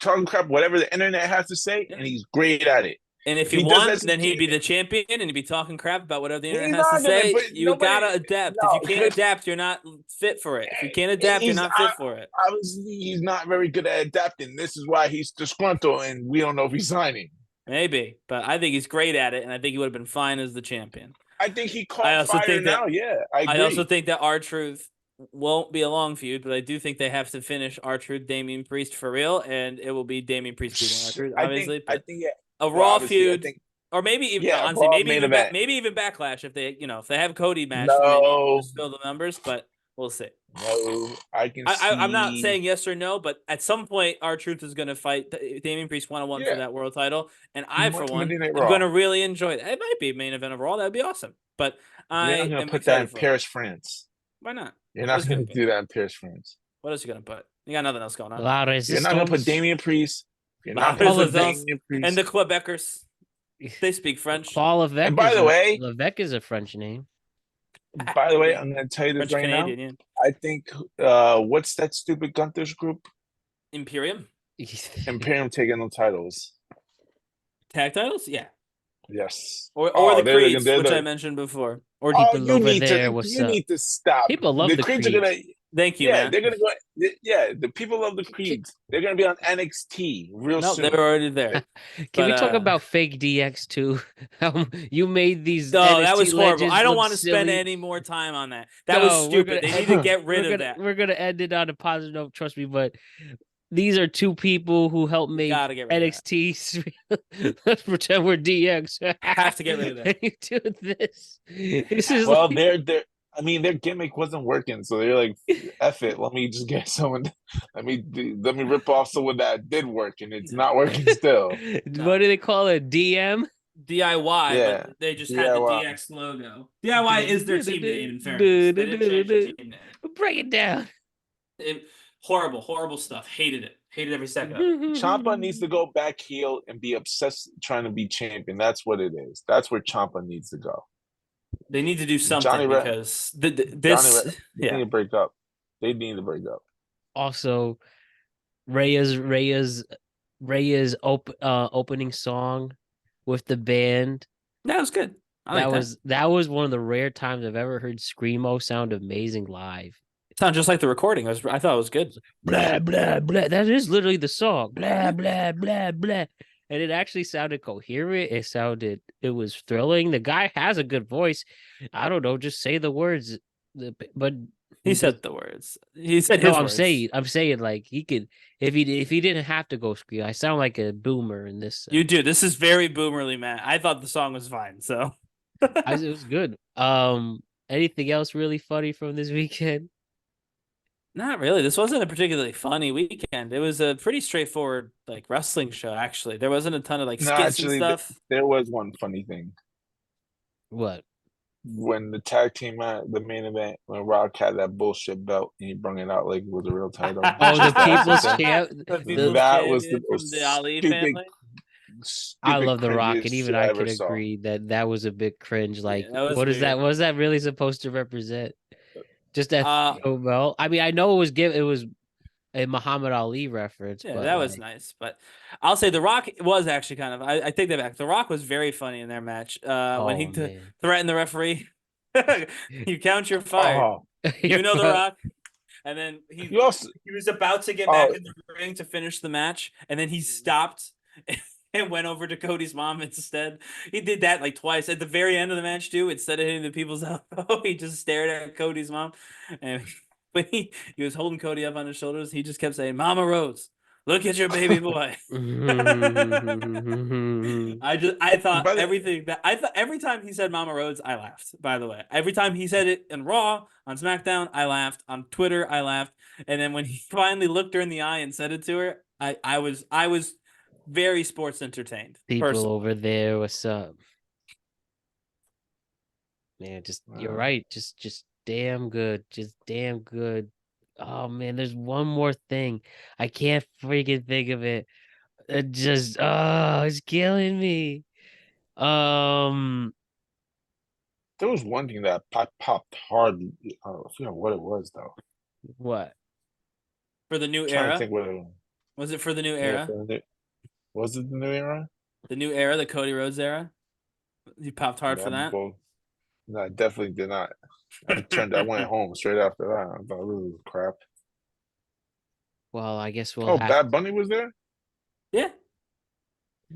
[SPEAKER 3] talking crap, whatever the internet has to say, and he's great at it.
[SPEAKER 2] And if
[SPEAKER 3] If
[SPEAKER 2] he
[SPEAKER 3] he does
[SPEAKER 2] won,
[SPEAKER 3] that,
[SPEAKER 2] then he'd be the champion, and he'd be talking crap about whatever the internet
[SPEAKER 3] he's
[SPEAKER 2] has to
[SPEAKER 3] not gonna.
[SPEAKER 2] say.
[SPEAKER 3] But
[SPEAKER 2] You
[SPEAKER 3] nobody.
[SPEAKER 2] gotta adapt. If you
[SPEAKER 3] No,
[SPEAKER 2] can't adapt, you're not fit for it. If you can't adapt, you're
[SPEAKER 3] he's
[SPEAKER 2] not fit for it.
[SPEAKER 3] obviously he's not very good at adapting. This is why he's disgruntled, and we don't know if he's signing.
[SPEAKER 2] Maybe, but I think he's great at it, and I think he would have been fine as the champion.
[SPEAKER 3] I think he
[SPEAKER 2] I
[SPEAKER 3] caught
[SPEAKER 2] also
[SPEAKER 3] fire
[SPEAKER 2] think that
[SPEAKER 3] now. Yeah, I agree.
[SPEAKER 2] I also think that R-Truth won't be a long feud, but I do think they have to finish R-Truth Damian Priest for real, and it will be Damian Priest beating R-Truth, obviously.
[SPEAKER 3] I think yeah.
[SPEAKER 2] A
[SPEAKER 3] Well,
[SPEAKER 2] Raw
[SPEAKER 3] obviously,
[SPEAKER 2] feud,
[SPEAKER 3] I think
[SPEAKER 2] or maybe even
[SPEAKER 3] yeah,
[SPEAKER 2] honestly,
[SPEAKER 3] Raw main event.
[SPEAKER 2] maybe even Backlash if they if they have Cody match, then they need to
[SPEAKER 3] No,
[SPEAKER 2] just fill the numbers, but we'll see.
[SPEAKER 3] no, I can
[SPEAKER 2] I'm not
[SPEAKER 3] see.
[SPEAKER 2] saying yes or no, but at some point, R-Truth is going to fight Damian Priest 1-on-1 for
[SPEAKER 3] Yeah,
[SPEAKER 2] that world title, and I, for one,
[SPEAKER 3] Monday Night
[SPEAKER 2] am going
[SPEAKER 3] Raw.
[SPEAKER 2] to really enjoy it. It might be a main event of Raw. That would be awesome, but
[SPEAKER 3] You're
[SPEAKER 2] I
[SPEAKER 3] not gonna
[SPEAKER 2] am
[SPEAKER 3] put that in
[SPEAKER 2] excited for it.
[SPEAKER 3] Paris, France.
[SPEAKER 2] Why not?
[SPEAKER 3] You're
[SPEAKER 2] What
[SPEAKER 3] not
[SPEAKER 2] else you
[SPEAKER 3] gonna
[SPEAKER 2] gonna
[SPEAKER 3] do
[SPEAKER 2] put?
[SPEAKER 3] that in Paris, France.
[SPEAKER 2] What else you gonna put? You got nothing else going on.
[SPEAKER 1] La
[SPEAKER 3] You're not gonna put
[SPEAKER 1] Resistance.
[SPEAKER 3] Damian Priest. You're
[SPEAKER 2] La
[SPEAKER 3] not gonna put
[SPEAKER 2] Resistance.
[SPEAKER 3] Damian
[SPEAKER 2] And
[SPEAKER 3] Priest.
[SPEAKER 2] the Quebecers, they speak French.
[SPEAKER 1] Paul Levesque.
[SPEAKER 3] And by the way,
[SPEAKER 1] Levesque is a French name.
[SPEAKER 3] by the way, I'm gonna tell you this
[SPEAKER 2] French
[SPEAKER 3] right
[SPEAKER 2] Canadian,
[SPEAKER 3] now.
[SPEAKER 2] yeah.
[SPEAKER 3] I think what's that stupid Gunther's group?
[SPEAKER 2] Imperium
[SPEAKER 3] Imperium taking the titles.
[SPEAKER 2] tag titles, yeah.
[SPEAKER 3] Yes.
[SPEAKER 2] Or the
[SPEAKER 3] they're
[SPEAKER 2] Creeds,
[SPEAKER 3] they're
[SPEAKER 2] which I
[SPEAKER 3] the.
[SPEAKER 2] mentioned before. Or
[SPEAKER 3] Oh,
[SPEAKER 1] People
[SPEAKER 3] you
[SPEAKER 1] over
[SPEAKER 3] need
[SPEAKER 1] there,
[SPEAKER 3] to.
[SPEAKER 1] what's
[SPEAKER 3] You
[SPEAKER 1] up?
[SPEAKER 3] need to stop.
[SPEAKER 1] People love the
[SPEAKER 3] Creeds
[SPEAKER 1] Creeds.
[SPEAKER 3] are gonna.
[SPEAKER 2] Thank you,
[SPEAKER 3] Yeah,
[SPEAKER 2] man.
[SPEAKER 3] they're gonna go. Yeah, the people love the Creeds. They're gonna be on NXT real
[SPEAKER 2] No,
[SPEAKER 3] soon.
[SPEAKER 2] they're already there.
[SPEAKER 1] Can we talk about fake DX too? You made these
[SPEAKER 2] No,
[SPEAKER 1] NXT
[SPEAKER 2] that was horrible.
[SPEAKER 1] legends
[SPEAKER 2] I don't
[SPEAKER 1] look
[SPEAKER 2] want to spend
[SPEAKER 1] silly.
[SPEAKER 2] any more time on that. That was
[SPEAKER 1] No,
[SPEAKER 2] stupid. They need to get rid of that.
[SPEAKER 1] We're gonna end it on a positive note. Trust me, but these are two people who helped make
[SPEAKER 2] Gotta get rid of that.
[SPEAKER 1] NXT. Let's pretend we're DX.
[SPEAKER 2] Have to get rid of that.
[SPEAKER 1] You do this. This is
[SPEAKER 3] Well,
[SPEAKER 1] like...
[SPEAKER 3] I mean, their gimmick wasn't working, so they're like, "F it, let me just get someone. Let me rip off someone that did work, and it's not working still."
[SPEAKER 1] What do they call it? DM?
[SPEAKER 2] DIY,
[SPEAKER 3] Yeah,
[SPEAKER 2] but they just had the
[SPEAKER 3] DIY.
[SPEAKER 2] DX logo. DIY is their team name, in fairness. They didn't change their team name.
[SPEAKER 1] Break it down.
[SPEAKER 2] Horrible stuff. Hated it. Hated every second of it.
[SPEAKER 3] Ciampa needs to go back heel and be obsessed trying to be champion. That's what it is. That's where Ciampa needs to go.
[SPEAKER 2] They need to do something because
[SPEAKER 3] they
[SPEAKER 2] yeah.
[SPEAKER 3] need to break up. They need to break up.
[SPEAKER 1] Also, Rhea's opening song with the band.
[SPEAKER 2] That was good.
[SPEAKER 1] That was one of the rare times I've ever heard Screamo sound amazing live.
[SPEAKER 2] It sounded just like the recording. I thought it was good.
[SPEAKER 1] Blah blah blah. That is literally the song. Blah blah blah blah. And it actually sounded coherent. It was thrilling. The guy has a good voice. I don't know, just say the words. But
[SPEAKER 2] he said the words. He said his words.
[SPEAKER 1] I'm saying like he could if he didn't have to go scream. I sound like a boomer in this.
[SPEAKER 2] You do. This is very boomerly, Matt. I thought the song was fine, so
[SPEAKER 1] it was good. Anything else really funny from this weekend?
[SPEAKER 2] Not really. This wasn't a particularly funny weekend. It was a pretty straightforward like wrestling show. Actually, there wasn't a ton of like skits and stuff.
[SPEAKER 3] There was one funny thing.
[SPEAKER 1] What?
[SPEAKER 3] When the tag team the main event, when Rock had that bullshit belt and he brung it out like it was a real title.
[SPEAKER 1] Oh, the People's Champ.
[SPEAKER 3] That was
[SPEAKER 2] the Ali family.
[SPEAKER 1] I love The Rock, and even I can agree that was a bit cringe. Like, what is that? What is that really supposed to represent? Just that belt. I mean, I know it was a Muhammad Ali reference.
[SPEAKER 2] Yeah,
[SPEAKER 1] but
[SPEAKER 2] that was nice. But I'll say The Rock was actually kind of. I take that back. The Rock was very funny in their match when he threatened the referee. You count your fire. You know The Rock. And then he was about to get back in the ring to finish the match, and then he stopped and went over to Cody's mom instead. He did that like twice at the very end of the match too. Instead of hitting the people's elbow, he just stared at Cody's mom, and when he was holding Cody up on his shoulders, he just kept saying, "Mama Rose, look at your baby boy." I thought every time he said Mama Rhodes, I laughed. By the way, every time he said it in Raw, on SmackDown, I laughed. On Twitter, I laughed. And then when he finally looked her in the eye and said it to her, I was very sports entertained.
[SPEAKER 1] People
[SPEAKER 2] personally.
[SPEAKER 1] over there, what's up? Man, you're right. Just damn good. Just damn good. Oh man, there's one more thing. I can't freaking think of it. It's killing me.
[SPEAKER 3] There was one thing that popped hard. I forget what it was though.
[SPEAKER 1] What?
[SPEAKER 2] For the new
[SPEAKER 3] I'm trying
[SPEAKER 2] era?
[SPEAKER 3] to think what it was.
[SPEAKER 2] Was it for the new
[SPEAKER 3] Yeah,
[SPEAKER 2] era?
[SPEAKER 3] was it the new era?
[SPEAKER 2] The new era, the Cody Rhodes era? You popped hard for that?
[SPEAKER 3] No, I definitely did not. I went home straight after that. I thought, ooh, crap.
[SPEAKER 1] Well, I guess we'll
[SPEAKER 3] Oh,
[SPEAKER 1] have
[SPEAKER 3] Bad Bunny was there?
[SPEAKER 2] Yeah.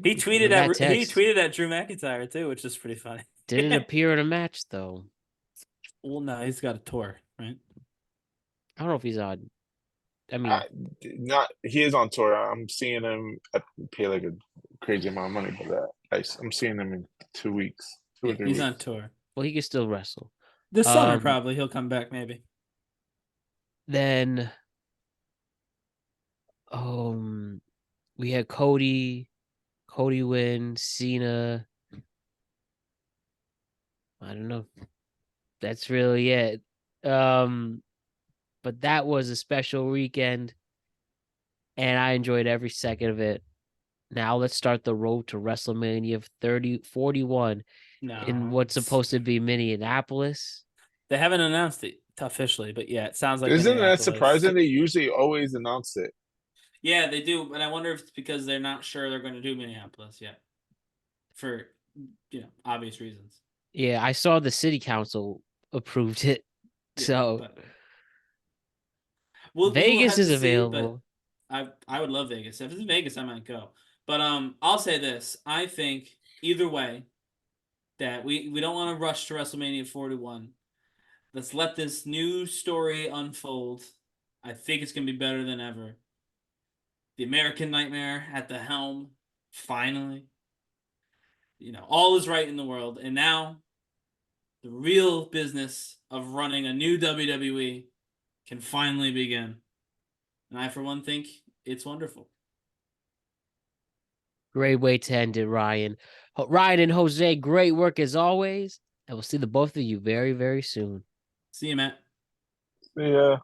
[SPEAKER 2] He tweeted
[SPEAKER 1] that
[SPEAKER 2] at Drew McIntyre too, which is pretty funny.
[SPEAKER 1] Didn't appear in a match though.
[SPEAKER 2] Well, no, he's got a tour, right?
[SPEAKER 1] I don't know if he's on. I mean,
[SPEAKER 3] He is on tour. I'm seeing him. I pay like a crazy amount of money for that. I'm seeing him in 2 weeks, two
[SPEAKER 2] Yeah,
[SPEAKER 3] or 3
[SPEAKER 2] he's
[SPEAKER 3] weeks.
[SPEAKER 2] on tour.
[SPEAKER 1] well, he can still wrestle.
[SPEAKER 2] This summer, probably he'll come back. Maybe.
[SPEAKER 1] Then, we had Cody win, Cena. I don't know. That's really it. But that was a special weekend, and I enjoyed every second of it. Now let's start the road to WrestleMania 41 in what's supposed to be Minneapolis.
[SPEAKER 2] They haven't announced it officially, but yeah, it sounds like
[SPEAKER 3] Isn't that
[SPEAKER 2] Minneapolis.
[SPEAKER 3] surprising? They usually always announce it.
[SPEAKER 2] Yeah, they do, but I wonder if it's because they're not sure they're going to do Minneapolis yet, for obvious reasons.
[SPEAKER 1] Yeah, I saw the city council approved it,
[SPEAKER 2] Yeah,
[SPEAKER 1] so
[SPEAKER 2] we'll
[SPEAKER 1] Vegas is
[SPEAKER 2] see,
[SPEAKER 1] available.
[SPEAKER 2] I would love Vegas. If it's Vegas, I might go. But I'll say this: I think either way, that we don't want to rush to WrestleMania 41. Let's let this new story unfold. I think it's gonna be better than ever. The American Nightmare at the helm, finally. All is right in the world, and now the real business of running a new WWE can finally begin. And I, for one, think it's wonderful.
[SPEAKER 1] Great way to end it, Ryan. Ryan and Jose, great work as always. And we'll see the both of you very, very soon.
[SPEAKER 2] See you, Matt.
[SPEAKER 3] Yeah.